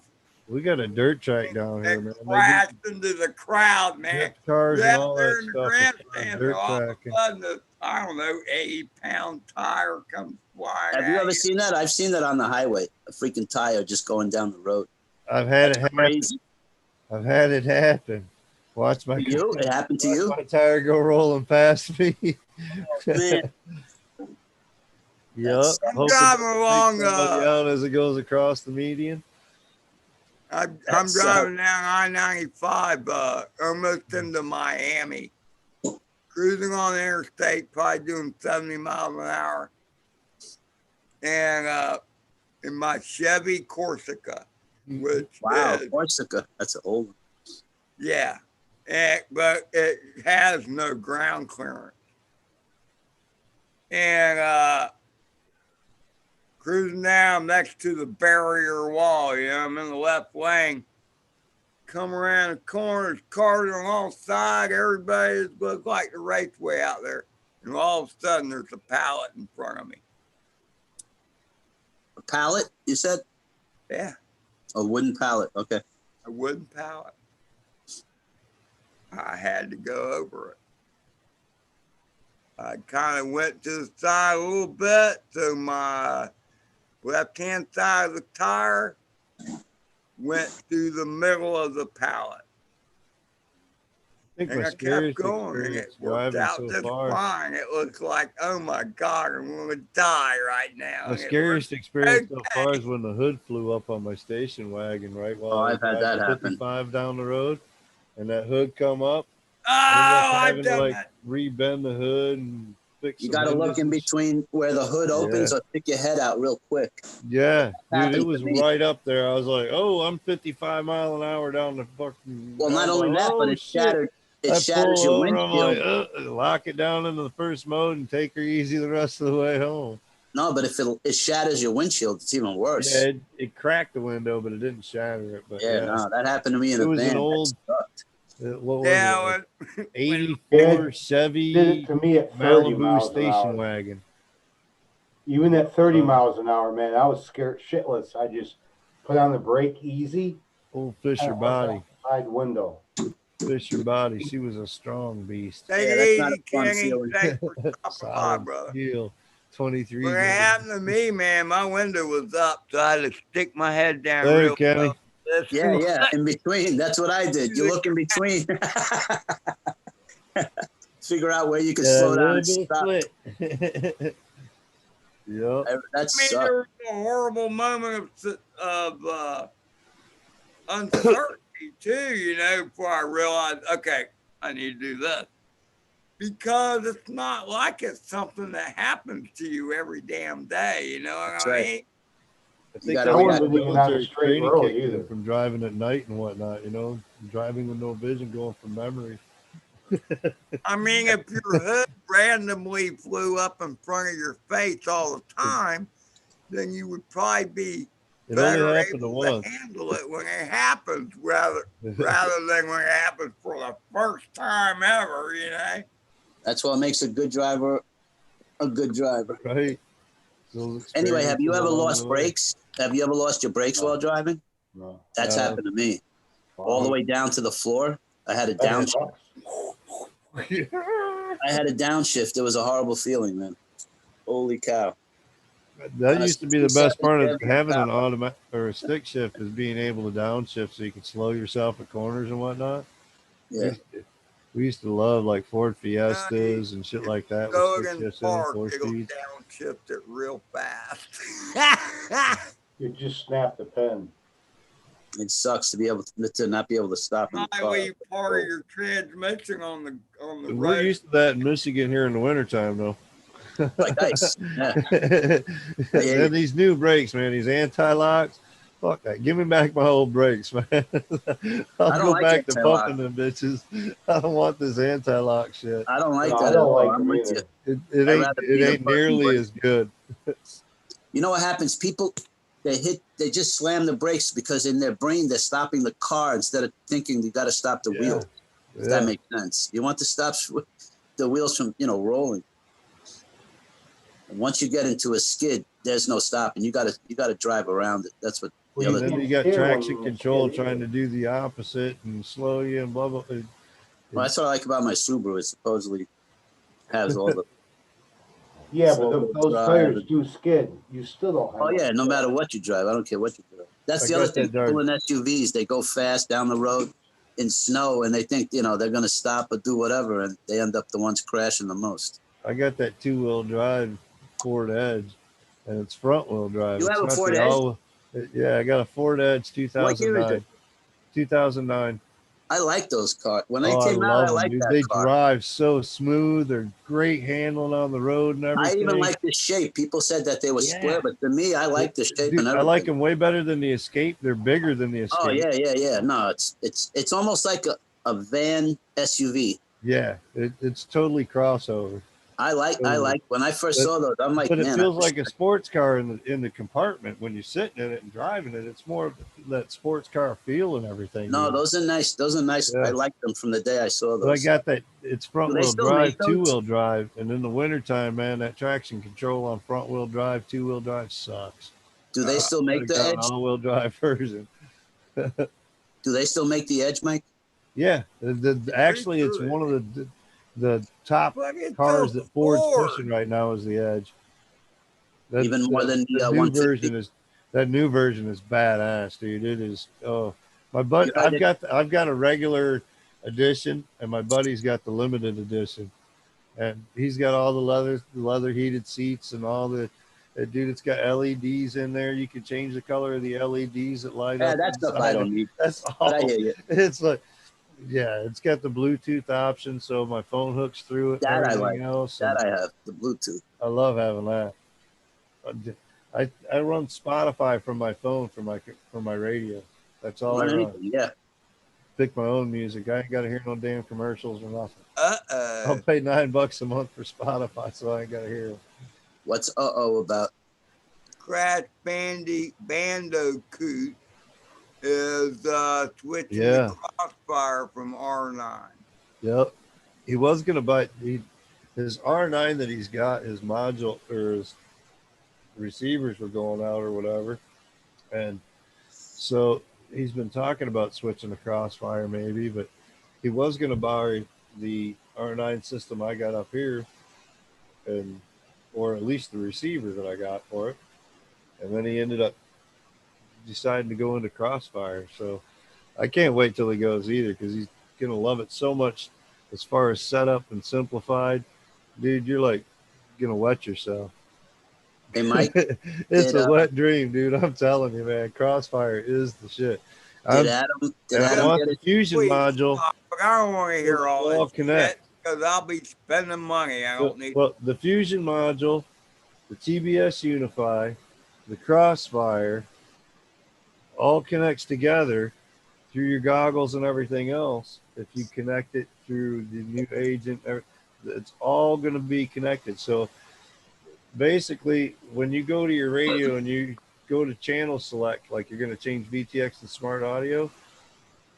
We got a dirt track down here, and man. crash into the crowd, man. Drift cars You're and out all there that in the stuff. grandstand, Dirt and all of a tracking. sudden, I don't know, 80-pound tire comes flying. Have you at ever seen that? I've seen that on the highway. A freaking tire just going down the road. I've had That's it happen. crazy. I've had it happen. Watch my To you? It happened to watch you? my tire go rolling past me. Man, Yep. That's- I'm driving along. Somebody out as it goes across the median. I'm That's, driving down I-95, almost into Miami, cruising on the interstate, probably doing 70 miles an hour, and in my Chevy Corsica, which wow, is, Corsica. That's an old one. yeah, but it has no ground clearance, and cruising down next to the barrier wall, I'm in the left lane. Come around the corner, cars alongside, everybody looks like the raceway out there. And all of a sudden, there's a pallet in front of me. A pallet, you said? Yeah, A wooden pallet. Okay. a wooden pallet. I had to go over it. I kind of went to the side a little bit, so my left-hand side of the tire went through the middle of the pallet. I think And my I kept scariest going, and it experience worked driving out so just far. fine. It looks like, oh my God, I'm going to die right now. My And it scariest worked experience so okay. far is when the hood flew up on my station wagon, right while Oh, I was I've had driving that happen. 55 down the road, and that hood come up. Oh, I ended up I've having to done like that. rebend the hood and fix. You some got to look hinges in and between where the hood opens or stick your head out real quick. Yeah, dude, happened it to was me. right up there. I was like, "Oh, I'm 55 mile an hour down the fucking." Well, not I'm only like, that, but "Oh, it shit." shattered. It I shatters pull your over. I'm like, windshield. lock it down into the first mode and take her easy the rest of the way home. No, but if it shatters your windshield, it's even worse. Yeah, it cracked the window, but it didn't shatter it. But Yeah, yeah, no, that happened to me in it a was van. an That old, sucked. what was Yeah, it? when 84 Did it Chevy to me at 30 Malibu miles an station hour. wagon. Even at 30 miles an hour, man, I was scared shitless. I just put on the brake easy. Old Fisher and looked body. out the side window. Fisher body. She was a strong beast. take Yeah, it that's not easy, a fun Kenny. feeling. Thanks for stopping by, Solid brother. steel. 23. When it happened to me, man, my window was up, so I had to stick my head down Later, real Kenny. low. Yeah, in between. That's what I did. You look in between. Figure out where you can slow down and stop. Yep. That I mean, sucks. there was a horrible moment of uncertainty too, you know, before I realized, okay, I need to do this. Because it's not like it's something that happens to you every damn day, you know what That's I right. mean? I think gotta that's where react. the Wasn't even on the military straight training road kicked in either. from driving at night and whatnot, you know, driving with no vision, going from memory. I mean, if your hood randomly flew up in front of your face all the time, then you would probably be It only better happened able once. to handle it when it happens rather than when it happens for the first time ever, you know? That's what makes a good driver a good driver. Right. Anyway, have you ever lost brakes? brakes? Have you ever lost your brakes while driving? No. That's happened to me. All the way down to the floor. I had a downshift. I had a downshift. It was a horrible feeling, man. Holy cow. That used to be the best part of having an automatic or a stick shift is being able to downshift so you can slow yourself at corners and whatnot. Yeah. We used to love like Ford Fiestas and shit like that with Go stick in shifts park, in 4 it'll speeds. downshift it real fast. You just snap the pin. It sucks to be able to not be able to stop in the car. Leave part of your transmission on the We're road. used to that in Michigan here in the wintertime, though. Like ice. Yeah. Then these new brakes, man, these anti-locks. Fuck that. Give me back my old brakes, man. I'll go like back to anti-lock. pumping them bitches. I don't want this anti-lock shit. I don't like No, that I at don't all. like I'm them with either. you. It ain't nearly as good. You know what happens? People, they just slam the brakes because in their brain they're stopping the car instead of thinking you got to stop the wheel. If that makes sense. You want to stop the wheels from rolling. And once you get into a skid, there's no stopping. You got to drive around it. That's what the other. Then you got traction control trying to do the opposite and slow you and blah blah. Well, that's what I like about my Subaru. It supposedly has all the. Yeah, but those tires do skid. You still don't have. Oh yeah, no matter what you drive, I don't care what you drive. That's the other thing. People in SUVs, they go fast down the road in snow, and they think they're going to stop or do whatever, and they end up the ones crashing the most. I got that 2-wheel drive Ford Edge, and it's front-wheel drive. You it's have a Ford Edge? Yeah, I got a Ford Edge 2009. What year is it? 2009. I like those cars. When they came I out, love I liked them, dude. that They car. drive so smooth. They're great handling on the road and everything. I even like the shape. People said that they were square, but to me, I like the shape Dude, and everything. I like them way better than the Escape. They're bigger than the Escape. Oh yeah. No, it's almost like a van SUV. Yeah, it's totally crossover. I like when I first saw those. I'm like, but man, it feels like a sports car in the compartment when you're sitting in it and driving it. It's more of that sports car feel and everything. No, dude. those are nice. Those are nice. Yeah. I like them from the day I saw those. But I got that. It's front wheel drive, make those? 2-wheel drive, and in the wintertime, man, that traction control on front wheel drive, 2-wheel drive sucks. Do they still make the Edge? All-wheel drive version. Do they still make the Edge, Mike? Yeah, actually, it's one of the top cars that Ford's pushing right now is the Edge. Even more than the new version is. That new version is badass, dude. It is. Oh, my buddy, I've got a regular edition, and my buddy's got the limited edition, and he's got all the leather heated seats and all the. Dude, it's got LEDs in there. You can change the color of the LEDs that light up. Yeah, that's stuff I don't need. That's all. I hear you. It's like. Yeah, it's got the Bluetooth option, so my phone hooks through it. That I like. Else, that I have the Bluetooth. I love having that. I run Spotify from my phone for my radio. That's all I run. Yeah. Pick my own music. I ain't got to hear no damn commercials or nothing. I'll pay $9 a month for Spotify, so I ain't got to hear them. What's about? Crash Bandicoot is switching the Crossfire from R9. Yep. He was going to buy his R9 that he's got, his module or his receivers were going out or whatever. And so he's been talking about switching to Crossfire maybe, but he was going to buy the R9 system I got up here or at least the receiver that I got for it. And then he ended up deciding to go into Crossfire. So I can't wait till he goes either because he's gonna love it so much as far as setup and simplified. Dude, you're like gonna wet yourself. Hey, Mike, It's did a wet dream, dude. I'm telling you, man. Crossfire is the shit. did I'm Adam did and I Adam want get the it? fusion Please module. stop. I don't want to hear Will all all this connect. shit because I'll be spending money. I don't need. Well, the fusion module, the TBS Unify, the Crossfire, all connects together through your goggles and everything else. If you connect it through the new agent, it's all going to be connected. So basically, when you go to your radio and you go to channel select, like you're going to change VTX to smart audio,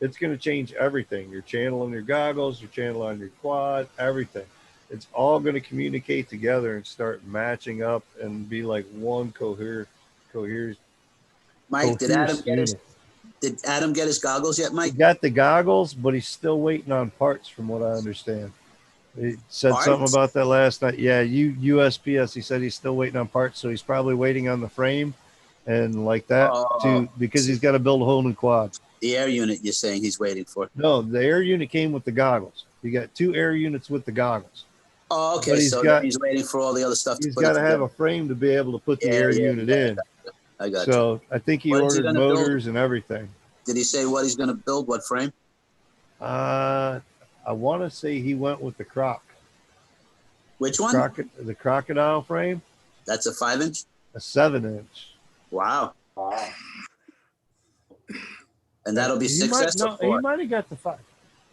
it's going to change everything. Your channel on your goggles, your channel on your quad, everything. It's all going to communicate together and start matching up and be like one coherent Mike, unit. did Adam get his goggles yet, He Mike? got the goggles, but he's still waiting on parts, from what I understand. He said something Parts? about that last night. Yeah, USPS. He said he's still waiting on parts, so he's probably waiting on the frame and like that because he's got to build a whole new quad. The air unit you're saying he's waiting for. No, the air unit came with the goggles. You got 2 air units with the goggles. Oh, okay. But So then he's waiting for all the other stuff to He's put it got to together. have a frame to be able to put the air unit in. I got you. So I think he What is he ordered gonna build? motors and everything. Did he say what he's going to build? What frame? I want to say he went with the croc. Which one? The crocodile frame. That's a 5-inch? A 7-inch. Wow. Wow. And that'll be 6S or 4? He might have got the 5.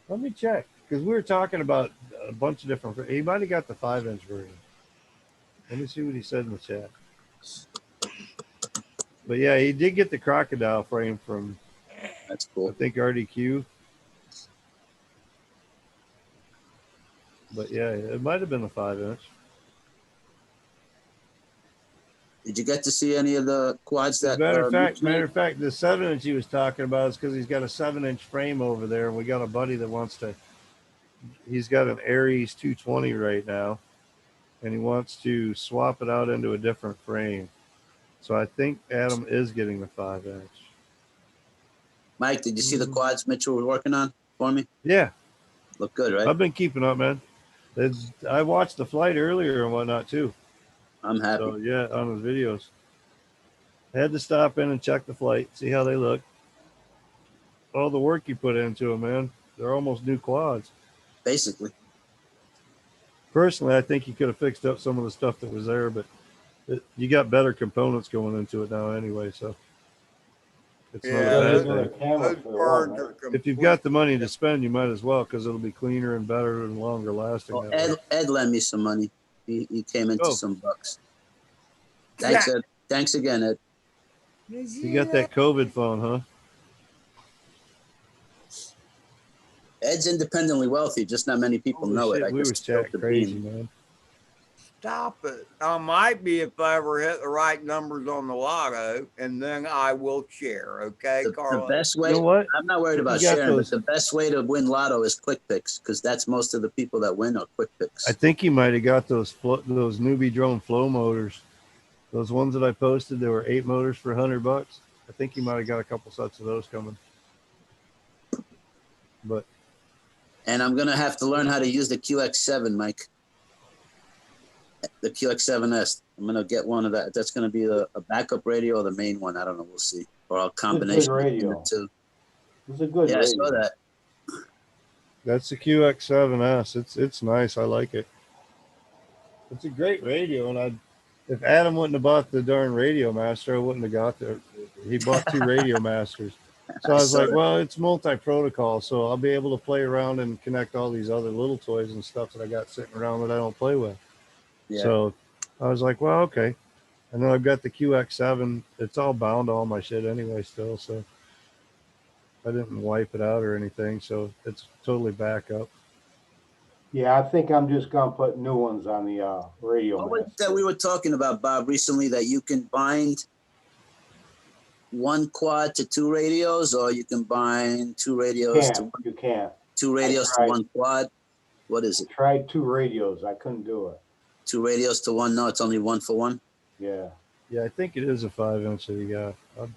Let me check because we were talking about a bunch of different. He might have got the 5-inch version. Let me see what he said in the chat. But yeah, he did get the crocodile frame from. That's cool. I think RDQ. But yeah, it might have been a 5-inch. Did you get to see any of the quads that? Matter of fact, the 7-inch he was talking about is because he's got a 7-inch frame over there, and we got a buddy that wants to. He's got an Aries 220 right now, and he wants to swap it out into a different frame. So I think Adam is getting the 5-inch. Mike, did you see the quads Mitchell was working on for me? Yeah, Look good, right? I've been keeping up, man. I watched the flight earlier and whatnot too. I'm happy. So yeah, on his videos. I had to stop in and check the flight, see how they look. All the work you put into them, man. They're almost new quads. Basically. Personally, I think you could have fixed up some of the stuff that was there, but you got better components going into it now anyway, so it's not a bad thing. Those words are If you've got the money to spend, you might as well, because it'll be cleaner and better and longer lasting. Well, Ed lent me some money. He came into some bucks. Thanks, Ed. Thanks again, Ed. You got that COVID phone, huh? Ed's independently wealthy, just not many people know it. We was chatting crazy, man. Stop it. I might be if I ever hit the right numbers on the lotto, and then I will share. Okay, The best way, You know what? I'm not worried about sharing, but the best way to win lotto is quick picks, because that's most of the people that win are quick picks. I think he might have got those newbie drone flow motors. Those ones that I posted, there were 8 motors for $100. I think he might have got a couple sets of those coming. But And I'm going to have to learn how to use the QX7, Mike. The QX7S. I'm going to get one of that. That's going to be a backup radio or the main one. I don't know. We'll see. Or a combination between the two. It's a good radio. I saw that. that's the QX7S. It's nice. I like it. It's a great radio, and if Adam wouldn't have bought the darn Radio Master, I wouldn't have got there. He bought 2 Radio Masters. So I was like, well, it's multi-protocol, so I'll be able to play around and connect all these other little toys and stuff that I got sitting around that I don't play with. Yeah. So I was like, well, okay. And then I've got the QX7. It's all bound to all my shit anyway still, so I didn't wipe it out or anything, so it's totally back up. Yeah, I think I'm just gonna put new ones on the radio. What was that we were talking about, Bob, recently, that you can bind one quad to 2 radios, or you can bind 2 radios You can't. 2 radios to 1 quad? What is it? I tried 2 radios. I couldn't do it. 2 radios to 1? No, it's only 1 for 1. Yeah. Yeah, I think it is a 5-inch that you got.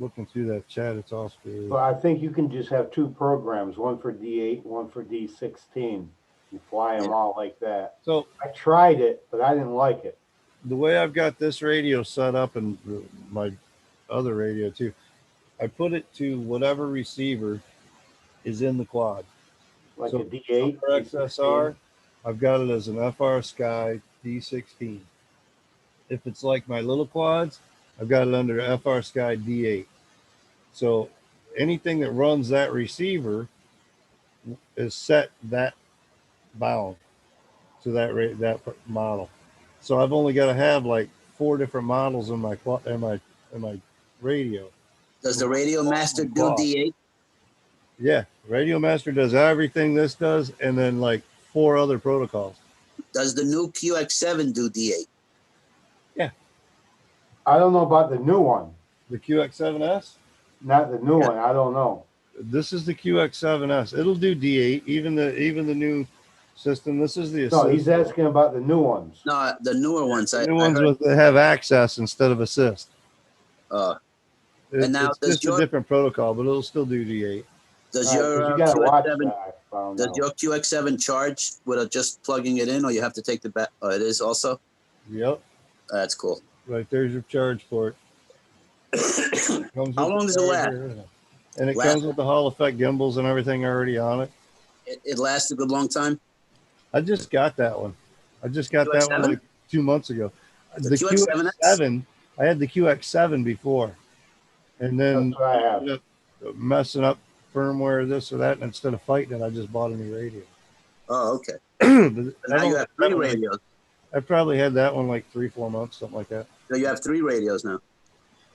looking through that chat, it's all screwed. But I think you can just have two programs, one for D8, one for D16. You fly them all like that. So I tried it, but I didn't like it. the way I've got this radio set up and my other radio too, I put it to whatever receiver is in the quad. Like So a D8. for XSR, I've got it as an FR Sky D16. If it's like my little quads, I've got it under FR Sky D8. So anything that runs that receiver is set that bound to that model. So I've only got to have like 4 different models in my radio. Does the Radio Master do D8? Yeah, Radio Master does everything this does, and then like 4 other protocols. Does the new QX7 do D8? Yeah. I don't know about the new one. The QX7S? Not the new one. I don't know. This is the QX7S. It'll do D8, even the new system. This is the assist. No, he's asking about the new ones. No, the newer ones. The new ones that have access instead of assist. And now it's just a different protocol, but it'll still do D8. Does your QX7 charge with just plugging it in, or you have to take the back? Oh, it is also. Yep. That's cool. Right there's your charge port. How long does it last? And it comes with the Hall effect gimbals and everything already on it. It lasts a good long time. I just got that one. I just got that one like 2 months ago. The QX7. I had the QX7 before, and then I ended up messing up firmware, this or that, and instead of fighting it, I just bought a new radio. Oh, okay. Now you have 3 radios. I probably had that one like 3-4 months, something like that. So you have 3 radios now.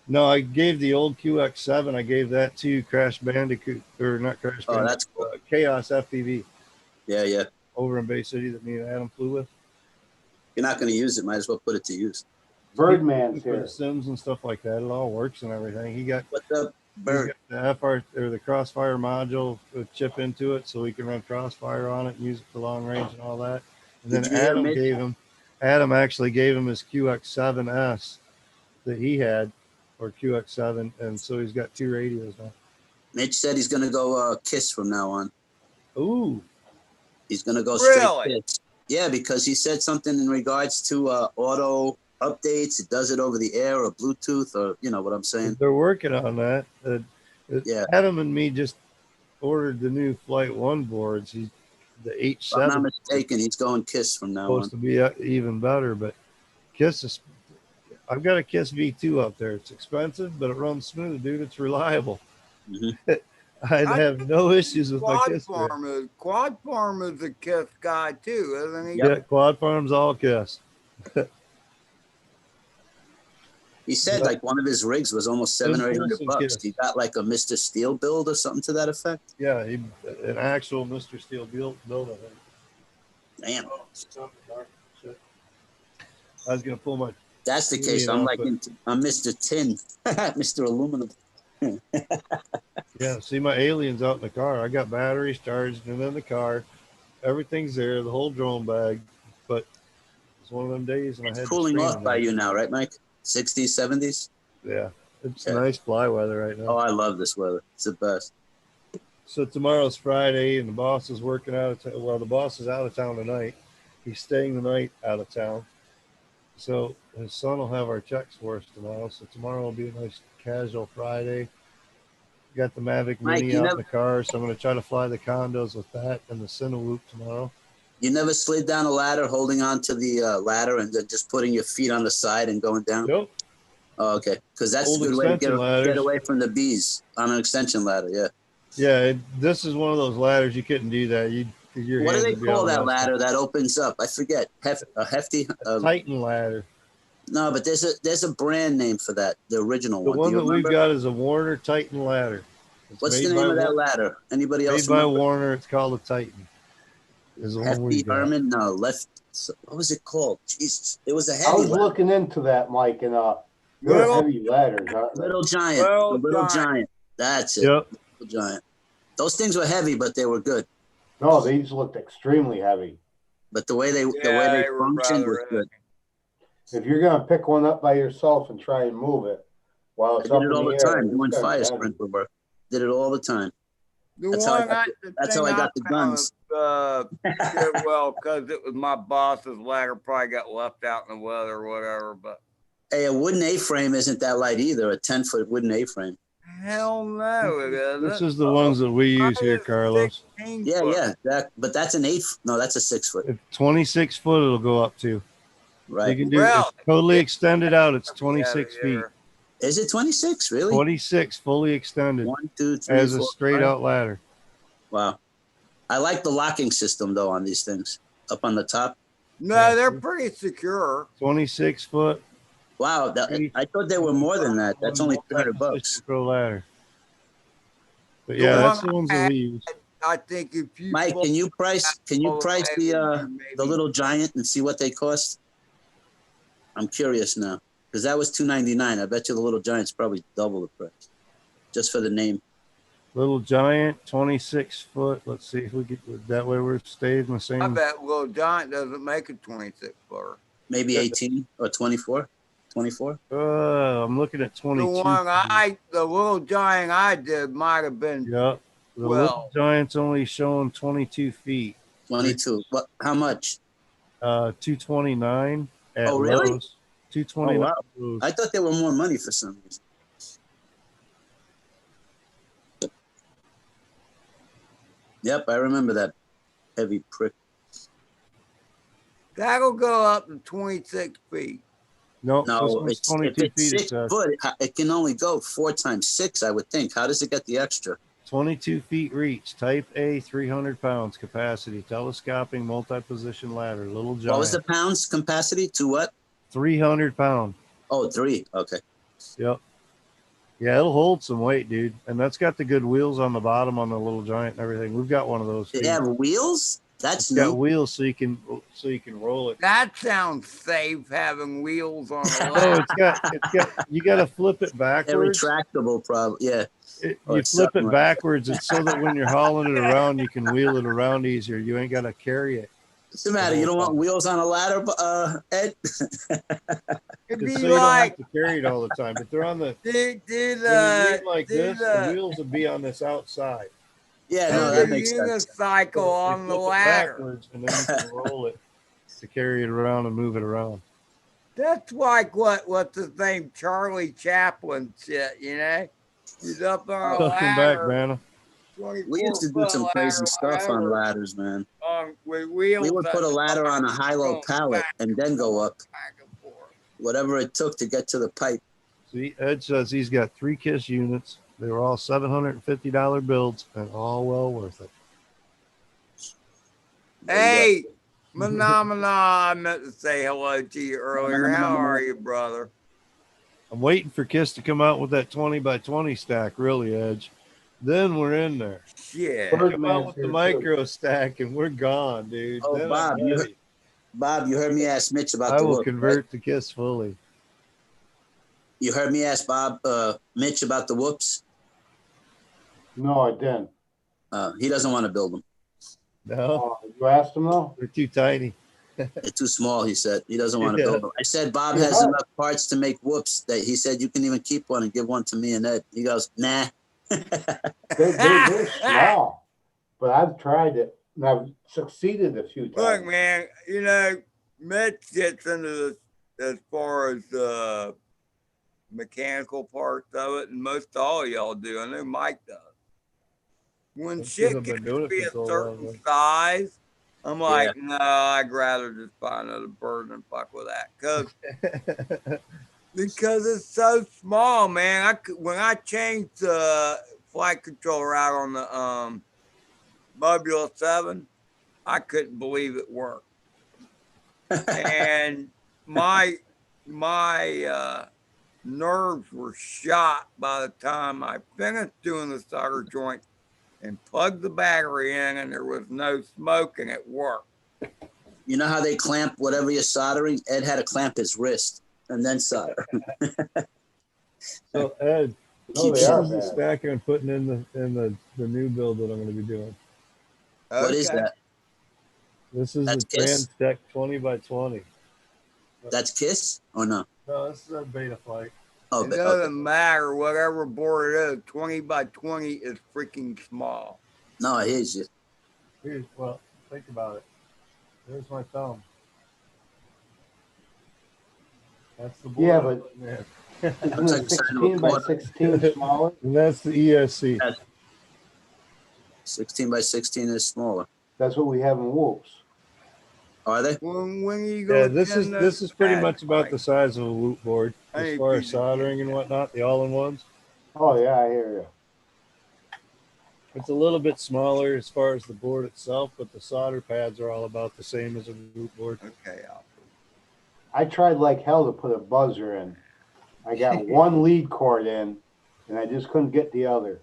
No, I gave the old QX7. I gave that to Crash Bandicoot, or not Crash Bandicoot. Oh, that's cool. Chaos FPV. Yeah. Over in Bay City that me and Adam flew with. You're not going to use it. Might as well put it to use. Birdman's here. The Sims and stuff like that. It all works and everything. He got the FR or the Crossfire module with chip into it, so we can run Crossfire on it and use it for long range and all that. And then Adam actually gave him his QX7S that he had, or QX7, and so he's got 2 radios now. Mitch said he's going to go KISS from now on. Ooh. He's going to go straight KISS. Yeah, because he said something in regards to auto updates. It does it over the air or Bluetooth, or you know what I'm saying. They're working on that. Adam and me just ordered the new Flight 1 boards. The H7. If I'm not mistaken, he's going KISS from now on. Supposed to be even better, but KISS is. I've got a KISS V2 up there. It's expensive, but it runs smooth, dude. It's reliable. Mm-hmm. I'd have no issues with my KISS. Quad Farm is a KISS guy too, isn't he? Yeah, Quad Farm's all KISS. He said like one of his rigs was almost $700 or $800. KISS. He got like a Mr. Steel build or something to that effect. Yeah, an actual Mr. Steel build, I think. Damn. I was gonna pull my. That's the case. I'm like I'm Mr. Tin, Mr. Aluminum. Yeah, see my aliens out in the car. I got batteries charged and in the car. Everything's there, the whole drone bag. But it's one of them days, and it's cooling off by you now, right, Mike? 60s, 70s. Yeah, it's nice fly weather right now. Oh, I love this weather. It's the best. So tomorrow's Friday, and the boss is working out of town. Well, the boss is out of town tonight. He's staying the night out of town. So his son will have our checks for us tomorrow. So tomorrow will be a nice casual Friday. Got the Mavic Mini out in the car, so I'm going to try to fly the condos with that and the Cinewhoop tomorrow. You never slid down a ladder, holding on to the ladder and then just putting your feet on the side and going down? Nope. Oh, okay. Because that's a good way to get away from the bees on an extension ladder, yeah. Yeah, this is one of those ladders you couldn't do that. What do they call that ladder that opens up? I forget. A hefty? Titan ladder. No, but there's a brand name for that, the original one. The one that we've got is a Warner Titan ladder. What's the name of that ladder? Anybody else? Made by Warner. It's called a Titan. Hefty Herman? No, left. What was it called? Jesus, it was a heavy. I was looking into that, Mike, and you're heavy ladders, aren't they? Little Giant. Little Giant. That's it. Yep. Little Giant. Those things were heavy, but they were good. No, these looked extremely heavy. But the way they functioned was good. If you're gonna pick one up by yourself and try and move it, Well, I it's did up it in all the the air. time, It's doing gonna be fire heavy. sprinkler work. Did it all the time. The That's how I one got I, the- the that's thing how I got the found, guns. did well, because it was my boss's ladder, probably got left out in the weather or whatever. But Hey, a wooden A-frame isn't that light either. A 10-foot wooden A-frame. hell no, it isn't. This is the ones that we use here, Carlos. 16 Yeah, foot. yeah. But that's an 8. No, that's a 6-foot. If 26 foot, it'll go up to. You Right. can do Really? it's totally Yeah. extended out. It's Yeah, 26 feet. Is it 26? Really? 26 fully extended 1, 2, 3, as a 4, straight 5. out ladder. Wow. I like the locking system though on these things up on the top. No, they're pretty secure. 26 foot. Wow. I thought they were more than that. That's only $300. Multi-position pro ladder. But The yeah, one that's the ones that I we use. I think if you Mike, pull can you price all the way, it would the be maybe- little giant and see what they cost? I'm curious now because that was $299. I bet you the little giant's probably double the price just for the name. Little giant, 26 foot. Let's see if we get that way. We're staying the I same. bet Little Giant doesn't make a 26 footer. Maybe 18 or 24. 24. I'm looking at 22. The Little Giant I did might have been Yep. The Well- little giant's only showing 22 feet. 22. What? How much? 229 at Oh, really? Lowe's. 229 Oh, wow. at Lowe's. I thought they were more money for some reason. Yep, I remember that heavy prick. that'll go up to 26 feet. No, this No, one's it's, 22 if it's feet. It 6 says. foot, it can only go 4 times 6, I would think. How does it get the extra? 22 feet reach, type A, 300 pounds capacity, telescoping multi-position ladder, little giant. What was the pounds capacity to what? 300 pound. Oh, 3. Okay. Yep. Yeah, it'll hold some weight, dude. And that's got the good wheels on the bottom on the little giant and everything. We've got one of those. Did Too. it have wheels? That's It's got new. wheels so you can roll it. That sounds safe having wheels on a Oh, ladder. it's got you got to flip it They're backwards. retractable, probably. Yeah. Oh, You it's flip something it like- backwards. It's so that when you're hauling it around, you can wheel it around easier. You ain't got to carry it. What's the matter? You don't want wheels on a ladder, Ed? It'd It's be so you don't like, have to carry it all the time. But they're on the do when you the, lean like do this, the the, wheels will be on this outside. Yeah, do no, and that the makes sense. unicycle So on you the flip it ladder. backwards, and then you can roll it to carry it around and move it around. That's like what's his name, Charlie Chaplin shit, you know? He's up on a Welcome back, ladder. Vanna. We used to do some crazy stuff on ladders, man. With wheels. We would put a ladder on a high-low going pallet back and then go up, back and forth. whatever it took to get to the pipe. See, Ed says he's got 3 KISS units. They were all $750 builds and all well worth it. Hey, Phenomena, I meant to say hello to you earlier. How are you, brother? I'm waiting for KISS to come out with that 20 by 20 stack, really, Edge. Then we're in there. Yeah. Bird- Come out Man's with the here, too. micro stack and we're gone, dude. Oh, Then Bob, I'm ready. Bob, you heard me ask Mitch about I the will whoop, convert right? to KISS fully. You heard me ask Mitch about the whoops. No, I didn't. He doesn't want to build them. No, You asked him though? they're too tiny. They're too small, he said. He doesn't want to Yeah. build them. I said, Bob Yeah. has enough parts to make whoops that he said you can even keep one and give one to me and Ed. He goes, nah. They're small, but I've tried it and I've succeeded a few times. Look, man, you know, Mitch gets into this as far as the mechanical parts of it, and most all y'all do. I know Mike does. When That's 'cause shit I've been gets doing to it be for a so long, certain man. size, I'm like, no, I'd rather just buy another bird and fuck with that. Because it's so small, man. When I changed the flight controller out on the Mobula 7, I couldn't believe it worked. And my nerves were shot by the time I finished doing the solder joint and plugged the battery in, and there was no smoke and it worked. You know how they clamp whatever you're soldering? Ed had to clamp his wrist and then solder. So Ed, No, this they are is the bad. stack I'm putting in the new build that I'm going to be doing. What is Okay. that? This is That's the KISS? Trans Tech 20 by 20. That's KISS or no? No, this is a beta flight. Oh, It but, doesn't matter. Whatever board it is, 20 by 20 is freaking small. no, I hear you. Here's, well, think about it. There's my thumb. That's the board. Yeah, but Yeah. isn't Looks a like the side of a 16 by quarter. 16 smaller? And that's the ESC. 16 by 16 is smaller. That's what we have in Wolves. Are they? When you Yeah, go, this is pretty much about the size of a loop board I as ain't far as beating it soldering and whatnot. The all-in-ones. Oh yeah, I hear you. It's a little bit smaller as far as the board itself, but the solder pads are all about the same as a loop board. Okay, I tried like hell to put a buzzer in. I got one lead cord in, and I just couldn't get the other.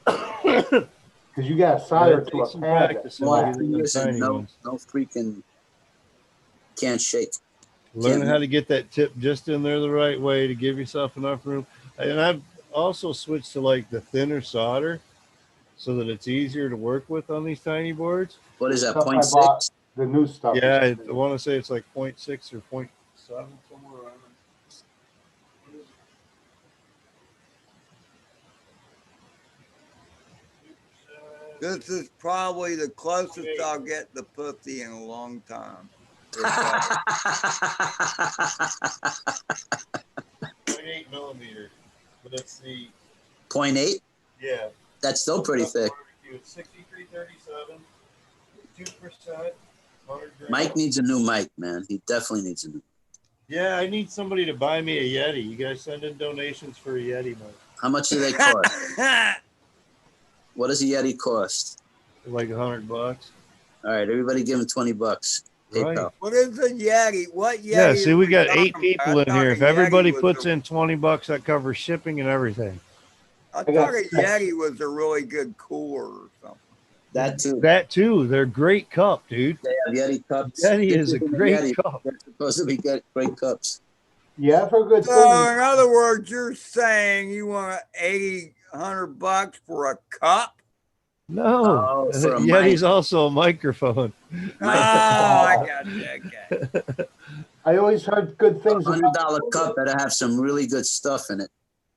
Because you got to solder Yeah, it to takes a some pad practice that's in flat. getting them tiny no, ones. no freaking can't shake. Learn how to get that tip just in there the right way to give yourself enough room. And I've also switched to like the thinner solder so that it's easier to work with on these tiny boards. What is that? Stuff I 0.6? bought, the new stuff. Yeah, I is- want to say it's like 0.6 or 0.7 somewhere around there. this is probably the closest I'll get to pussy in a long time. 0.8 millimeter, but it's the 0.8? yeah. That's still pretty thick. It's 6337, 2%, 100 grams. Mike needs a new mic, man. He definitely needs a new. Yeah, I need somebody to buy me a Yeti. You guys send in donations for a Yeti, man. How much do they cost? What does a Yeti cost? Like $100. All right, everybody give him $20. Right. PayPal. What is a Yeti? What Yeti? Yeah, see, are we got talking 8 people about? in I here. thought If a everybody Yeti was puts a- in $20, that covers shipping and everything. I I got thought a six. Yeti was a really good cooler or something. That too. That too. They're great cup, dude. They have Yeti cups. Yeti This is a isn't great Yeti. cup. They're supposed to be great cups. Yeah, for a good So, thing. in other words, you're saying you want $100 for a cup? No, Oh, for a Yeti's mic. also a microphone. Oh, I got you. Okay. I always heard good things about $100 cup better have some really good stuff in it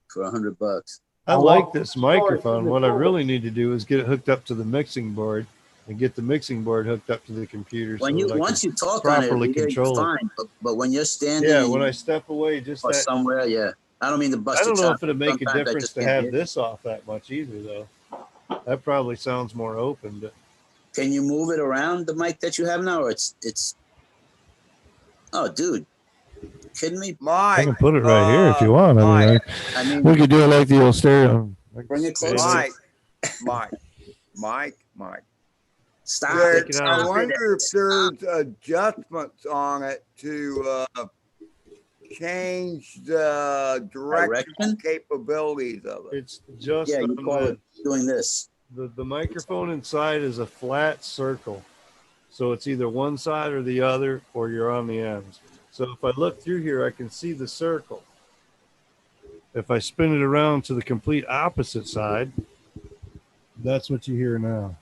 for $100. I I like walked this the store, microphone. it's in the What I cupboard. really need to do is get it hooked up to the mixing board and get the mixing board hooked up to the computer. When so that I once can you talk on it, properly we hear you control it. fine. But when you're standing, Yeah, and when you- I step away, just or that. somewhere, yeah. I don't mean to bust I don't your know chops. if it'd make a Sometimes I difference just to can't have hear. this off that much either, though. That probably sounds more open, but Can you move it around the mic that you have now, or it's? Oh, dude, you kidding me? Mike. I can put it right here if you want. Mike, I mean, we could do it like the old stereo. Bring it closer. Mike. stop There, it. Take it I out. wonder if there's adjustments on it to change the directional Direction? capabilities of it. It's just Yeah, you on call it doing this. the microphone inside is a flat circle. So it's either one side or the other, or you're on the ends. So if I look through here, I can see the circle. If I spin it around to the complete opposite side, that's what you hear now.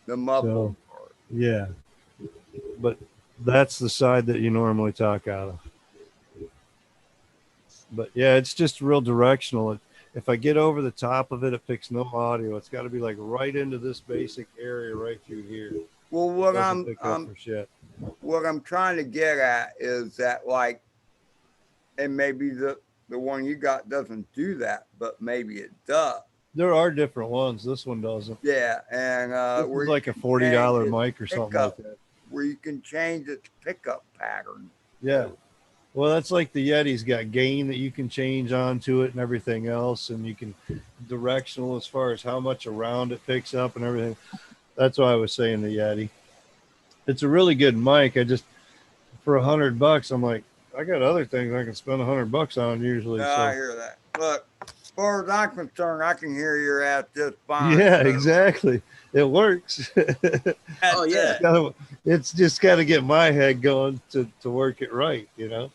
The muffled part. Yeah. But that's the side that you normally talk out of. But yeah, it's just real directional. If I get over the top of it, it picks no audio. It's got to be like right into this basic area right through here. Well, what Doesn't pick up for shit. what I'm trying to get at is that, like, and maybe the one you got doesn't do that, but maybe it does. There are different ones. This one doesn't. Yeah, and This where is you like a can $40 change mic or its something like pickup, that. where you can change its pickup pattern. Yeah. Well, that's like the Yeti's got gain that you can change onto it and everything else, and you can directional as far as how much around it picks up and everything. That's why I was saying the Yeti. It's a really good mic. I just for $100, I'm like, I got other things I can spend $100 on usually. No, So. I hear that. Look, as far as I'm concerned, I can hear your ass just fine. Yeah, so exactly. It works. that's Oh, yeah. it. It's just got to get my head going to work it right, you know.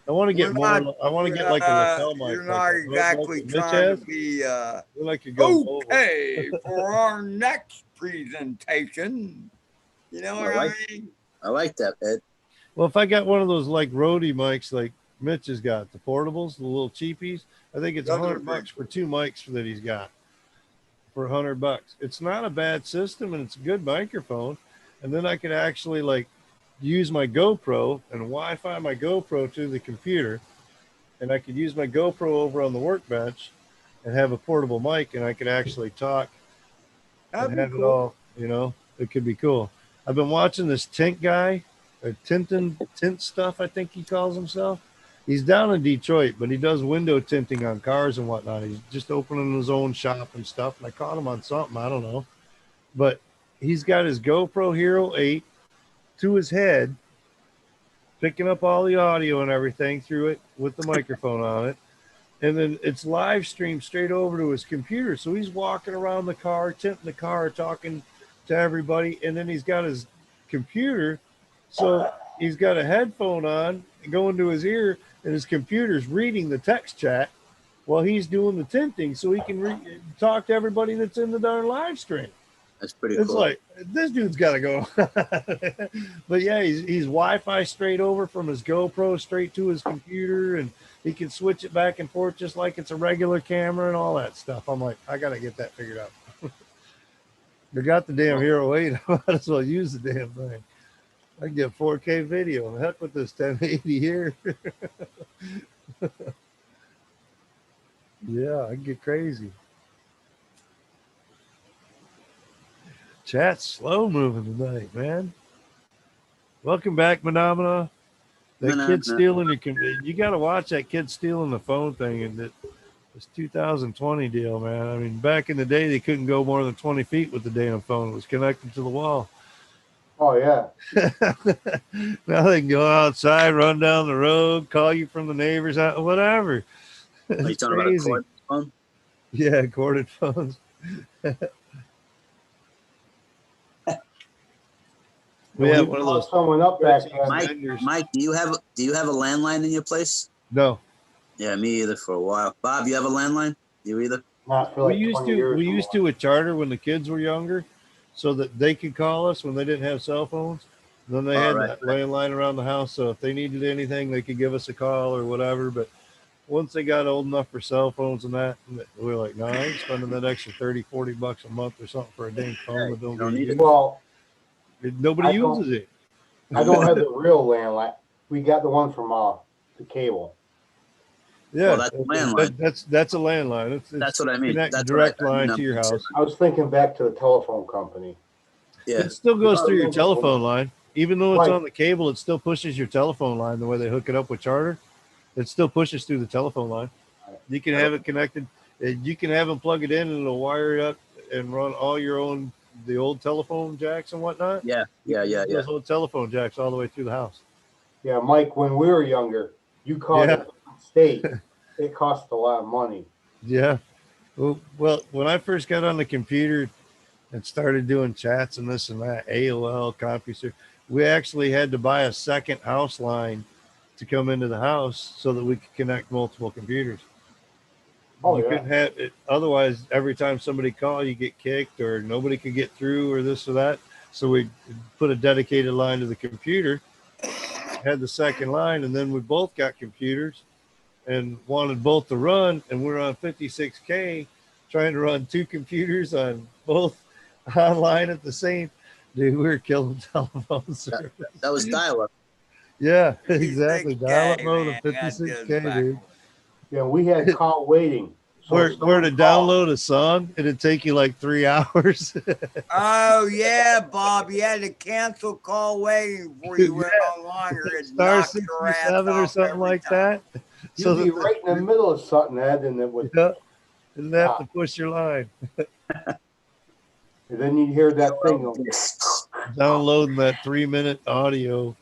I want to get We're more. not- I want to get like a lapel mic. You're like not that. exactly Like Mitch trying has. to be We like to go over. okay for our next presentation. You know what I I like- mean? I like that, Ed. Well, if I got one of those like roadie mics, like Mitch has got the portables, the little cheapies. I think it's Those are $100 for big. 2 mics that he's got for $100. It's not a bad system, and it's a good microphone. And then I could actually like use my GoPro and Wi-Fi my GoPro to the computer, and I could use my GoPro over on the workbench and have a portable mic, and I could actually talk and That'd be have it cool. all. You know, it could be cool. I've been watching this tint guy, or tint stuff, I think he calls himself. He's down in Detroit, but he does window tinting on cars and whatnot. He's just opening his own shop and stuff. And I caught him on something, I don't know. But he's got his GoPro Hero 8 to his head, picking up all the audio and everything through it with the microphone on it. And then it's live streamed straight over to his computer. So he's walking around the car, tinting the car, talking to everybody. And then he's got his computer. So he's got a headphone on going to his ear, and his computer's reading the text chat while he's doing the tinting, so he can talk to everybody that's in the darn live stream. That's pretty It's cool. like, this dude's got to go. But yeah, he's Wi-Fi straight over from his GoPro straight to his computer, and he can switch it back and forth just like it's a regular camera and all that stuff. I'm like, I got to get that figured out. I got the damn Hero 8. I might as well use the damn thing. I can get 4K video. Heck with this 1080 here. Yeah, I can get crazy. Chat's slow moving tonight, man. Welcome back, Phenomena. That kid stealing you got to watch that kid stealing the phone thing, and this 2020 deal, man. I mean, back in the day, they couldn't go more than 20 feet with the damn phone. It was connected to the wall. Oh yeah. Now they can go outside, run down the road, call you from the neighbor's house, whatever. Are you talking about a cord phone? Yeah, corded phones. We have one of those. Someone up back then. Mike, do you have a landline in your place? No. Yeah, me either for a while. Bob, you have a landline? You either? Not for like 20 years. We used to with Charter when the kids were younger, so that they could call us when they didn't have cell phones. And then they had that landline around the house, so if they needed anything, they could give us a call or whatever. But once they got old enough for cell phones and that, we were like, no, I ain't spending that extra $30-$40 a month or something for a dang phone that don't get used. Well, nobody uses it. I don't have the real landline. We got the one from the cable. Yeah, well, that's a landline. That's a landline. That's what I mean. That's that's direct line to your house. I was thinking back to the telephone company. Yeah, it still goes through your telephone line, even though it's on the cable. It still pushes your telephone line the way they hook it up with Charter. It still pushes through the telephone line. You can have it connected. You can have them plug it in, and it'll wire it up and run all your own the old telephone jacks and whatnot. Yeah. Those old telephone jacks all the way through the house. Yeah, Mike, when we were younger, you called it state. It cost a lot of money. Yeah. Well, when I first got on the computer and started doing chats and this and that, AOL, CompuServe, we actually had to buy a second house line to come into the house so that we could connect multiple computers. Oh, you couldn't have it. Otherwise, every time somebody called, you get kicked or nobody could get through or this or that. So we put a dedicated line to the computer, had the second line, and then we both got computers and wanted both to run. And we're on 56K trying to run two computers on both online at the same. Dude, we were killing telephone service. That was dial-up. Yeah, exactly. Dial-up mode of 56K, dude. Yeah, we had call waiting. So where to download a song, it'd take you like 3 hours. Oh yeah, Bob, you had to cancel call waiting before you went online, or it Star knocked your ass 67 or something like that. You'd be right in the middle of something, Ed, and it would. Didn't have to push your line. And then you'd hear that thing downloading that 3-minute audio.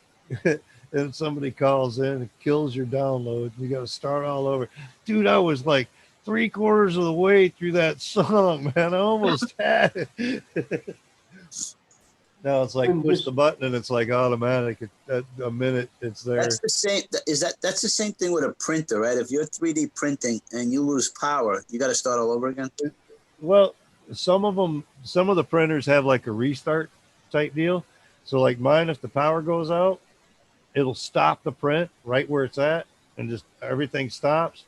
And somebody calls in and kills your download. You got to start all over. Dude, I was like 3/4 of the way through that song, man. I almost had it. Now it's like push the button and it's like automatic. At a minute, it's there. That's the same. That's the same thing with a printer, right? If you're 3D printing and you lose power, you got to start all over again. Well, some of the printers have like a restart type deal. So like mine, if the power goes out, it'll stop the print right where it's at, and just everything stops.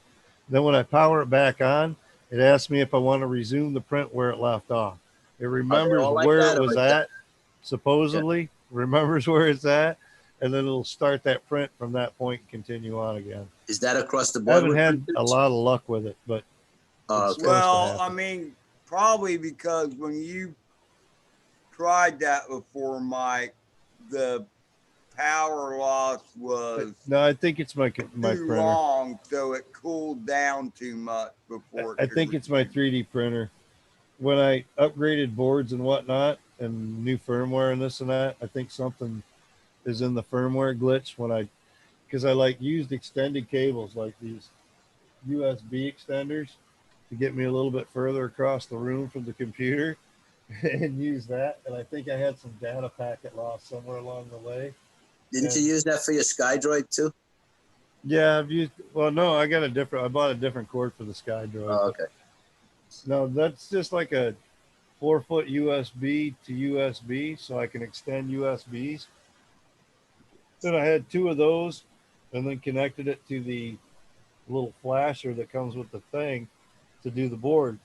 Then when I power it back on, it asks me if I want to resume the print where it left off. It Are they remembers all like where that it or was like that? at, supposedly, remembers where it's at, and then it'll start that print from that point and continue on again. Is that across the I board haven't with had printers? a lot of luck with it, but Oh, it's okay. supposed to Well, I happen. mean, probably because when you tried that before, Mike, the power loss was No, I think it's my too printer. long, so it cooled down too much before it I could think it's my resume. 3D printer. When I upgraded boards and whatnot and new firmware and this and that, I think something is in the firmware glitch when because I like used extended cables like these USB extenders to get me a little bit further across the room from the computer and use that. And I think I had some data packet loss somewhere along the way. Didn't you use that for your SkyDroid too? Yeah, I've used, well, no, I bought a different cord for the SkyDroid. Oh, okay. No, that's just like a 4-foot USB to USB, so I can extend USBs. Then I had 2 of those and then connected it to the little flasher that comes with the thing to do the board.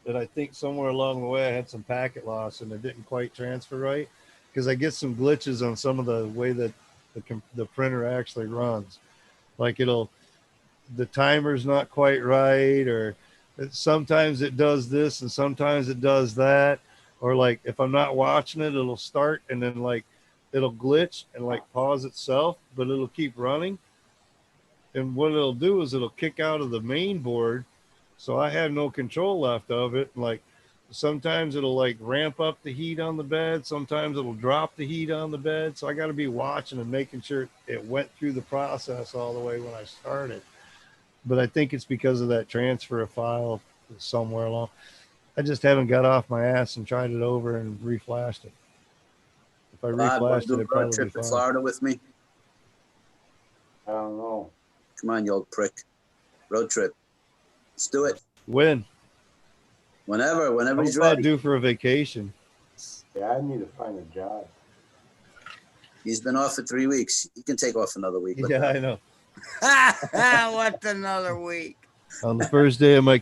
And I think somewhere along the way I had some packet loss and it didn't quite transfer right because I get some glitches on some of the way that the printer actually runs. Like the timer's not quite right, or sometimes it does this and sometimes it does that. Or like if I'm not watching it, it'll start and then like it'll glitch and like pause itself, but it'll keep running. And what it'll do is it'll kick out of the main board. So I have no control left of it. Like sometimes it'll like ramp up the heat on the bed. Sometimes it'll drop the heat on the bed. So I got to be watching and making sure it went through the process all the way when I started. But I think it's because of that transfer of file somewhere along. I just haven't got off my ass and tried it over and reflashed it. If I Bob, want to reflashed do it, a it'd road probably be trip to fine. Florida with me? I don't know. Come on, you old prick. Road trip. Let's do it. When? Whenever What's he's that ready. do for a vacation? Yeah, I need to find a job. He's been off for 3 weeks. He can take off another week. Yeah, I know. What's another week? On the first day of my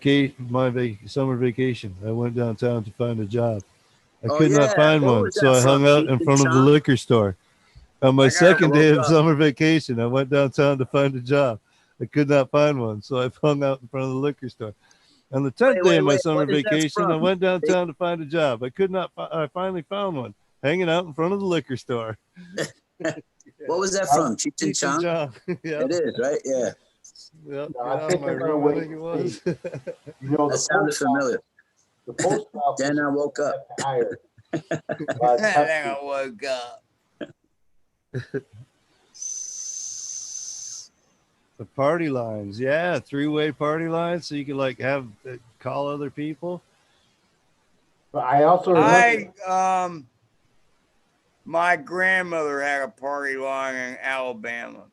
summer vacation, I went downtown to find a job. I could not find Where one, was so that I from? hung out in Cheech and front of the Chong? liquor store. On my I gotta second day look of up. summer vacation, I went downtown to find a job. I could not find one, so I hung out in front of the liquor store. On the 10th day of my summer What is that vacation, I from? went downtown to find a job. I could not. I finally found one, hanging out in front of the liquor store. What was that from? Cheech and Cheech and Chong? Chong. Yeah. It is, right? Yeah. Yep. No, Get I out of think my I'm gonna room. I wait think it and was. You know, That sounded familiar. The post office. Then I woke up. Hired. Then I woke up. The party lines, yeah, 3-way party lines, so you can like have call other people. But I also remember. My grandmother had a party line in Alabama.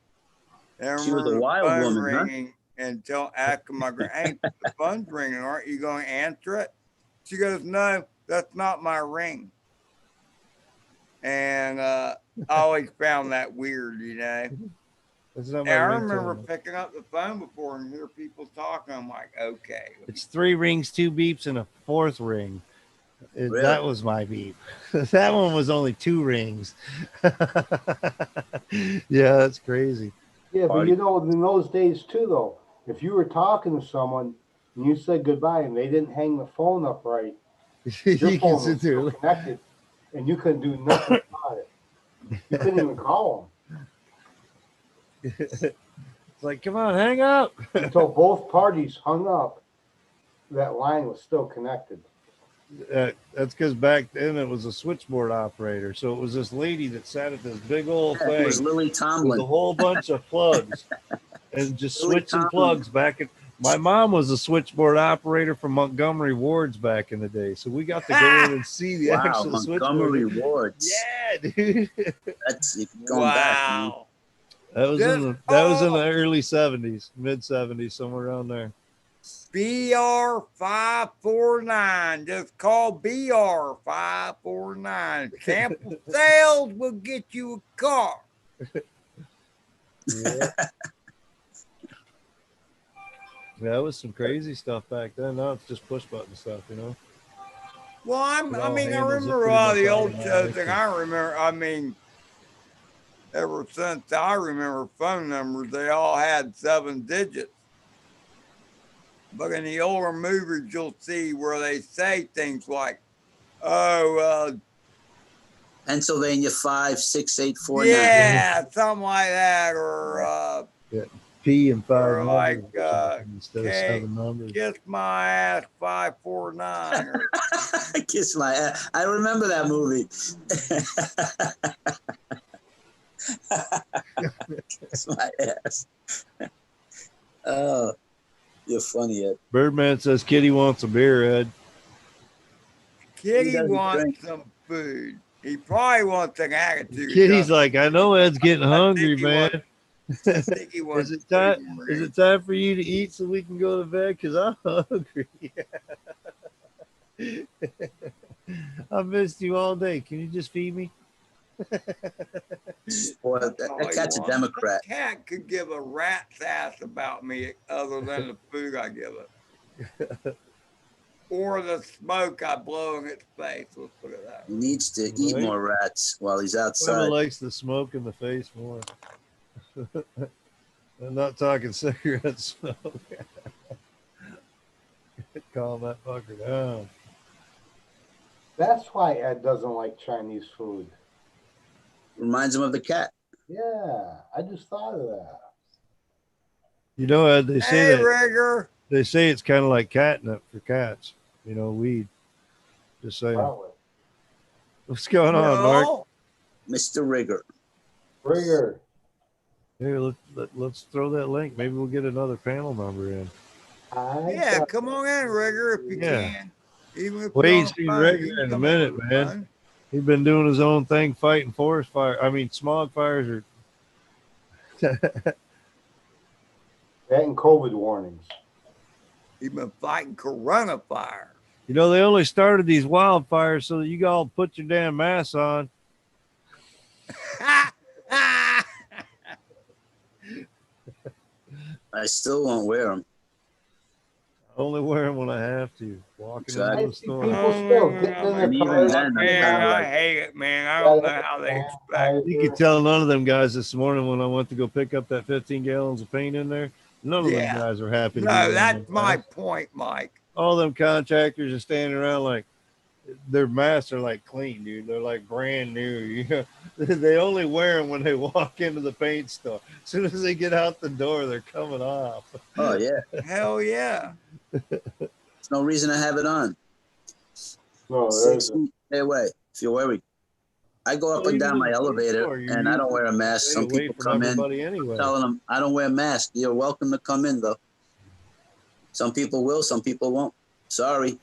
And She was a wild phone woman, huh? ringing and asking my hey, the phone's ringing, aren't you going to answer it? She goes, no, that's not my ring. And I always found that weird, you know. That's not And my I ringtone. remember picking up the phone before and hear people talking. I'm like, okay. It's 3 rings, 2 beeps, and a 4th ring. Really? That was my beep. That one was only 2 rings. Yeah, that's crazy. Yeah, but Party. you know, in those days too, though, if you were talking to someone and you said goodbye and they didn't hang the phone up right, your You can phone was sit there. still connected, and you couldn't do nothing about it. You couldn't even call It's like, come on, hang up. them until both parties hung up. That line was still connected. That's because back then it was a switchboard operator. So it was this lady that sat at this big old Yeah, it thing was Lily with Tomlin. a whole bunch of plugs and just Lily switching Tomlin. plugs back. My mom was a switchboard operator for Montgomery Wards back in the day. So we got to go in and see the Wow, actual Montgomery switchboard. Wards. Yeah, dude. That's going back. Man. Wow. That was in the early 70s, mid 70s, somewhere around there. BR549. Just call BR549. Sample sales will get you a car. Yeah. Yeah, that was some crazy stuff back then. Now it's just push button stuff, you know. Well, It I all mean, I handles it remember a pretty lot of much the old shows, automatic. and I remember. I mean, ever since I remember phone numbers, they all had 7 digits. But in the older movies, you'll see where they say things like, "Oh, Pennsylvania 56849. yeah, something like that," Yeah, P and five or numbers like, or something instead of "K, 7 numbers. kiss my ass 549," or Kiss my ass. I remember that movie. Kiss my ass. Oh, you're funny, Ed. Birdman says Kitty wants a beer, Ed. He Kitty doesn't drink. wants some food. He probably wants an attitude Kitty's adjustment. like, I know Ed's getting I think hungry, he wants. man. I think he Is wants it food time? and Is rain. it time for you to eat so we can go to bed? Cause I'm hungry. I missed you all day. Can you just feed me? Boy, That's that all he cat's a wants. Democrat. That cat could give a rat's ass about me other than the food I give it. Or the smoke I blow in its face. Let's put it that He way. needs to eat Right. more rats while he's Bubba outside. likes the smoke in the face more. I'm not talking cigarette smoke. Calm that fucker down. That's why Ed doesn't like Chinese food. Reminds him of the cat. Yeah, I just thought of that. You know, Ed, they say Hey, that Rigger. they say it's kind of like catnip for cats. You know, weed. Just saying. Probably. What's going on, Mark? No. Mr. Rigger. Rigger. Here, let's throw that link. Maybe we'll get another panel member in. Yeah, come on in, Rigger, if you Yeah. can. Even if We you're on ain't the seen phone, Rigger you can in a come minute, over the man. phone. He's been doing his own thing, fighting forest fire. I mean, smog fires are. That and COVID warnings. He's been fighting coronavirus. You know, they only started these wildfires so that you all put your damn masks on. I still won't wear them. I only wear them when I have to. Walking Exactly. into I the see store. people still getting in And their even cars. then, I'm Man, kinda I like- hate it, man. I don't know how they expect. You could tell none of them guys this morning when I went to go pick up that 15 gallons of paint in there. None of them Yeah. guys are happy to be No, wearing that's them my masks. point, Mike. All them contractors are standing around like their masks are like clean, dude. They're like brand new. You know, they only wear them when they walk into the paint store. As soon as they get out the door, they're coming off. Oh, yeah. Hell yeah. There's no reason to have it on. No, 6 there's feet, stay away if you're worried. I go up Well, and even down in my the paint elevator store, you're and I don't usually wear a mask. stay Some away people from come in everybody anyway. telling them, I don't wear a mask. You're welcome to come in, though. Some people will, some people won't. Sorry,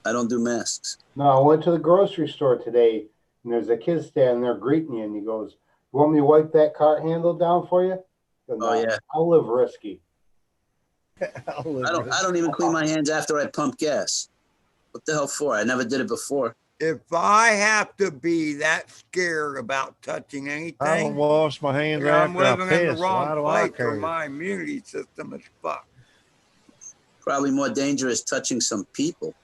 I don't do masks. No, I went to the grocery store today, and there's a kid standing there greeting you, and he goes, "You want me to wipe that cart handle down for you?" I go, Oh, "No, yeah. I'll live risky." I don't even clean my hands after I pump gas. What the hell for? I never did it before. If I have to be that scared about touching I don't anything, wash my hands then I'm after I living in the piss. Why wrong do I place or care? my immunity system is fucked. Probably more dangerous touching some people.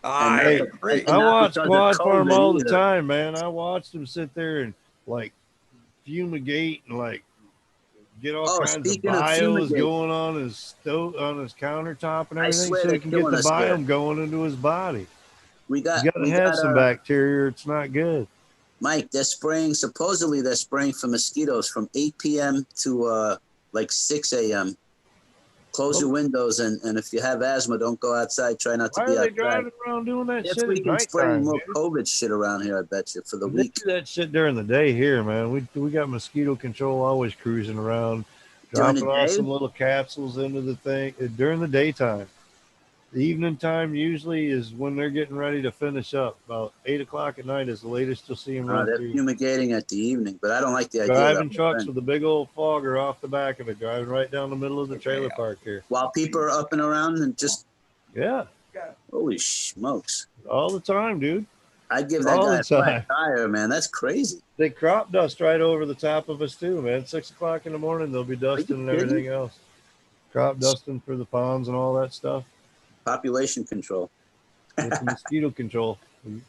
I Hey, agree. I not watch because of Quad Farm COVID all the either. time, man. I watch them sit there and like fumigate and like get all Oh, kinds of speaking of bios fumigate, going on his stove, on his countertop and I everything, swear so they're he can get killing the us here. biome going into his body. We You got, got to have some bacteria, or it's not good. Mike, supposedly they're spraying for mosquitoes from 8 p.m. to like 6 a.m. Close your windows, and if you have asthma, don't go outside. Try not to Why be are they outside. driving around doing that They're shit at freaking spraying nighttime? more Dude? COVID shit around here, I bet you, for the They week. do that shit during the day here, man. We got mosquito control always cruising around, During the dropping off day? some little capsules into the thing during the daytime. The evening time usually is when they're getting ready to finish up. About 8 o'clock at night is the latest you'll see them run They're through. fumigating at the evening, but I don't like the idea of Driving that. trucks with a big old fogger off the back of it, driving right down the middle of the trailer park here. While people are up and around and just, Yeah, holy smokes. all the time, dude. I'd give that All guy the a flat time. tire, man. That's crazy. They crop dust right over the top of us too, man. 6 o'clock in the morning, they'll be dusting and kidding? everything else. crop dusting for the ponds and all that stuff. Population control. It's mosquito control.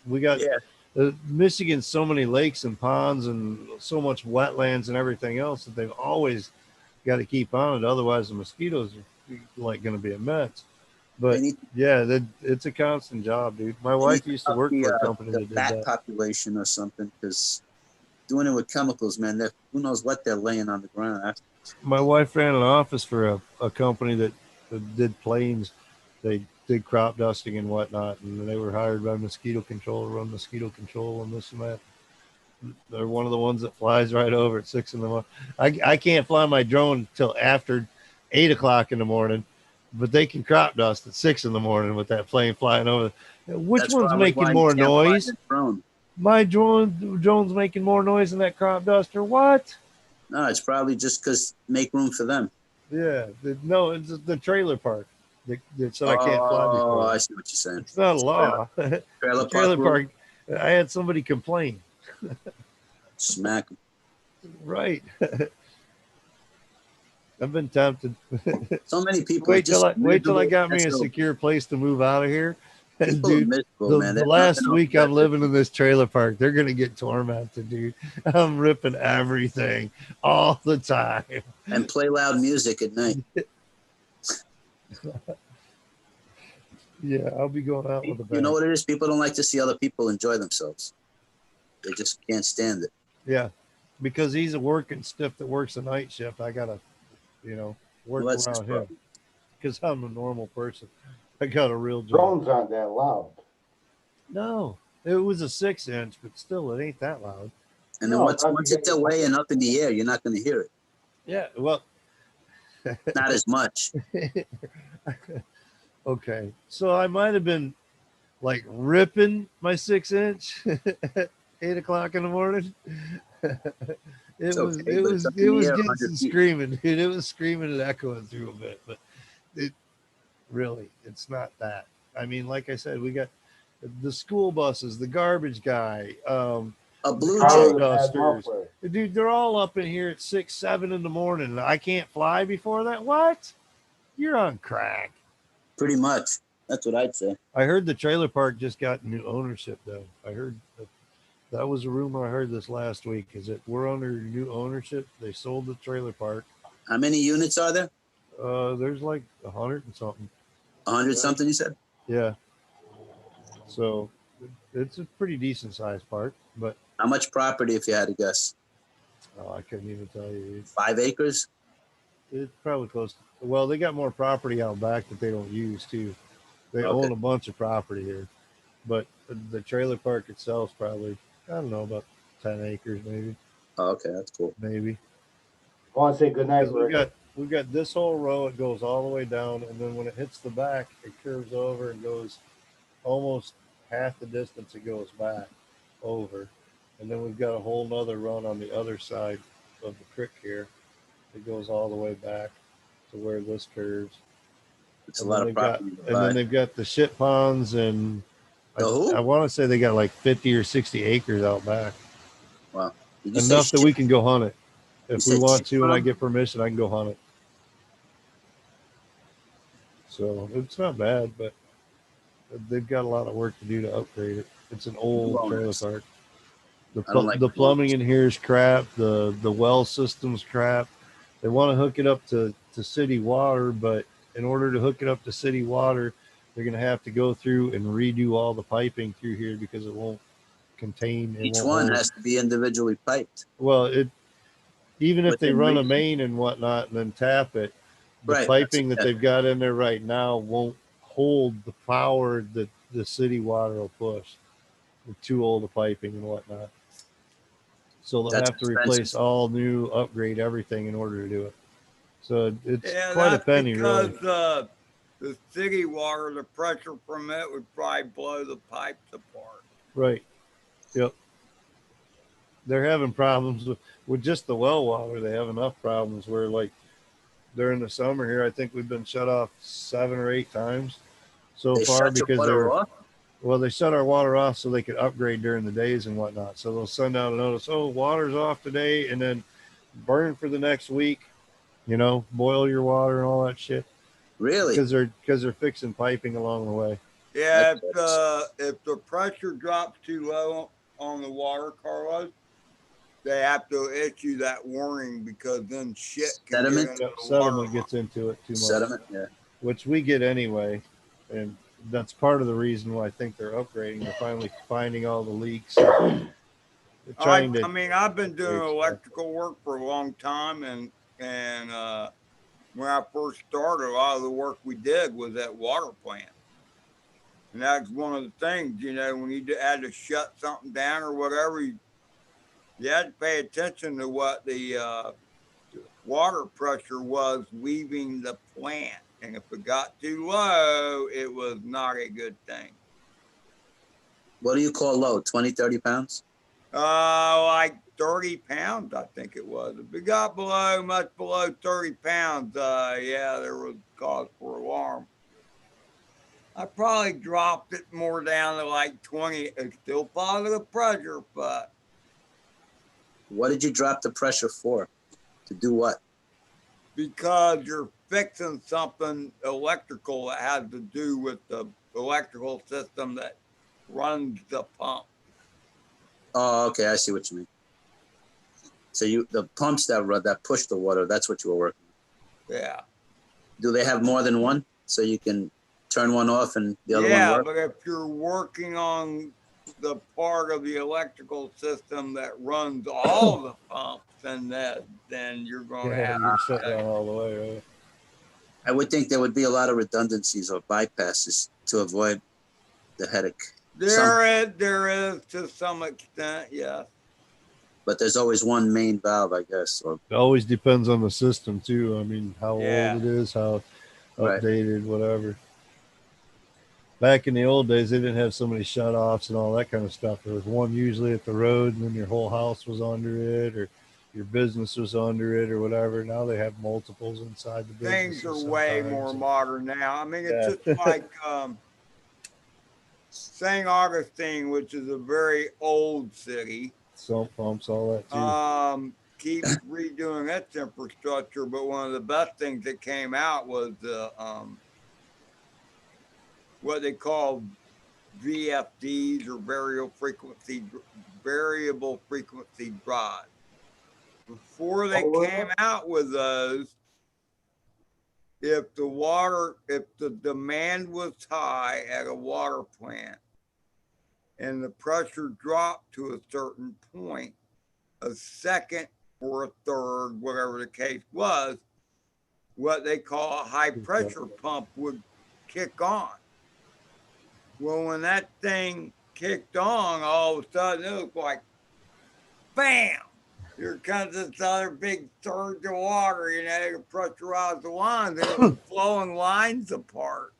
We got Yeah. Michigan's so many lakes and ponds and so much wetlands and everything else that they've always got to keep on it. Otherwise, the mosquitoes are like going to be a mess. But yeah, it's a constant job, dude. My wife used to work for a company the that did bat that. population or something, because doing it with chemicals, man, who knows what they're laying on the ground after. My wife ran an office for a company that did planes. They did crop dusting and whatnot, and they were hired by mosquito control to run mosquito control and this and that. They're one of the ones that flies right over at 6 in the morning. I can't fly my drone till after 8 o'clock in the morning, but they can crop dust at 6 in the morning with that plane flying over. Which one's making more noise? My drone's making more noise than that crop duster. What? No, it's probably just because make room for them. Yeah, no, it's the trailer park that said I can't fly before. Oh, I see what you're saying. It's not a law. Trailer park. I had somebody complain. Smack. Right. I've been tempted. So many people. Wait till I got me a secure place to move out of here. Dude, the last week I'm living in this trailer park, they're gonna get tormented, dude. I'm ripping everything all the time. And play loud music at night. Yeah, I'll be going out with a band. You know what it is? People don't like to see other people enjoy themselves. They just can't stand it. Yeah, because he's a working stiff that works a night shift. I gotta, work around him because I'm a normal person. I got a real job. Drones aren't that loud. No, it was a 6-inch, but still, it ain't that loud. And then once it's away and up in the air, you're not going to hear it. Yeah, well, not as much. Okay, so I might have been like ripping my 6-inch at 8 o'clock in the morning. It was getting some screaming, dude. It was screaming and echoing through a bit, but it's not that. I mean, like I said, we got the school buses, the garbage guy, a blue dusters. Dude, they're all up in here at 6, 7 in the morning. I can't fly before that. What? You're on crack. Pretty much. That's what I'd say. I heard the trailer park just got new ownership, though. I heard that was a rumor I heard this last week. Is that we're under new ownership? They sold the trailer park. How many units are there? There's like 100 and something. 100 something, you said? Yeah. So it's a pretty decent sized park, but how much property, if you had to guess? Oh, I couldn't even tell you. 5 acres? It's probably close to, well, they got more property out back that they don't use too. They own a bunch of property here, but the trailer park itself is probably, I don't know, about 10 acres maybe. Oh, okay, that's cool. Maybe. I want to say good night. We got this whole row. It goes all the way down, and then when it hits the back, it curves over and goes almost half the distance it goes back over, and then we've got a whole nother run on the other side of the creek here. It goes all the way back to where this curves. It's a lot of property. And then they've got the shit ponds, and I want to say they got like 50 or 60 acres out back. Wow. Enough that we can go hunt it. If we want to, and I get permission, I can go hunt it. So it's not bad, but they've got a lot of work to do to upgrade it. It's an old trailer park. The plumbing in here is crap. The well system's crap. They want to hook it up to city water, but in order to hook it up to city water, they're going to have to go through and redo all the piping through here because it won't contain. Each one has to be individually piped. Well, even if they run a main and whatnot and then tap it, the piping that they've got in there right now won't hold the power that the city water will push. They're too old of piping and whatnot. So they'll have to replace all new, upgrade everything in order to do it. So it's quite a penny, really. Because the city water, the pressure from it would probably blow the pipes apart. Right. Yep. They're having problems with just the well water. They have enough problems where, like, during the summer here, I think we've been shut off 7 or 8 times so far because they shut our water off so they could upgrade during the days and whatnot. So they'll send out a notice, water's off today, and then burn for the next week. You know, boil your water and all that shit Really? because they're fixing piping along the way. Yeah, That sucks. if the pressure drops too low on the water, Carlos, they have to issue that warning because then shit can get Sediment? into Yep, the water. sediment gets into it too much, Sediment? Yeah. which we get anyway, and that's part of the reason why I think they're upgrading. They're finally finding all the leaks. They're trying to. I mean, I've been doing Great stuff. electrical work for a long time, and when I first started, a lot of the work we did was at water plant. And that's one of the things, you know, when you had to shut something down or whatever, you had to pay attention to what the water pressure was leaving the plant. And if it got too low, it was not a good thing. What do you call low? 20, 30 pounds? Like 30 pounds, I think it was. If it got much below 30 pounds, yeah, there was cause for alarm. I probably dropped it more down to like 20. It's still positive pressure, but. What did you drop the pressure for? To do what? Because you're fixing something electrical that has to do with the electrical system that runs the pump. Oh, okay. I see what you mean. So the pumps that push the water, that's what you were working on. Yeah. Do they have more than one? So you can turn one off and the other one Yeah, work? but if you're working on the part of the electrical system that runs all the pumps, then you're going to Yeah, have you're to shut down all the way, right? I would think there would be a lot of redundancies or bypasses to avoid the headache. There is to some extent, yes. But there's always one main valve, I guess. Or It always depends on the system too. I mean, how Yeah. old it is, how Right. updated, whatever. Back in the old days, they didn't have so many shut-offs and all that kind of stuff. There was one usually at the road, and then your whole house was under it, or your business was under it, or whatever. Now they have multiples inside the business. Things are way more modern now. I mean, it's Yeah. just like St. Augustine, which is a very old city. Sump pumps, all that too. Keeps redoing its infrastructure, but one of the best things that came out was the what they call VFDs or variable frequency drive. Before they came out with those, if the demand was high at a water plant and the pressure dropped to a certain point, a second or a third, whatever the case was, what they call a high pressure pump would kick on. Well, when that thing kicked on, all of a sudden it was like, bam! Here comes this other big surge of water, you know, to pressurize the lines, and it was blowing lines apart.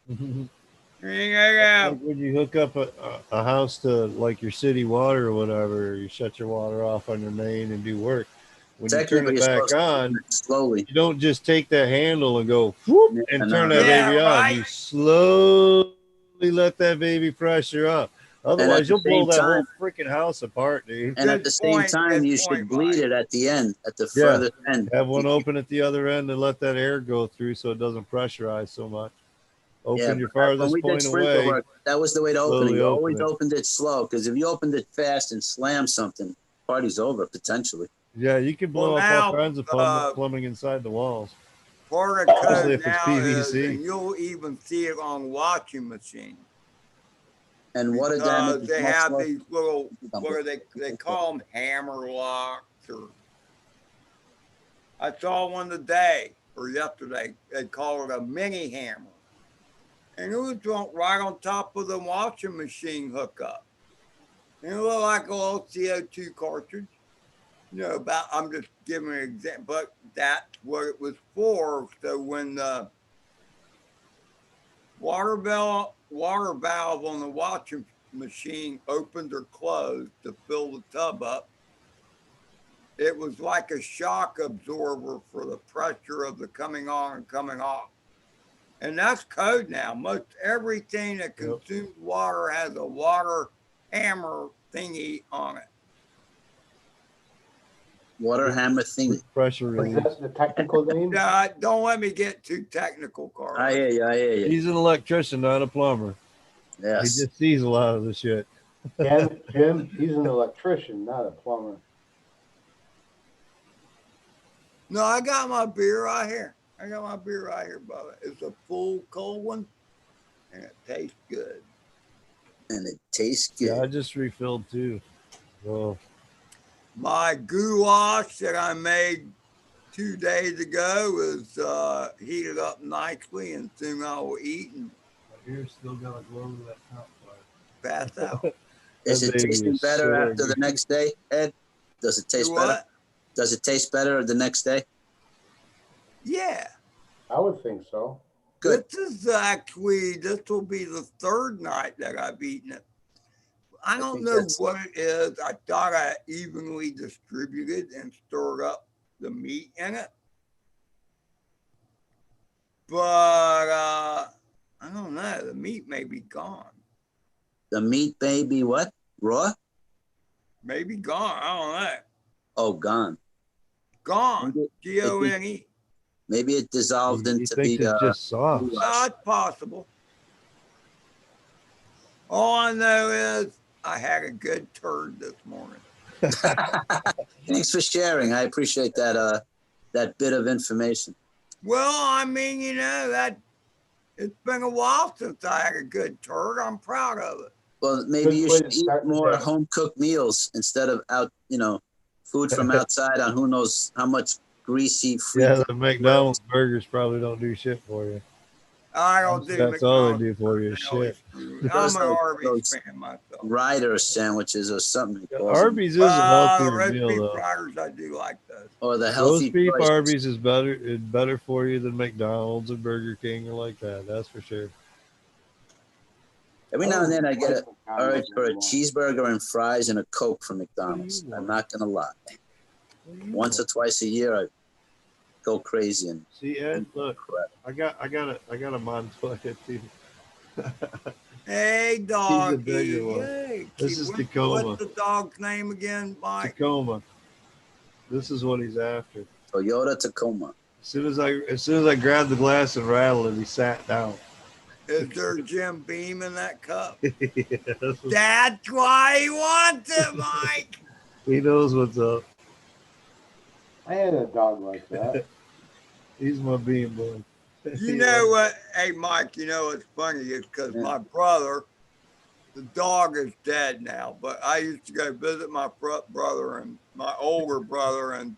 Yeah. Like when you hook up a house to like your city water or whatever, you shut your water off on your main and do work. When you turn it back on, slowly. You don't just take that handle and go whoop and turn that baby on. Right. You slowly let that baby pressure up. Otherwise, you'll blow that whole freaking house apart, dude. And at the same time, you should bleed it at the end, at the furthest end. Have one open at the other end and let that air go through so it doesn't pressurize so much. Open your farthest point away. Work, that was the way to open it. You always open opened it slow, because if you opened it fast and slammed something, party's over potentially. Yeah, you can blow up all kinds of plumbing inside the walls. Part of code if it's now PVC. is, and you'll even see it on washing machines. And water damage. They have these little, what are they call them, hammer locks, or I saw one today or yesterday. They call it a mini hammer, and it was right on top of the washing machine hookup. And it looked like a little CO2 cartridge. You know, I'm just giving an example, but that's what it was for. So when the water valve on the washing machine opened or closed to fill the tub up, it was like a shock absorber for the pressure of the coming on and coming off. And that's code now. Most everything that consumes water has a water hammer thingy on it. Water hammer thingy. Pressure Is release. that the technical name? Don't let me get too technical, Carl. I hear you. I hear you. He's an electrician, not a plumber. He Yes. just sees a lot of the shit. Jim, he's an electrician, not a plumber. No, I got my beer right here. Bubba. It's a full cold one, and it tastes good. And it tastes good. Yeah, I just refilled too. So My goulash that I made 2 days ago was heated up nicely, and soon I will eat and my ear's still got a glow to that top part. pass out. Is That it baby tasting is better so after the good. next day, Ed? Does it taste Do better? what? Does it taste better the next day? Yeah. I would think so. Good. This will be the third night that I've eaten it. I don't think know that's- what it is. I thought I evenly distributed and stirred up the meat in it. But I don't know. The meat may be gone. The meat may be what? Raw? Maybe gone. I don't know. Oh, gone. Gone. Maybe- G-O-N-E. Maybe it dissolved You into think the it's just soft? goulash. Not possible. All I know is I had a good turd this morning. Thanks for sharing. I appreciate that that bit of information. Well, I mean, that it's been a while since I had a good turd. I'm proud of it. Well, maybe Good you way should to eat start the more day. home cooked meals instead of out, food from outside on who knows how much greasy Yeah, freaking the McDonald's burgers probably don't do shit for you. I don't do That's all they McDonald's do for you is really shit. screwed. I'm an Those- Arby's those- fan myself. rider sandwiches or something. Yeah, they call them. Arby's is a healthier Roast meal beef though. fryers, I do like those. Or the Roast healthy beef choices. Arby's is better for you than McDonald's or Burger King or like that. That's for sure. Every now and then I get an urge McDonald's for a anymore. cheeseburger and fries and a Coke from McDonald's. What do you I'm want? not gonna lie. What do you Once or want? twice a year, I go crazy and See, Ed, look, crap. I got a Montoya too. Hey, doggy. bigger one. Hey, This is what- Tacoma. What's the dog's name again, Mike? Tacoma. This is what he's after. Toyota Tacoma. As soon as I grabbed the glass and rattled it, he sat down. Is there Jim Beam in that cup? Yeah, That's why he wants it, Mike. he knows what's up. I had a dog like that. He's my bean boy. You know what? Hey, Mike, you know what's funny is because my brother, the dog is dead now, but I used to go visit my brother and my older brother in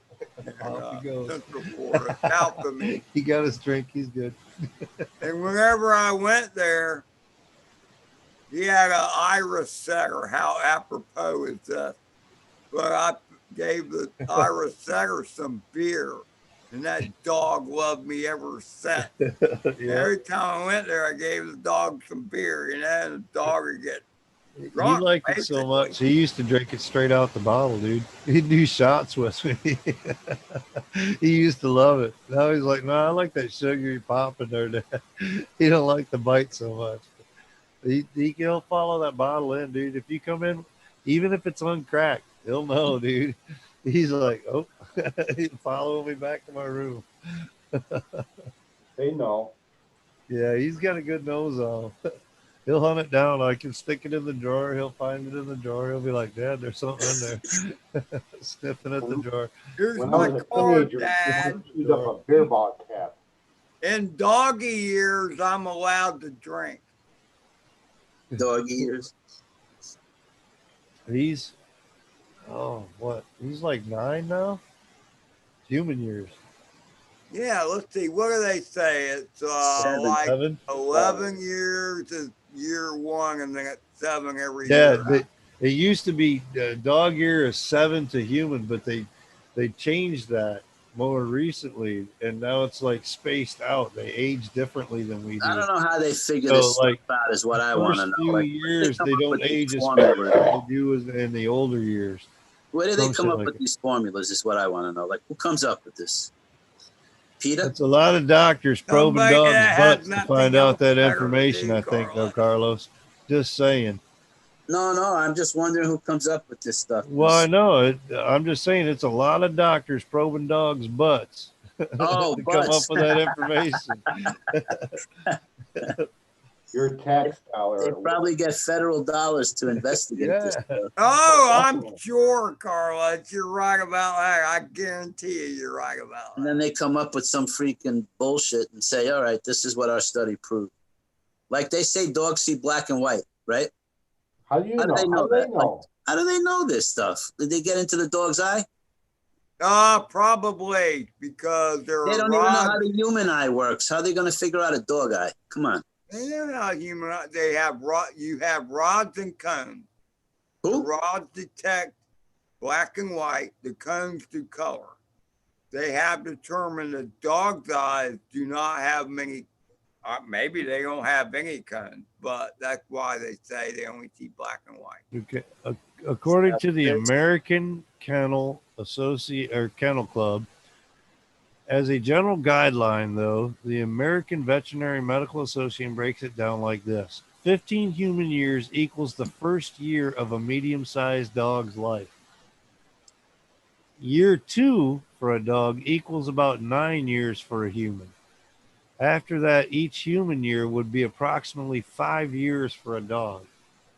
Off he goes. Central Florida, south of me. He got his drink. He's good. And whenever I went there, he had an Irish setter. How apropos is that? But I gave the Irish setter some beer, and that dog loved me ever since. Yeah. Every time I went there, I gave the dog some beer, and the dog would get He drunk, liked it so basically. much. He used to drink it straight out the bottle, dude. He'd do shots with me. He used to love it. Now he's like, no, I like that sugary pop in there. He don't like the bite so much. He'll follow that bottle in, dude. If you come in, even if it's uncracked, he'll know, dude. He's like, oh, he'll follow me back to my room. They know. Yeah, he's got a good nose on him. He'll hunt it down. I can stick it in the drawer. He'll find it in the drawer. He'll be like, Dad, there's something in there. Sniffing at the drawer. Here's When I my was a card, teenager, Dad. I chewed up a beer bottle cap. In doggy years, I'm allowed to drink. Dog ears. He's, what? He's like 9 now? Human years. Yeah, let's see. What do they say? It's 7, like 7? 11 years is year one, and then it's 7 every Yeah, year. it used to be dog year is 7 to human, but they changed that more recently, and now it's like spaced out. They age differently than we do. I don't know how they figure So, this stuff like, out is what I want to First know. few Like, years, come they up don't with these age as fast formulas? as they do in the older years. Where do they Some come shit up like with it. these formulas is what I want to know. Like, who comes up with this? Peter? That's a lot of doctors probing Somebody dogs' that has butts to nothing find out else that better to information, do, I think, though, Carlos. Carlos. Just saying. No, I'm just wondering who comes up with this stuff. Well, I know it. I'm just saying it's a lot of doctors probing dogs' butts Oh, to come butts. up with that information. Your tax They dollar. probably get federal dollars to investigate this Yeah. stuff. Oh, I'm sure, Carla, you're right about that. I guarantee you, you're right about And that. then they come up with some freaking bullshit and say, all right, this is what our study proved. Like they say dogs see black and white, right? How do you How do know? they know How do they that? know? How do they know this stuff? Did they get into the dog's eye? Probably because there They are don't even know how rods. the human eye works. How are they going to figure out a dog eye? Come on. They know how human. They have you have rods and cones. The Who? rods detect black and white. The cones do color. They have determined that dogs' eyes do not have many. Maybe they don't have any cones, but that's why they say they only see black and white. Okay. According to the American Kennel Associate or Kennel Club, as a general guideline, though, the American Veterinary Medical Association breaks it down like this: 15 human years equals the first year of a medium-sized dog's life. Year 2 for a dog equals about 9 years for a human. After that, each human year would be approximately 5 years for a dog.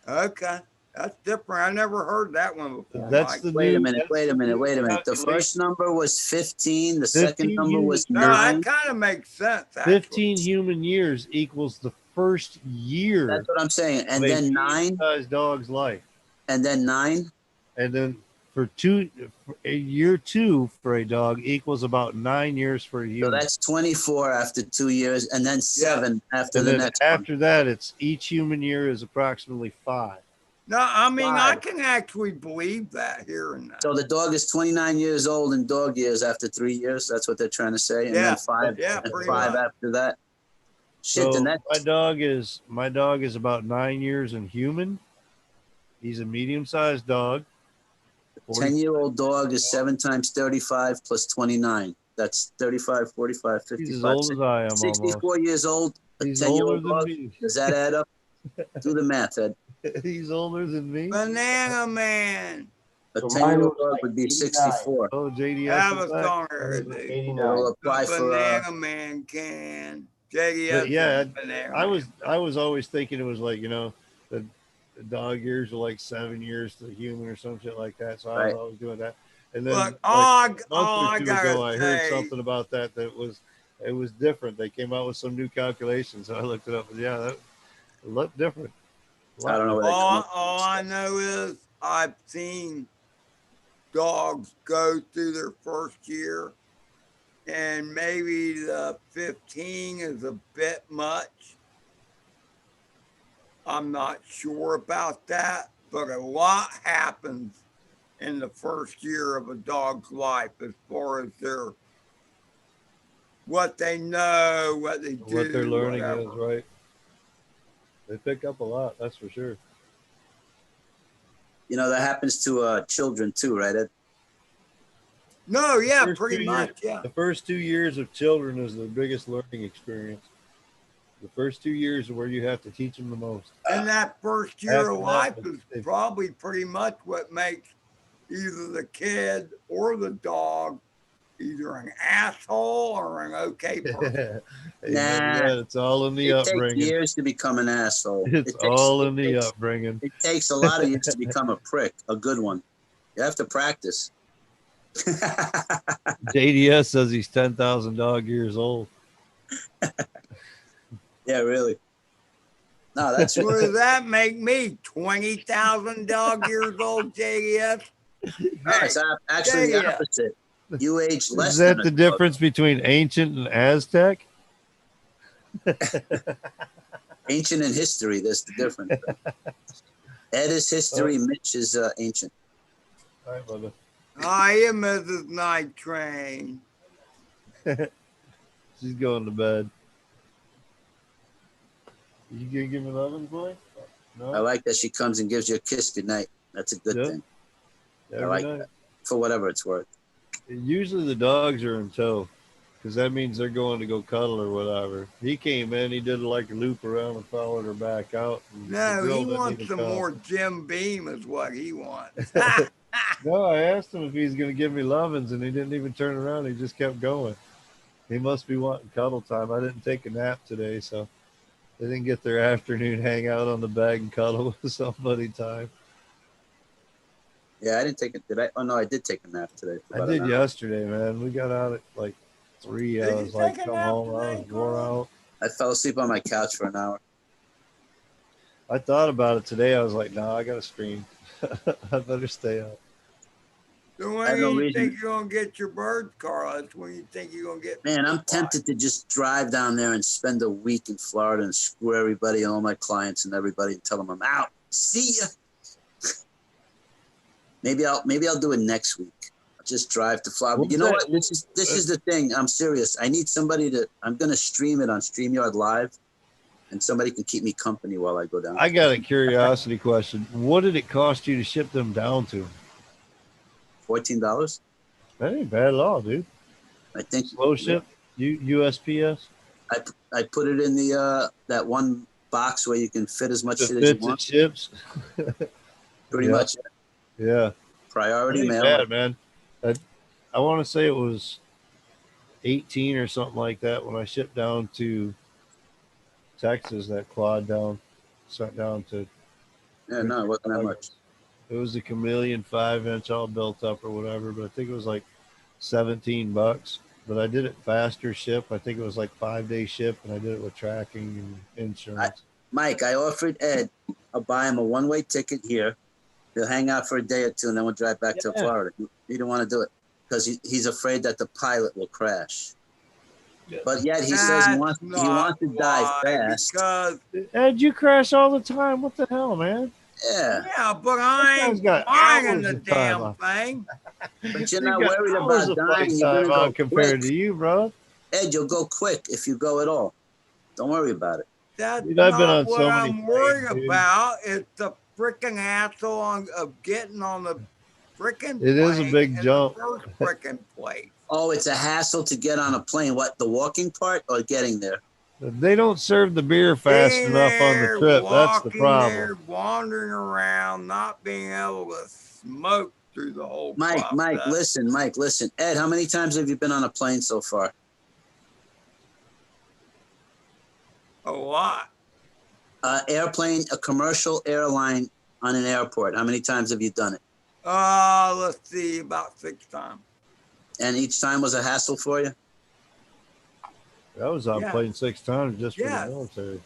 Okay, that's different. I never heard that one before. That's Mike. the Wait a new. minute. that's Wait a the minute. new Wait a minute. The calculation. first number was 15. The second 15 number was human- No, 9. that kind of makes sense. Actually. 15 human years equals the first year That's what I'm saying. And of a then 9. medium-sized dog's life. And then 9. And then for year 2 for a dog equals about 9 years for a So human. that's 24 after 2 years. And then 7 after And the then next one. after that, it's each human year is approximately 5. No, I mean I 5. can actually believe that hearing that. So the dog is 29 years old in dog years after 3 years. That's what they're trying to say. And Yeah, then 5, yeah, and pretty 5 much. after that. Shit, So then that my dog is about 9 years in human. He's a medium-sized dog. 10-year-old dog is 7 times 35 plus 29. That's 35, 45, He's 55, as old as I am 64 almost. years old. A He's older 10-year-old than dog. me. Does that add up? Do the math, Ed. He's older than me. Banana Man. A So 10-year-old mine was dog like would be 89. 64. Oh, JDS Have a is back. song here, dude. 89. It'll apply The for Banana Man can. JDS But yeah, Banana I Man. was always thinking it was like, the dog years are like 7 years to the human or some shit like that. So I was Right. always doing that. And then Look, like a month I or two gotta ago, I heard say, something about that it was different. They came out with some new calculations. So I looked it up. And yeah, that looked different. I don't know where they come up with all this I stuff. know is I've seen dogs go through their first year, and maybe the 15 is a bit much. I'm not sure about that, but a lot happens in the first year of a dog's life as far as what they know, what they do, What they're learning whatever. is right. They pick up a lot. That's for sure. You know, that happens to children too, right, Ed? No, yeah, First pretty 2 much, years- yeah. The first 2 years of children is the biggest learning experience. The first 2 years are where you have to teach them the most. And that first year of After life that, is if- probably pretty much what makes either the kid or the dog either an asshole or an okay person. Amen to Nah. that. It's all in the It takes upbringing. years to become an asshole. It's all in the upbringing. It takes a lot of years to become a prick, a good one. You have to practice. JDS says he's 10,000 dog years old. Yeah, really. No, that's So does that make me 20,000 dog years old, JDS? no, it's actually the opposite. You age less Is that than the a dog. difference between ancient and Aztec? Ancient in history, there's the difference. Ed is history, Mitch is ancient. All right, brother. I am Mrs. Night Train. She's going to bed. You gonna give me loving, boy? No. I like that she comes and gives you a kiss goodnight. That's a good Yeah. thing, Every like night. that. For whatever it's worth. Usually the dogs are in tow. because that means they're going to go cuddle or whatever. He came in, he did like a loop around and followed her back out. And the No, girl he didn't wants even some cuddle. more Jim Beam, is what he wants. No, I asked him if he's going to give me lovins, and he didn't even turn around. He just kept going. He must be wanting cuddle time. I didn't take a nap today, so they didn't get their afternoon hang out on the bag and cuddle with somebody time. Yeah, I didn't take it. Did I? Oh no, I did take a nap today. For I about did an hour. yesterday, man. We got out at like 3. Did I you was like, take a come nap home. I today, was wore Carl? out. I fell asleep on my couch for an hour. I thought about it today. I was like, no, I got to stream. I better stay up. So I have when no you reason. think you're gonna get your birds, Carlos? When you think you're gonna get? Man, I'm tempted to just drive down there and spend a week in Florida and screw everybody, all my clients and everybody, and tell them I'm out. See ya. Maybe I'll do it next week. I'll just drive to Florida. What You was know that? what? This is the thing. I'm serious. I need somebody to. I'm gonna stream it on StreamYard Live, and somebody can keep me company while I go down. I got a curiosity question. What did it cost you to ship them down to? $14. That ain't bad at all, dude. I think. Slow ship, USPS. I put it in the that one box where you can fit as much The shit as you fits and want. ships. Pretty Yeah. much Yeah. priority That ain't mail. bad, man. I want to say it was 18 or something like that when I shipped down to Texas. That quad sent down to. Yeah, no, it wasn't that much. It was a Chameleon 5-inch all built up or whatever, but I think it was like $17. But I did it faster ship. I think it was like 5-day ship, and I did it with tracking and insurance. Mike, I offered Ed, I'll buy him a one-way ticket here. He'll hang out for a day or two, and then we'll drive back to Yeah. Florida. He didn't want to do it because he's afraid that the pilot will crash. Yeah. But yet he says he wants to die fast. Because Ed, you crash all the time. What the hell, man? Yeah, yeah, but I That guy's ain't got flying hours the of time damn off. thing. but you're You not got worried hours about of dying. flight You're time gonna go on compared quick. to you, bro. Ed, you'll go quick if you go at all. Don't worry about it. That's Dude, I've been not on what so many I'm worried planes, dude. about. It's the freaking hassle of getting on the freaking It is a plane big in jump. the first freaking place. Oh, it's a hassle to get on a plane. What, the walking part or getting there? They don't serve the beer fast Being enough on the there, trip. That's the walking problem. there, wandering around, not being able to smoke through the whole Mike, process. listen. Ed, how many times have you been on a plane so far? A lot. Airplane, a commercial airline on an airport. How many times have you done it? Let's see, about 6 times. And each time was a hassle for you? I was on Yeah. plane 6 times just for Yeah. the military.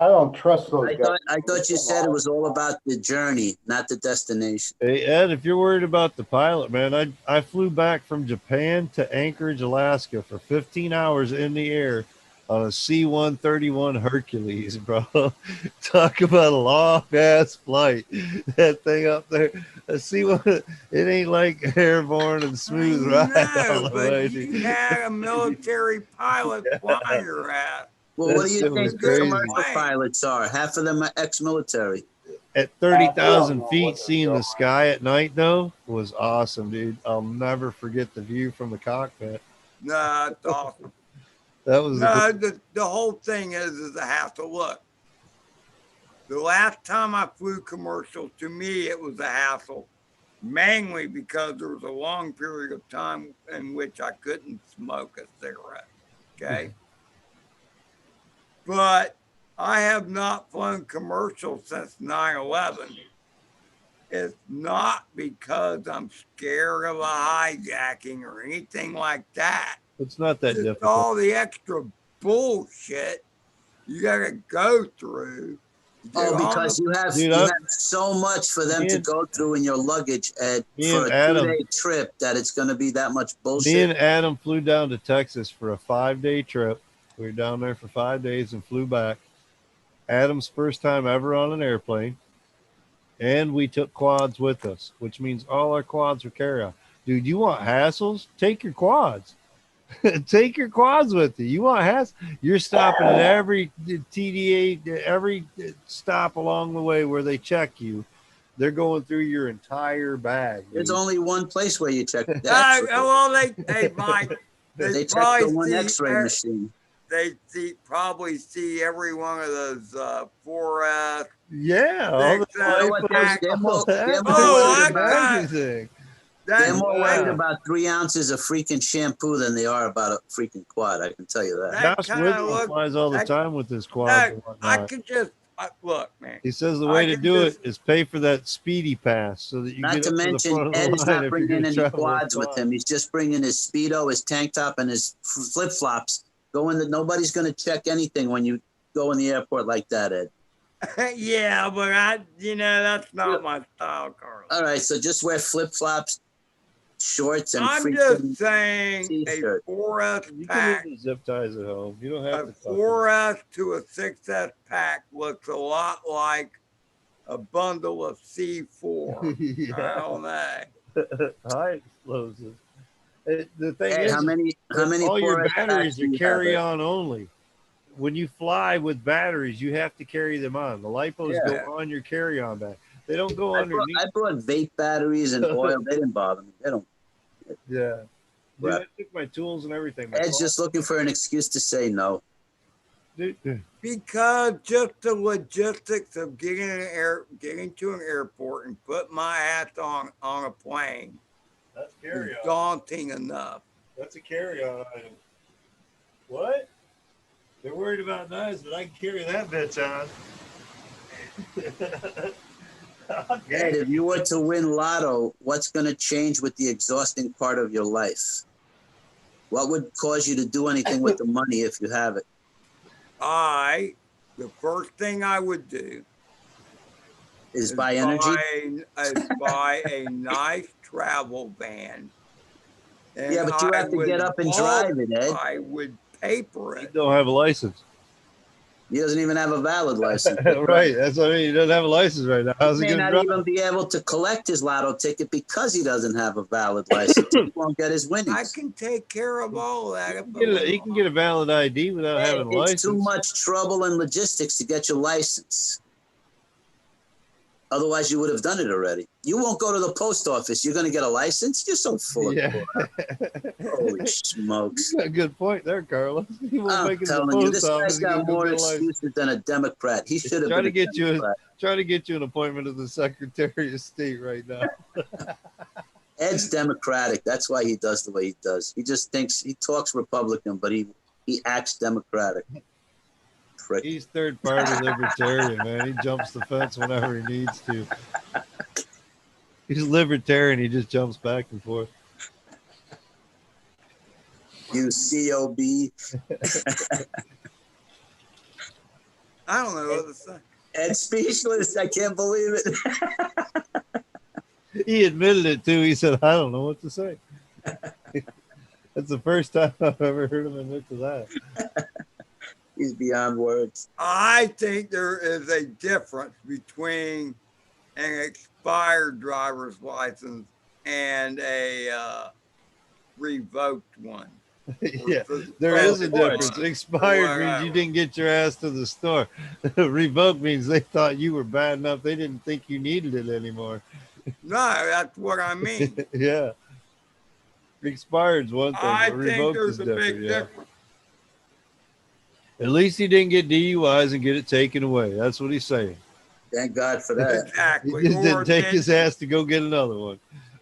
I don't trust those guys. I thought you said it was all about the journey, not the destination. Hey, Ed, if you're worried about the pilot, man, I flew back from Japan to Anchorage, Alaska for 15 hours in the air on a C-131 Hercules, bro. Talk about a long-ass flight. That thing up there, a C-1, it ain't like airborne and smooth ride all No, the but way. you had a military pilot flying your ass. Well, what That do you shit was think crazy. commercial pilots are? Half of them are ex-military. At 30,000 feet, seeing the sky at night, though, was awesome, dude. I'll never forget the view from the cockpit. Nah, it's awesome. That was No, the whole thing is a hassle. Look, the last time I flew commercial, to me, it was a hassle, mainly because there was a long period of time in which I couldn't smoke a cigarette. Okay. But I have not flown commercial since 9/11. It's not because I'm scared of a hijacking or anything like that. It's not that Just difficult. all the extra bullshit you gotta go through. to get Oh, on because the- you have Dude, you have so much for them Me to and- go through in your luggage, Ed, Me for and a Adam- 2-day trip that it's going to be that much Me bullshit. and Adam flew down to Texas for a 5-day trip. We were down there for 5 days and flew back. Adam's first time ever on an airplane. And we took quads with us, which means all our quads were carry-on. Dude, you want hassles? Take your quads. Take your quads with you. You want hassle? You're stopping at every TDA, every stop along the way where they check you. They're going through your entire bag. There's dude. only one place where you check that. Well, hey, Mike, They check probably the one see X-ray machine. they probably see every one of those 4S. Yeah, all the You know what, lipos, they're all more- that. they're more Oh, They worried check about- everything. They're more worried Wow. about 3 ounces of freaking shampoo than they are about a freaking quad. I can tell you that. That Josh kinda Whitman look- flies all the that- time with his quads and I whatnot. could just look, man. He says the I way to can do just- it is pay for that speedy pass so that you Not get to up to the mention, front of Ed the is line not if you're bringing going to any travel quads with him. He's just bringing his Speedo, his tank top, and his flip-flops. Nobody's going to check anything when you go in the airport like that, Ed. Yeah, but that's not my style, Carlos. All right, so just wear flip-flops, shorts, and I'm freaking just saying t-shirt. a 4S You can pack, leave the zip ties at home. You don't have a to tuck them. 4S to a 6S pack looks a lot like a bundle of C4. I Yeah. don't know. High explosives. The thing Ed, is, how many all your 4S batteries packs do are you have, carry Ed? on only. When you fly with batteries, you have to carry them on. The lipos Yeah. go on your carry-on bag. They don't go I underneath. brought vape batteries and oil. They didn't bother me. They don't. Yeah. Dude, Right. I took my tools and everything. My Ed's just looking for an excuse to say no. Dude, Because just the logistics of getting to an airport and put my ass on a plane that's is carry-on. daunting enough. That's a carry-on item. What? They're worried about knives, but I can carry that bitch on. Ed, if you were to win lotto, what's going to change with the exhausting part of your life? What would cause you to do anything with the money if you have it? The first thing I would do Is buy energy? buy a nice travel van. And Yeah, but you have to get up and drive it, Ed. I would paper He it. don't have a license. He doesn't even have a valid license. Right, that's what I mean. He doesn't have a license right now. How's He he may going not to drive? even be able to collect his lotto ticket because he doesn't have a valid license. He won't get his I winnings. can take care of all that. He can get a valid ID without having a license. It's too much trouble and logistics to get your license. Otherwise, you would have done it already. You won't go to the post office. You're going to get a license? You're so full of Yeah. holy smokes. You got a good point there, Carlos. He won't I'm make it to the telling you, post this office. guy's He's gonna got go more get a license. excuses than a Democrat. He should have Try been to get you Democrat. try to get you an appointment to the Secretary of State right now. Ed's Democratic. That's why he does the way he does. He just thinks he talks Republican, but he acts Democratic. Prick. He's third party libertarian, man. He jumps the fence whenever he needs to. He's libertarian. He just jumps back and forth. You COB. I don't know what to say. Ed's speechless. I can't believe it. He admitted it too. He said, "I don't know what to say." That's the first time I've ever heard him admit to that. He's beyond words. I think there is a difference between an expired driver's license and a revoked one. Yeah, there is a difference. Expired means you didn't get your ass to the store. Revoked means they thought you were bad enough. They didn't think you needed it anymore. No, that's what I mean. Yeah. Expired's one thing, I but think revoked there's is a different. big Yeah. difference. At least he didn't get DUIs and get it taken away. That's what he's saying. Thank God for that. He Exactly. just Or didn't take did- his ass to go get another one.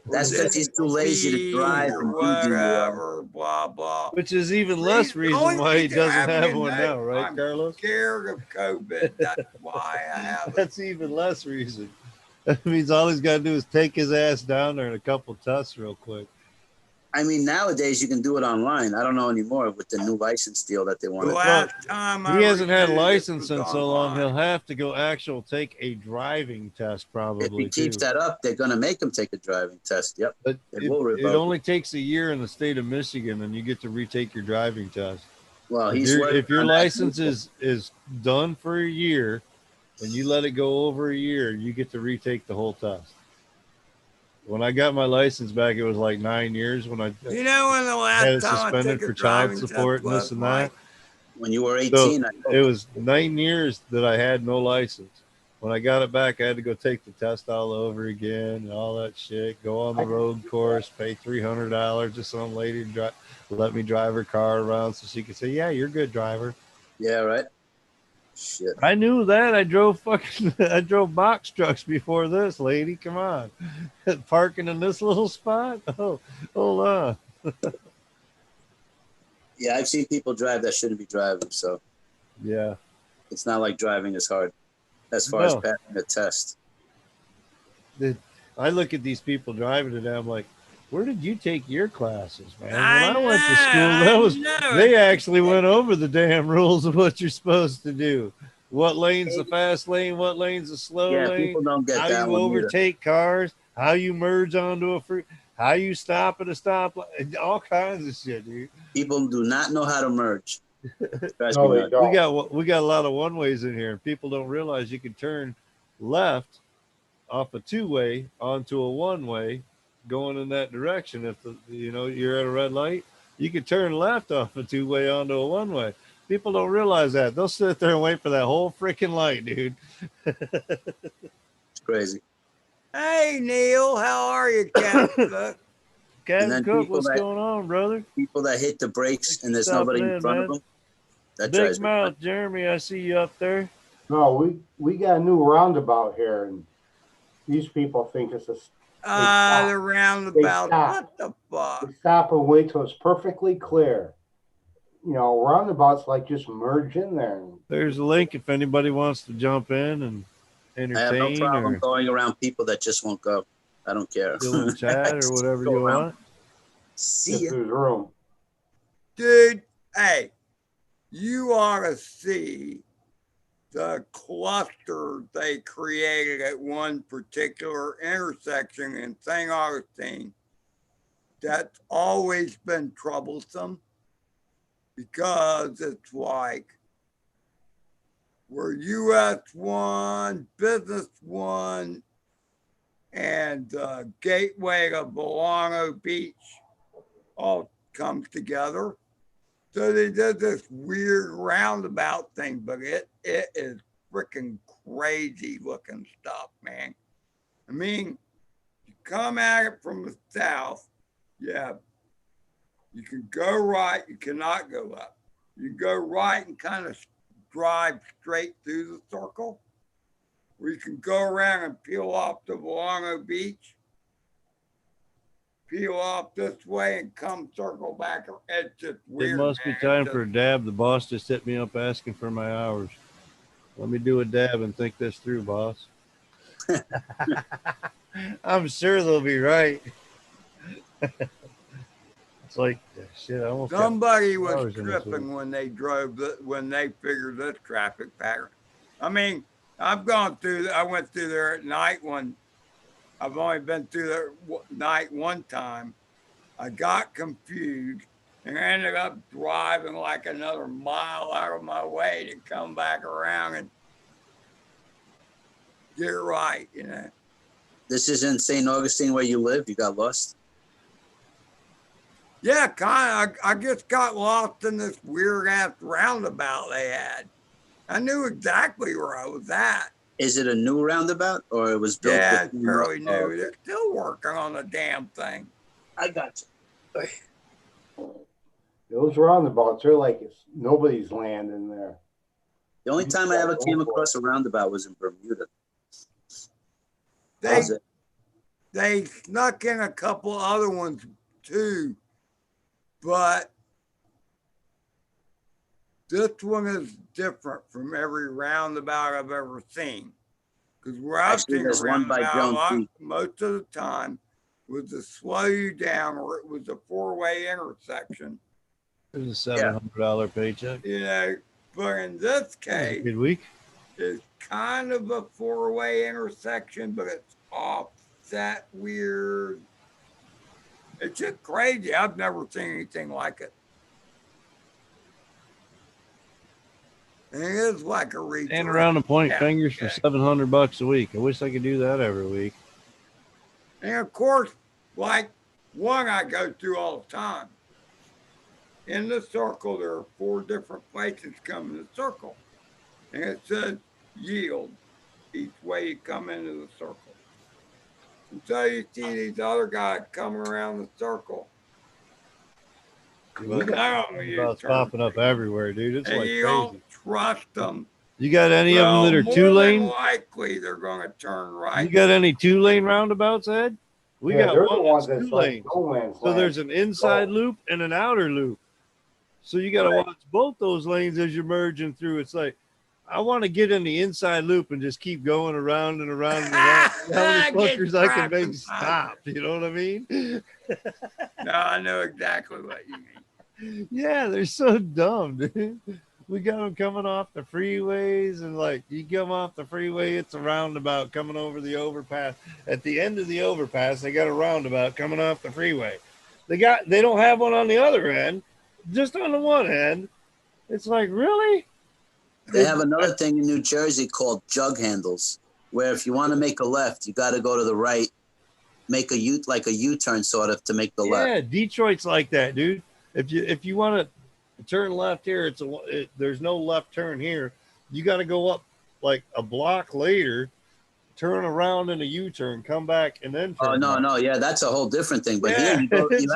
That's because he's too lazy to drive or and do DUI. whatever, blah blah. Which is even less The reason only why he reason I doesn't haven't have been one that- now, right, I'm Carlos? Scared of COVID. That's why I haven't. That's even less reason. That means all he's got to do is take his ass down there and a couple tests real quick. I mean, nowadays you can do it online. I don't know anymore with the new license deal that they The want to last time I He hasn't had a renewed it license was in so long, online. he'll have to go take a driving test If probably he keeps too. that up, they're going to make him take a driving test. Yep. But It will it revoke. only takes a year in the state of Michigan and you get to retake your driving test. Well, If, he's if your working on that. license is done for a year and you let it go over a year, you get to retake the whole test. When I got my license back, it was like 9 years when I You know when the had last it time I suspended took a for child driving support test and this was, and Mike? that. When you were 18, I It was 9 years that I had no license. when I got it back, I had to go take the test all over again and all that shit. Go on the road course, pay $300 to some lady to let me drive her car around so she could say, "Yeah, you're a good driver." Yeah, right. Shit. I knew that. I drove I drove box trucks before this, lady. Come on, parking in this little spot. Oh, hold on. Yeah, I've seen people drive that shouldn't be driving. So Yeah. it's not like driving is hard as far as No. passing a test. I look at these people driving today. I'm like, where did you take your classes, man? I When I went to school, know. they actually went over the damn rules of what you're supposed to do. What lane's the fast lane? What lane's the slow Yeah, lane? people don't get How that you one either. overtake cars? How you merge onto a free? How you stop at a stoplight? All kinds of shit, dude. People do not know how to merge. Drives No, me they nuts. don't. We got a lot of one ways in here, and people don't realize you can turn left off a two-way onto a one-way going in that direction. If you're at a red light, you can turn left off a two-way onto a one-way. People don't realize that. They'll sit there and wait for that whole freaking light, dude. It's crazy. Hey, Neil, how are you, Captain Cook? Captain then Cook, people what's that- going on, brother? People that hit the brakes Thanks and for there's nobody stopping in in, front of man. them. That Big drives me nuts. mouth, Jeremy. I see you up there. No, we got a new roundabout here, and these people think it's a. The roundabout. stop. What the fuck? They stop and wait till it's perfectly clear. Roundabouts like just merge in there. There's a link if anybody wants to jump in and I have no entertain problem or going around people that just won't go. I don't care. still chat or whatever Go you around. want. See If ya. there's room. Dude, hey, you ought to see the cluster they created at one particular intersection in St. Augustine. That's always been troublesome because it's like where US 1, Business 1, and Gateway to Belongo Beach all comes together. So they did this weird roundabout thing, but it is freaking crazy looking stuff, man. I mean, you come at it from the south, yeah, you can go right, you cannot go up. You go right and kind of drive straight through the circle, or you can go around and peel off to Belongo Beach, peel off this way and come circle back. It's just weird. It must be time for a dab. The boss just hit me up asking for my hours. Let me do a dab and think this through, boss. I'm sure they'll be right. It's like shit. I almost somebody was hours in this tripping when they drove when they figured this traffic pattern. I mean, I went through there at night I've only been through there night one time. I got confused and ended up driving like another mile out of my way to come back around and get it right, This is in St. Augustine where you live. You got lost. Yeah, kind of. I just got lost in this weird ass roundabout they had. I knew exactly where I was at. Is it a new roundabout or it was built? Yeah, it's fairly new. They're still working on the damn thing. I got you. Those roundabouts are like it's nobody's land in there. The only time I ever came across a roundabout was in Bermuda. They snuck in a couple other ones too, but this one is different from every roundabout I've ever seen. Because where I've seen a roundabout, most of the time was to slow you down, or it was a four-way intersection. It was a $700 paycheck. But in this case, good week. It's kind of a four-way intersection, but it's offset weird. It's just crazy. I've never seen anything like it. And it is like a reach. And around the point fingers for $700 a week. I wish I could do that every week. And of course, like one I go through all the time. In the circle, there are 4 different places come in the circle. And it says yield, each way you come into the circle. And so you see these other guys coming around the circle. We But got now you roundabouts popping up everywhere, dude. It's and like you crazy. don't trust them. You got any of them that are more 2-lane? than likely they're going to turn right. You got any 2-lane roundabouts, Ed? We Yeah, got they're one the ones that's that's 2 like lanes. no man's So land. there's an inside Oh. loop and an outer loop. So you got to Right. watch both those lanes as you're merging through. It's like, I want to get in the inside loop and just keep going around and around and around. How many Get fuckers I can trapped make inside. stop? You know what I mean? No, I know exactly what you mean. Yeah, they're so dumb, dude. We got them coming off the freeways, and like you come off the freeway, it's a roundabout coming over the overpass. At the end of the overpass, they got a roundabout coming off the freeway. They don't have one on the other end, just on the one end. It's like, really? They have another thing in New Jersey called jug handles, where if you want to make a left, you got to go to the right, make a U-turn sort of to make the left. Yeah, Detroit's like that, dude. If you want to turn left here, there's no left turn here. You got to go up like a block later, turn around in a U-turn, come back, and then turn. Oh no, yeah, that's a whole different thing. But Yeah, here you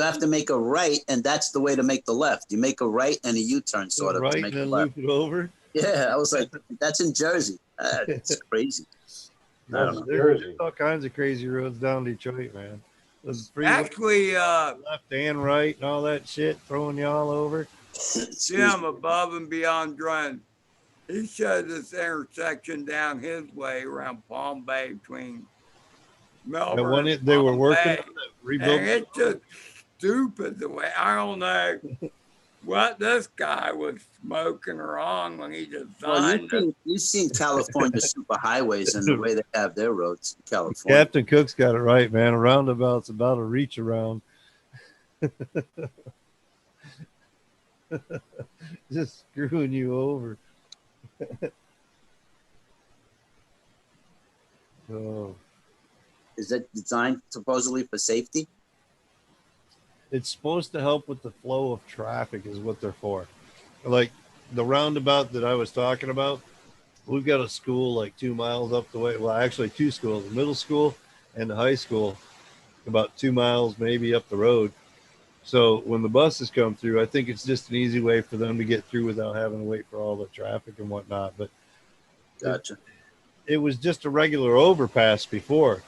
have to make a right, and that's the way to make the left. You make a right and a U-turn sort of right, to and make then the left. loop it over. Yeah, I was like, that's in Jersey. It's crazy. I don't know. There's all kinds of crazy roads down Detroit, man. Actually, left and right and all that shit, throwing you all over. Jim above and beyond Drone, he showed this intersection down his way around Palm Bay between Melbourne. And when and they were Palm working Bay. on it, rebuilt. And it's just stupid the way, I don't know what this guy was smoking or on when he designed it. You've seen California superhighways and the way they have their roads in California. Captain Cook's got it right, man. A roundabout's about a reach around. Just screwing you over. Oh. Is that designed supposedly for safety? It's supposed to help with the flow of traffic is what they're for. Like the roundabout that I was talking about, we've got a school like 2 miles up the way. Well, actually 2 schools, the middle school and the high school, about 2 miles maybe up the road. So when the buses come through, I think it's just an easy way for them to get through without having to wait for all the traffic and whatnot. But Gotcha. it was just a regular overpass before.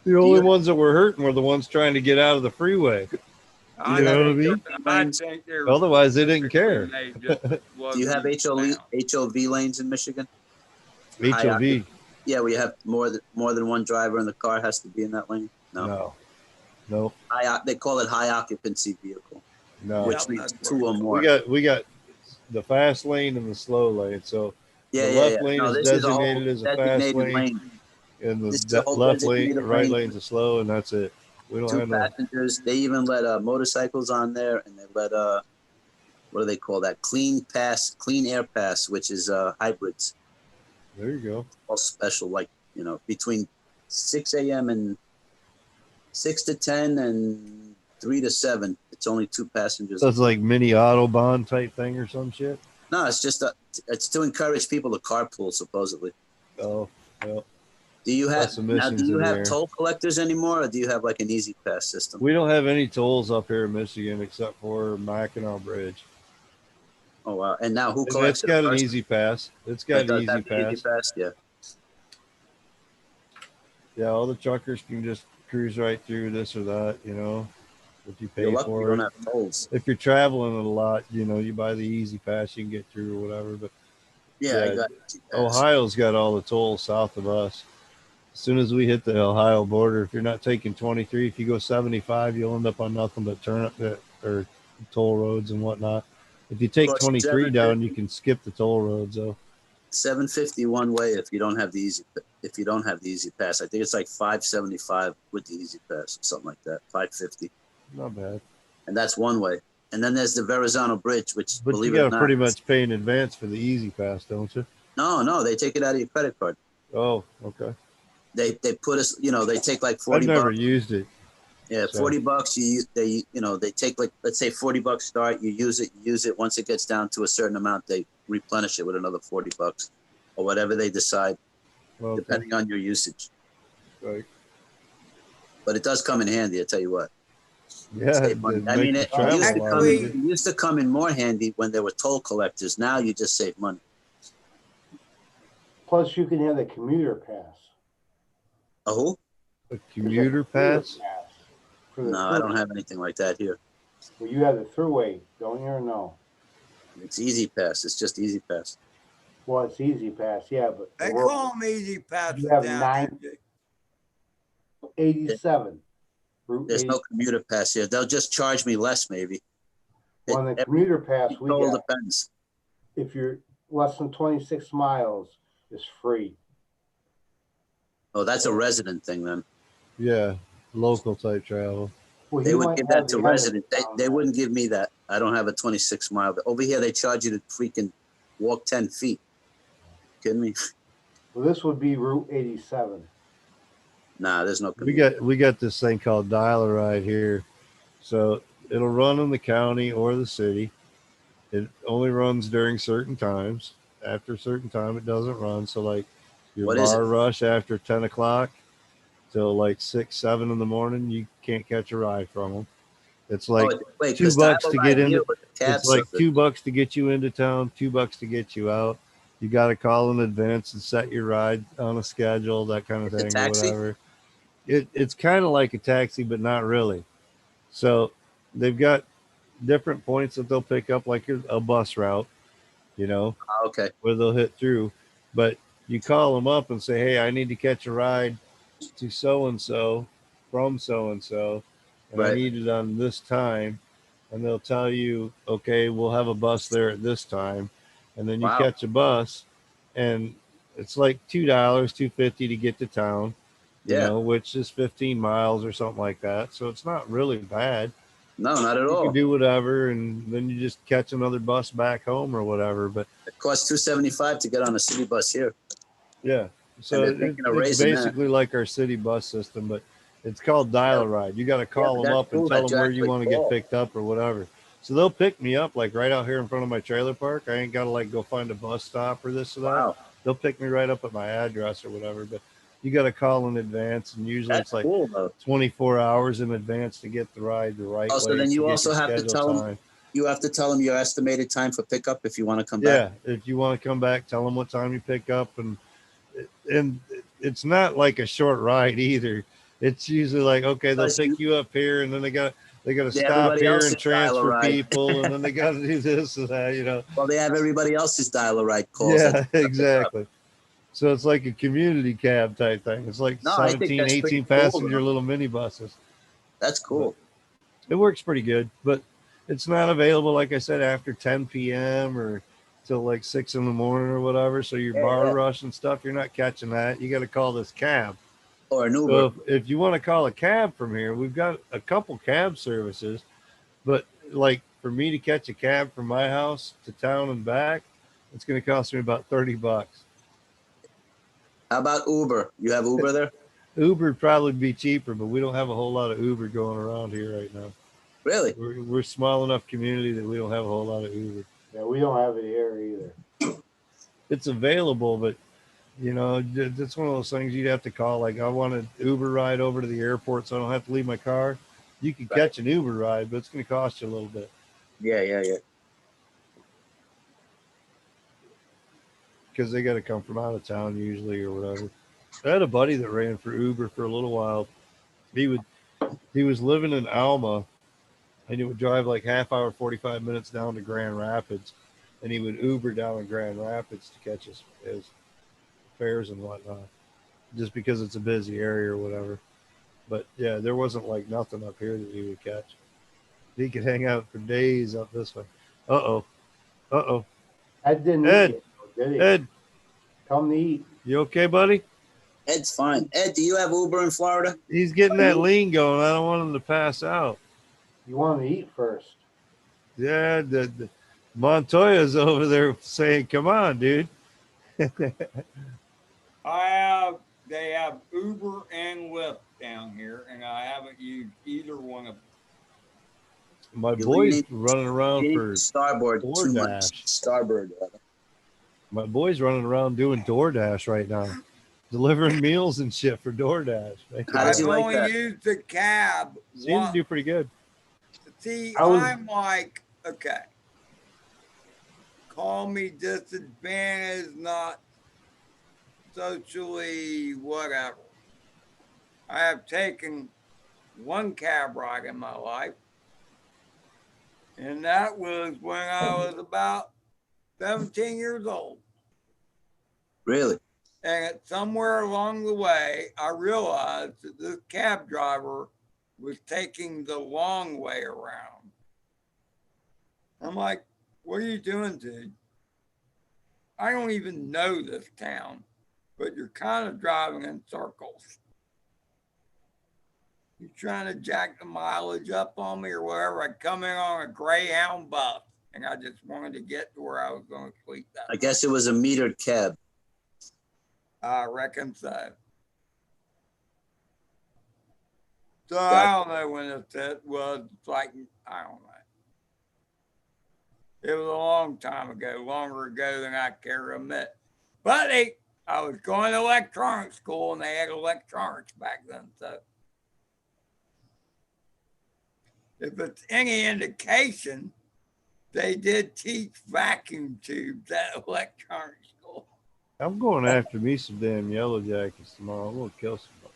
The only ones that were hurting were the ones trying to get out of the freeway. I You know what I mean? I think they're Otherwise, they didn't care. Do you have HOV lanes in Michigan? HOV? Yeah, we have more than one driver in the car has to be in that lane. No. They call it high occupancy vehicle. No. Which means 2 or more. We got the fast lane and the slow lane. So the left lane is designated as a fast lane. And the left lane, right lane's a slow, and that's it. We don't 2 have passengers. They even let motorcycles on there, and they let what do they call that? Clean air pass, which is hybrids. There you go. All special, like between 6 a.m. and 6 to 10 and 3 to 7. It's only 2 passengers. So it's like mini Autobahn type thing or some shit. No, it's just it's to encourage people to carpool, supposedly. Oh, well. Do you have toll collectors anymore, or do you have like an Easy Pass system? We don't have any tolls up here in Michigan except for Mackinac Bridge. Oh wow! And now who collects? It's got an Easy Pass. It's got an Easy Pass. Easy Pass, yeah. Yeah, all the truckers can just cruise right through this or that, if you pay for you it. don't have tolls. If you're traveling a lot, you buy the Easy Pass, you can get through or whatever. But yeah, I got Easy Pass. Ohio's got all the tolls south of us. As soon as we hit the Ohio border, if you're not taking 23, if you go 75, you'll end up on nothing but or toll roads and whatnot. If you take 23 down, you can skip the toll roads though. 750 one way if you don't have the Easy Pass. I think it's like 575 with the Easy Pass or something like that. 550. Not bad. And that's one way. And then there's the Verrazano Bridge, which but you got to pretty much pay in advance for the Easy Pass, don't you? No, they take it out of your credit card. Oh, okay. They put us, they take like 40 bucks. I've never used it. Yeah, so. $40. They take like, let's say $40 start. You use it. Once it gets down to a certain amount, they replenish it with another $40. or whatever they decide, Well, depending on your usage. right. But it does come in handy, I tell you what. Yeah, Save money. it I mean, makes it the travel used a to lot come in, easier. it used to come in more handy when there were toll collectors. Now you just save money. Plus, you can have the commuter pass. A who? A There's commuter pass? for the No, I don't have anything like that here. Well, you have the throughway, don't you, or no? It's Easy Pass. It's just Easy Pass. Well, it's Easy Pass, yeah, but They call them easy passes You have down here. 87. Route There's 80. no commuter pass here. They'll just charge me less, maybe. Well, on the commuter pass, It we all got, depends. if you're less than 26 miles, it's free. Oh, that's a resident thing then. Yeah, local type travel. Well, They he would might give have that to the end of resident. it down They there. wouldn't give me that. I don't have a 26 mile. Over here, they charge you to freaking walk 10 feet. Kidding me? Well, this would be Route 87. Nah, there's no We commuter. got this thing called Dial-A-Ride here. So it'll run in the county or the city. It only runs during certain times. After a certain time, it doesn't run. So like your What is bar it? rush after 10 o'clock till like 6, 7 in the morning, you can't catch a ride from them. It's like Wait, $2 because to get into. cab It's like service. $2 to get you into town, $2 to get you out. You got to call in advance and set your ride on a schedule, that kind of It's a thing, or taxi? whatever. It's kind of like a taxi, but not really. So they've got different points that they'll pick up, like a bus route, you know, Oh, okay. where they'll hit through. But you call them up and say, hey, I need to catch a ride to so and so from so and so, and I Right. need it on this time. And they'll tell you, okay, we'll have a bus there at this time. And then you Wow. catch a bus, and it's like $2, $2.50 to get to town, you Yeah. know, which is 15 miles or something like that. So it's not really bad. No, not at You all. can do whatever, and then you just catch another bus back home or whatever. But It costs $2.75 to get on a city bus here. yeah, so they're thinking of it's raising that. basically like our city bus system, but it's called Dial-A-Ride. You got to call them that's up and cool tell that them you where you actually want to get call. picked up or whatever. So they'll pick me up like right out here in front of my trailer park. I ain't got to like go find a bus stop or this or that. Wow. They'll pick me right up at my address or whatever. But you got to call in advance, and usually That's it's like cool, though. 24 hours in advance to get the ride the right Oh, way. so then to you get also your have to scheduled tell them, time. you have to tell them your estimated time for pickup if you want to come back. Yeah, if you want to come back, tell them what time you pick up, and it's not like a short ride either. It's usually like, okay, they'll Because pick you up here, and then they got to Yeah, stop everybody here else and is dial a transfer ride. people, and then they got to do this and that, you know. Well, they have everybody else's dial-a-ride calls. Yeah, that they pick up. exactly. So it's like a community cab type thing. It's like No, I think 17, that's pretty 18 cool, passenger though. little minibuses. That's cool. It works pretty good, but it's not available, like I said, after 10 p.m. or till like 6 in the morning or whatever. So your bar rush and stuff, you're not catching that. You got to call this cab. Or an Uber. So if you want to call a cab from here, we've got a couple cab services, but like for me to catch a cab from my house to town and back, it's going to cost me about $30. How about Uber? You have Uber there? Uber would probably be cheaper, but we don't have a whole lot of Uber going around here right now. Really? We're a small enough community that we don't have a whole lot of Uber. Yeah, we don't have it here either. It's available, but you know, it's one of those things you'd have to call. Like, I want an Uber ride over to the airport so I don't have to leave my car. You can catch an Uber ride, but it's going to cost you a little bit. Yeah. Because they got to come from out of town usually or whatever. I had a buddy that ran for Uber for a little while. He was living in Alma, and he would drive like half hour, 45 minutes down to Grand Rapids, and he would Uber down in Grand Rapids to catch his fares and whatnot, just because it's a busy area or whatever. But yeah, there wasn't like nothing up here that he would catch. He could hang out for days up this way. Uh-oh. Ed didn't Ed. eat, did he? Ed, Come to eat. you okay, buddy? Ed's fine. Ed, do you have Uber in Florida? He's getting that lean going. I don't want him to pass out. You want to eat first. Yeah, the Montoya's over there saying, come on, dude. They have Uber and Lyft down here, and I haven't used either one of them. My You're boy's leaning- running around You need for starboard too much. DoorDash. Starboard. My boy's running around doing DoorDash right now, delivering meals and shit for DoorDash. How does I've he like only that? used the cab Seems to do once. pretty good. See, I was- I'm like, okay, call me disadvantaged, not socially whatever. I have taken one cab ride in my life, and that was when I was about 17 years old. Really? And somewhere along the way, I realized that this cab driver was taking the long way around. I'm like, what are you doing, dude? I don't even know this town, but you're kind of driving in circles. You're trying to jack the mileage up on me or whatever. I come in on a Greyhound bus, and I just wanted to get to where I was going to sleep that I guess it was a metered cab. I reckon so. So I don't know when it was like, I don't know. It was a long time ago, longer ago than I care to admit. But I was going to electronics school and they had electronics back then. So if it's any indication, they did teach vacuum tubes at electronics school. I'm going after me some damn yellow jackets tomorrow. I'm gonna kill somebody.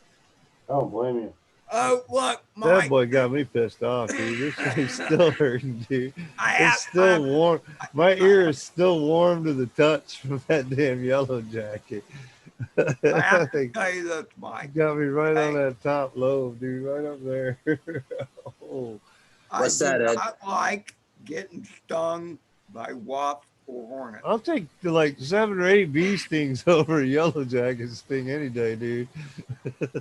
I don't blame you. Oh, look, That Mike. boy got me pissed off, dude. This thing's still hurting, dude. I It's still warm. My ear is still warm to the touch from that damn yellow jacket. I have to tell you this, Mike. Got me right on Hey. that top lobe, dude, right up there. Oh, What's I that, do Ed? not like getting stung by wasps or hornets. I'll take like 7 or 8 bee stings over a yellow jacket sting any day, dude.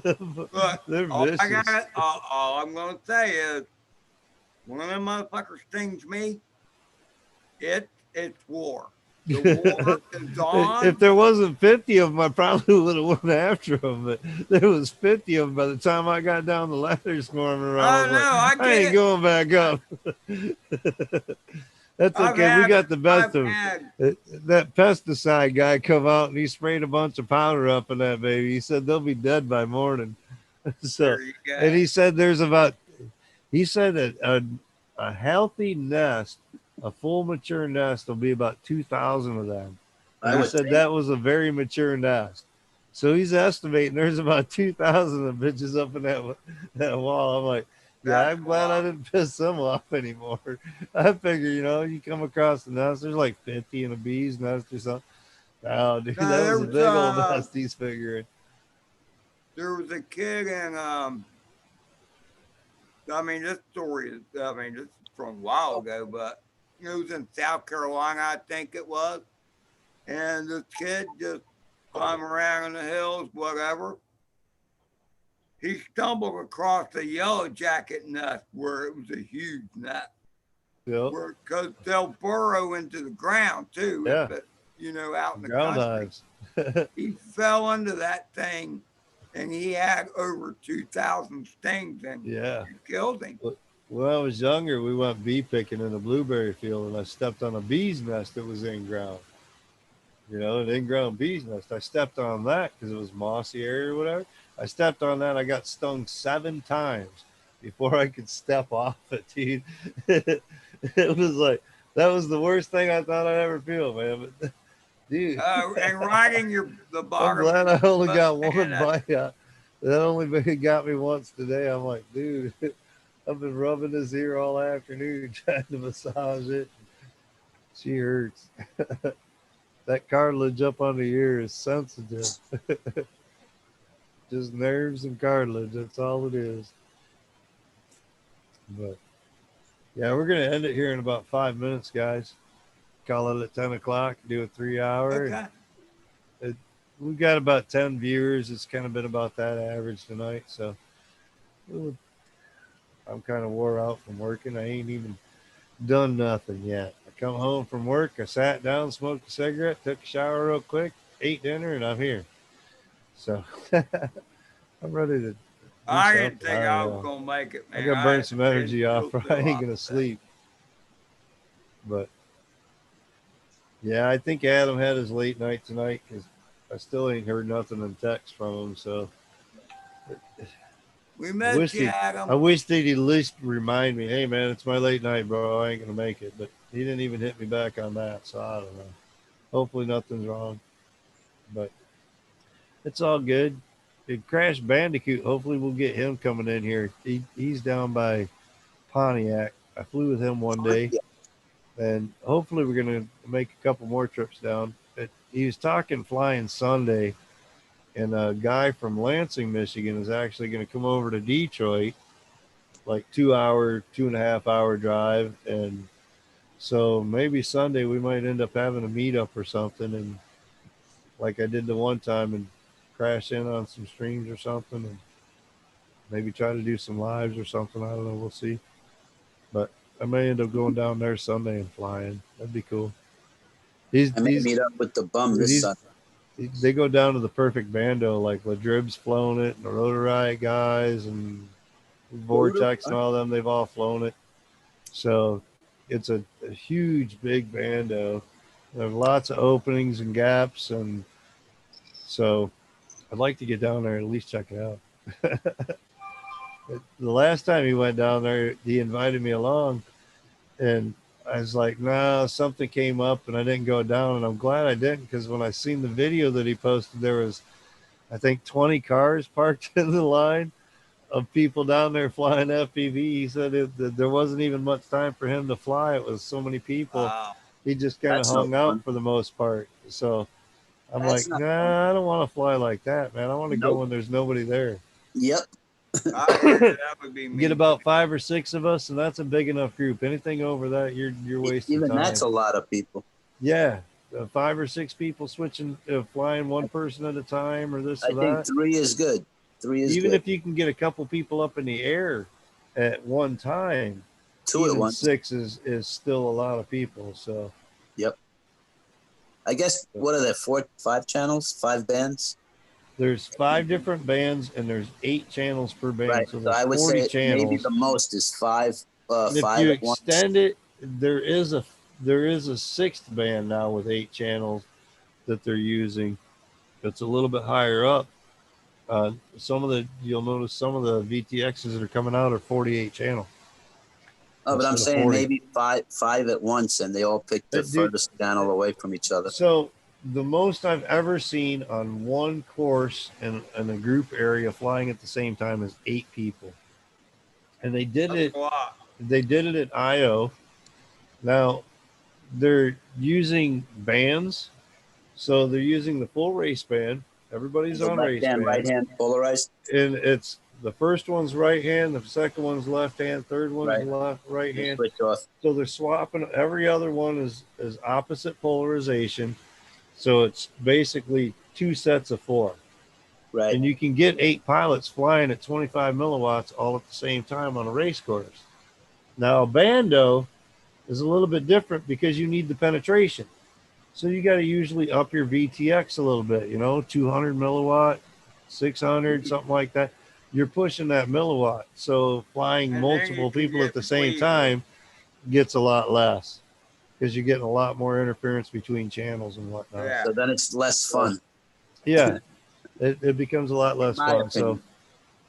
Look, They're all vicious. all I'm gonna say is, one of them motherfuckers stings me, it's war. The war is on. If there wasn't 50 of them, I probably would have went after them. But there was 50 of them by the time I got down the ladder swarming around. I I ain't get it. going back up. That's okay. We got the best of them. That pesticide guy come out and he sprayed a bunch of powder up in that baby. He said they'll be dead by morning. So, There you go. and he said he said that a healthy nest, a full mature nest, will be about 2,000 of them. I And he would said think. that was a very mature nest. So he's estimating there's about 2,000 of bitches up in that wall. I'm like, yeah, That's I'm glad I wild. didn't piss them off anymore. I figure, you come across the nest, there's like 50 in a bee's nest or something. Oh, dude, No, that there was a was, big old nest he's figuring. There was a kid in this story is this is from a while ago, but it was in South Carolina, I think it was. And this kid just climbing around in the hills, whatever. He stumbled across a yellow jacket nest where it was a huge nest. Yep. Because they'll burrow into the ground too. Yeah. If it, out in the Ground country. hives. He fell into that thing and he had over 2,000 stings and Yeah. it killed him. When I was younger, we went bee picking in a blueberry field, and I stepped on a bee's nest that was in ground. An in-ground bee's nest. I stepped on that because it was mossy area or whatever. I stepped on that. I got stung 7 times before I could step off it, dude. It was like, that was the worst thing I thought I'd ever feel, man. But, dude. And riding the bottom. I'm glad I only got one and, bite out. That only got me once today. I'm like, dude, I've been rubbing his ear all afternoon trying to massage it. She hurts. That cartilage up on the ear is sensitive. Just nerves and cartilage. That's all it is. But yeah, we're gonna end it here in about 5 minutes, guys. Call it at 10 o'clock. Do a 3-hour. Okay. We've got about 10 viewers. It's kind of been about that average tonight. So I'm kind of wore out from working. I ain't even done nothing yet. I come home from work. I sat down, smoked a cigarette, took a shower real quick, ate dinner, and I'm here. So I'm ready to. I didn't think I was going to make it, man. I got to burn some energy off, or I ain't going to sleep. sleep. But Yeah, I think Adam had his late night tonight because I still ain't heard nothing in text from him. So We I met wish you, he, I Adam. wish they'd at least remind me, hey man, it's my late night, bro. I ain't gonna make it. But he didn't even hit me back on that, so I don't know. Hopefully nothing's wrong, but it's all good. Crash Bandicoot. Hopefully we'll get him coming in here. He's down by Pontiac. I flew with him one day, and hopefully we're gonna make a couple more trips down. He was talking flying Sunday, and a guy from Lansing, Michigan, is actually going to come over to Detroit, like 2 hour, 2.5 hour drive, and so maybe Sunday we might end up having a meetup or something, and like I did the one time, and crash in on some streams or something, and maybe try to do some lives or something. I don't know. We'll see. But I may end up going down there Sunday and flying. That'd be cool. I may meet up with the bum this He's Sunday. they go down to the perfect bando, like Ladrib's flown it, and the Rotor Riot guys, and Vortex and all them. They've all flown it. So it's a huge, big bando. There's lots of openings and gaps, and so I'd like to get down there and at least check it out. The last time he went down there, he invited me along, and I was like, nah, something came up and I didn't go down. And I'm glad I didn't, because when I seen the video that he posted, there was, I think, 20 cars parked in the line of people down there flying FPV. He said that there wasn't even much time for him to fly. It was so many people. Wow. He just kind of That's no hung out fun. for the most part. So I'm That's like, not fun. nah, I don't want to fly like that, man. I want to go Nope. when there's nobody there. Yep. I hear you. That would be me. Get about 5 or 6 of us, and that's a big enough group. Anything over that, you're wasting Even time. that's a lot of people. Yeah, 5 or 6 people switching, flying one person at a time, or this I or think that. 3 is good. 3 is Even good. if you can get a couple people up in the air at one time, 2 at even once. 6 is still a lot of people. So Yep. I guess, what are there, 5 channels, 5 bands? there's 5 different bands, and there's 8 channels per band. Right. So So there's I would 40 say channels. maybe the most is 5. And if 5 you at once. extend it, there is a 6th band now with 8 channels that they're using. That's a little bit higher up. You'll notice some of the VTXs that are coming out are 48 channel. Oh, but I'm instead of saying 40. maybe 5 at once, and they all pick the Dude, furthest channel away from each other. So the most I've ever seen on one course in a group area flying at the same time is 8 people, and they did That's it. a lot. They did it at IO. Now they're using bands, so they're using the full race band. Everybody's The on left race hand, band, right hand polarized. and it's the first one's right hand, the second one's left hand, third one's Right. right You hand. switch off. So they're swapping. Every other one is opposite polarization. So it's basically 2 sets of 4. Right. And you can get 8 pilots flying at 25 milliwatts all at the same time on a race course. Now, a bando is a little bit different because you need the penetration. So you got to usually up your VTX a little bit, 200 milliwatt, 600, something like that. You're pushing that milliwatt. So flying And then you multiple can people get at the same bleeding. time gets a lot less because you're getting a lot more interference between channels and whatnot. Yeah. So then it's less fun. Yeah, it becomes a lot less my fun. opinion. So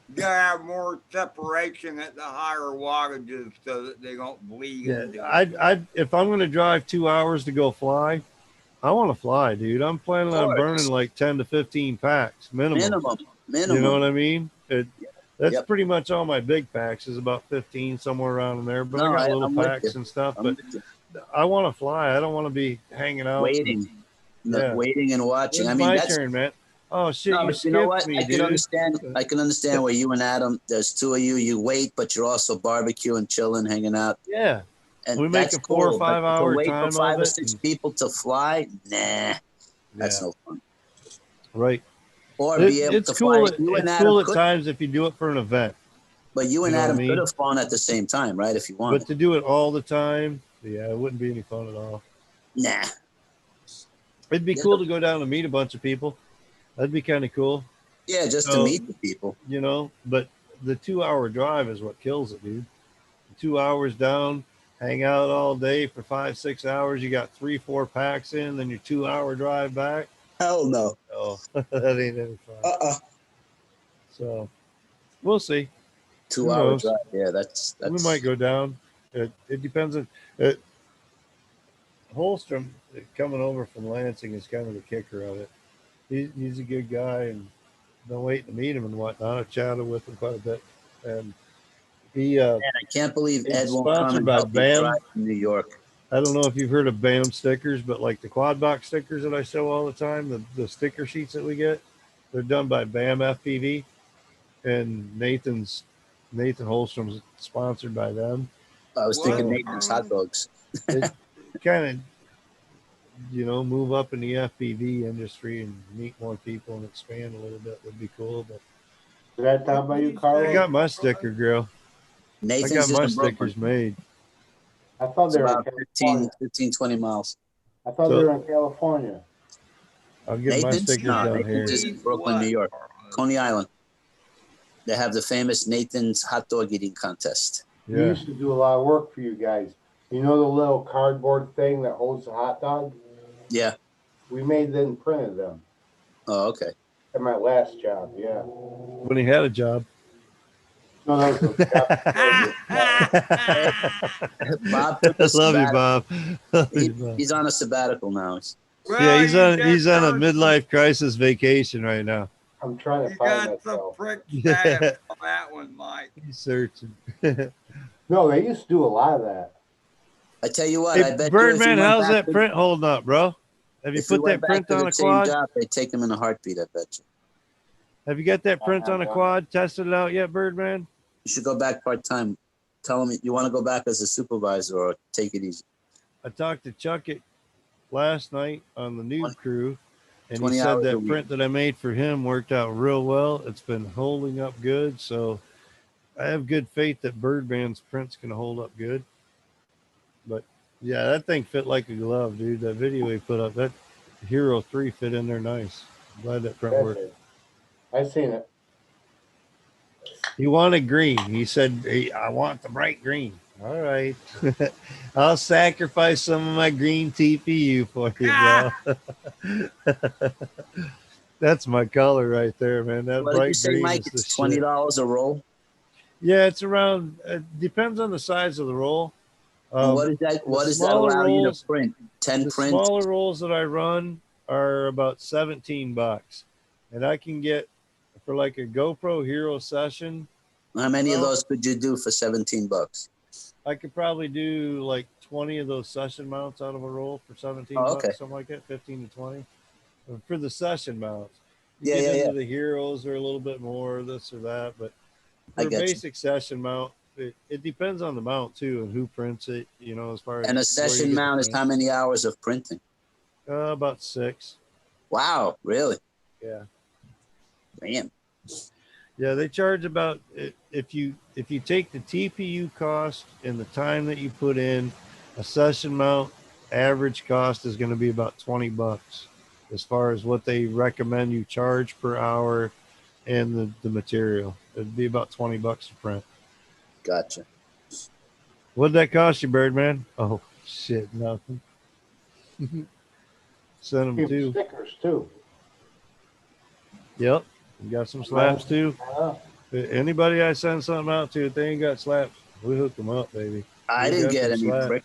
You gotta have more separation at the higher wattages so that they don't bleed yeah, into I if I'm going to drive 2 hours to go fly, I want to fly, dude. I'm planning on burning like 10 to 15 packs minimum. Minimum. You know what I mean? That's Yep. pretty much all my big packs is about 15, somewhere around there. But I got little I'm with packs you. and stuff. I'm But with you. I want to fly. I don't want to be hanging out. Waiting. Yeah. Waiting and watching. It's I mean, my that's turn, man. Oh shit! no, You but you know skipped what? me, I dude. can understand where you and Adam. There's 2 of you. You wait, but you're also barbecuing, chilling, hanging out. Yeah. And We make that's a 4 or cool, 5 but hour to wait time for 5 of or it. 6 people to fly, nah, that's no fun. Right. Or be able It's to cool. fly. You and It's Adam cool at could, times if you do it for an event. but you and You know what Adam I mean? could have flown at the same time, right? If you wanted. But to do it all the time, yeah, it wouldn't be any fun at all. Nah. It'd be Yeah. cool to go down and meet a bunch of people. That'd be kind of cool, Yeah, just to So- meet the people. But the 2 hour drive is what kills it, dude. 2 hours down, hang out all day for 5-6 hours. You got 3-4 packs in, then your 2-hour drive back. Hell no. Oh, that ain't any fun. So we'll see. 2 Who hour knows? drive. Yeah, that's We might go down. It depends on Holstrom coming over from Lansing is kind of the kicker of it. He's a good guy, and been waiting to meet him and whatnot. I've chatted with him quite a bit, and he Man, I can't believe he's Ed won't come sponsored and by help me BAM. drive to New York. I don't know if you've heard of BAM stickers, but like the quad box stickers that I show all the time, the sticker sheets that we get, they're done by BAM FPV, and Nathan Holstrom's sponsored by them. I was What? thinking Nathan's hot dogs. It kind of, move up in the FPV industry and meet more people and expand a little bit would be cool. But Is that done by you, I Carlos? got my sticker grill. I Nathan's got is my in Brooklyn. stickers made. I thought It's they were in about California. 15, 20 miles. I thought they were in California. I'll get my Nathan's? stickers No, down Nathan's here. is in Brooklyn, New York. Coney Island. They have the famous Nathan's hot dog eating contest. We Yeah. used to do a lot of work for you guys. You know the little cardboard thing that holds the hot dog? Yeah. We made them and printed them Oh, okay. at my last job, yeah. When he had a job. No, that was Bob took I a love you, sabbatical. Bob. Love you, Bob. He's on a sabbatical now. Yeah, he's on a midlife crisis vacation right now. I'm trying to You find got some myself. prick stats on that one, Mike. He's searching. No, they used to do a lot of that. I tell you what, Hey, I bet Birdman, you if we went how's back that to- print holding up, bro? Have you if we put went that back print to on the a same quad? job, they'd take him in a heartbeat, I bet you. Have you got that print on a Uh-huh. quad? Tested it out yet, Birdman? You should go back part-time. Tell him you want to go back as a supervisor or take it easy. I talked to Chuck it last night on the noob crew, and he 20 said hours a that week. print that I made for him worked out real well. It's been holding up good, so I have good faith that Birdman's print's going to hold up good. But yeah, that thing fit like a glove, dude. That video he put up, that Hero 3 fit in there nice. I'm glad that print worked. I seen it. He wanted green. He said, hey, I want the bright green. All right. I'll sacrifice some of my green TPU for you, bro. That's my color right there, man. That What did bright you say, green Mike? is the It's shit. $20 a roll. Yeah, it's around. Depends on the size of the roll. And what is that? What does that allow you to print? 10 The prints. smaller rolls that I run are about $17, and I can get for like a GoPro Hero session. How many of those could you do for $17? I could probably do like 20 of those session mounts out of a roll for 17 Oh, okay. bucks, something like that, 15 to 20 for the session mounts. You Yeah, get yeah, into the Heroes or a little bit more, this or that, but I for a get you. basic session mount, it depends on the mount too and who prints it, as far as And a where you session get the mount is print. how many hours of printing? About 6. Wow, really? Yeah. Man. Yeah, they charge about if you take the TPU cost and the time that you put in, a session mount average cost is going to be about $20 as far as what they recommend you charge per hour and the material. It'd be about $20 to print. Gotcha. What'd that cost you, Birdman? Oh shit, nothing. Send them Give too. stickers too. Yep. You got some slaps too. Anybody I send something out to, if they ain't got slaps, we hook them up, baby. I We didn't got get some any slaps. prick.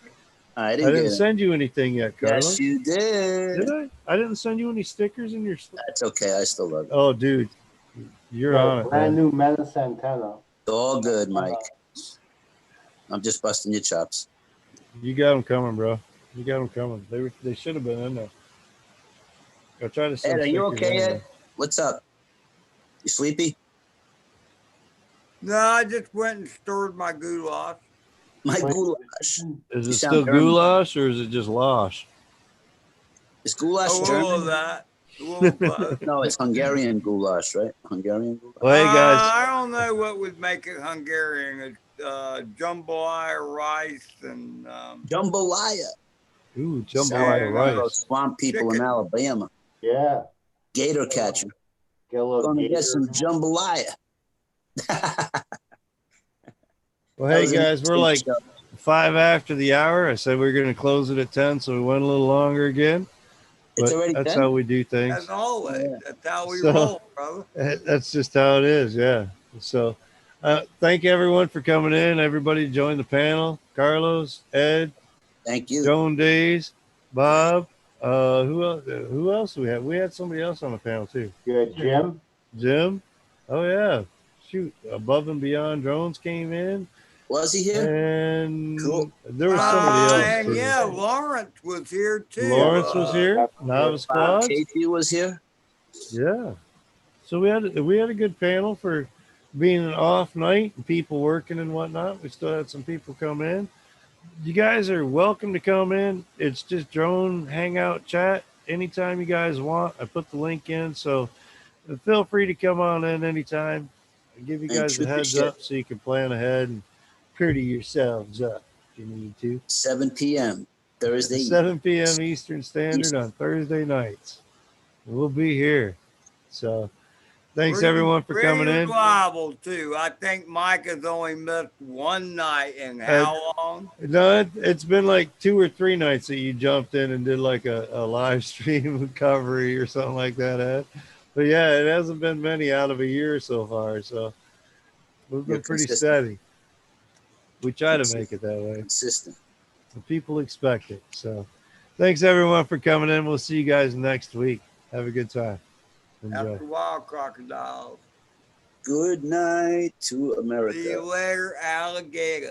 I I didn't didn't get it. send you anything yet, Carlos. Yes, you did. Did I? I didn't send you any stickers in your. That's okay. I still love it. Oh, dude, you're on it, Brand man. new Menace antenna. It's all good, Mike. I'm just busting your chops. You got them coming, bro. You got them coming. They should have been in there. I'll try to send Ed, are you stickers okay, anyway. Ed? What's up? You sleepy? No, I just went and stirred my goulash. My Wait. goulash. Is You it sound still German. goulash or is it just losh? Is goulash A little of German? that. A little of both. No, it's Hungarian goulash, right? Hungarian goulash. Well, hey guys, I don't know what would make it Hungarian. It's jambalaya rice and Jambalaya. ooh, Sound jambalaya like one of those rice. swamp people in Chicken. Alabama. Yeah. Gator catcher. Get a little Gonna gator. get some jambalaya. Well, That hey was an guys, we're instinct like show. 5 after the hour. I said we were going to close it at 10, so we went a little longer again. It's But already that's 10? how we do things. As always, Yeah. that's how we So- roll, brother. That's just how it is. Yeah. So thank everyone for coming in. Everybody joined the panel. Carlos, Ed, Thank you. Joan Days, Bob. Who else we had? We had somebody else on the panel too. Good, Jim. Jim. Oh yeah. Shoot. Above and Beyond Drones came in. Was he here? And Cool. there was somebody else. And Too. yeah, Lawrence was here too. Lawrence was here. Novice Bob Quads. Casey was here. Yeah. So we had a good panel for being an off night and people working and whatnot. We still had some people come in. You guys are welcome to come in. It's just drone hangout chat anytime you guys want. I put the link in, so feel free to come on in anytime. I give you And guys a shoot the heads shit. up so you can plan ahead and pretty yourselves up if you need to. 7 p.m. Thursday. 7 p.m. Eastern Standard on Thursday nights. We'll be here. So thanks everyone for coming in. Reliable too. I think Mike has only missed one night in how long? No, it's been like 2 or 3 nights that you jumped in and did like a live stream recovery or something like that, Ed. But yeah, it hasn't been many out of a year so far. So we've been You're pretty consistent. steady. We try to make it that way. Consistent. The people expect it. So thanks everyone for coming in. We'll see you guys next week. Have a good time. Enjoy. After a while, crocodiles. Good night to America. See you later, alligator.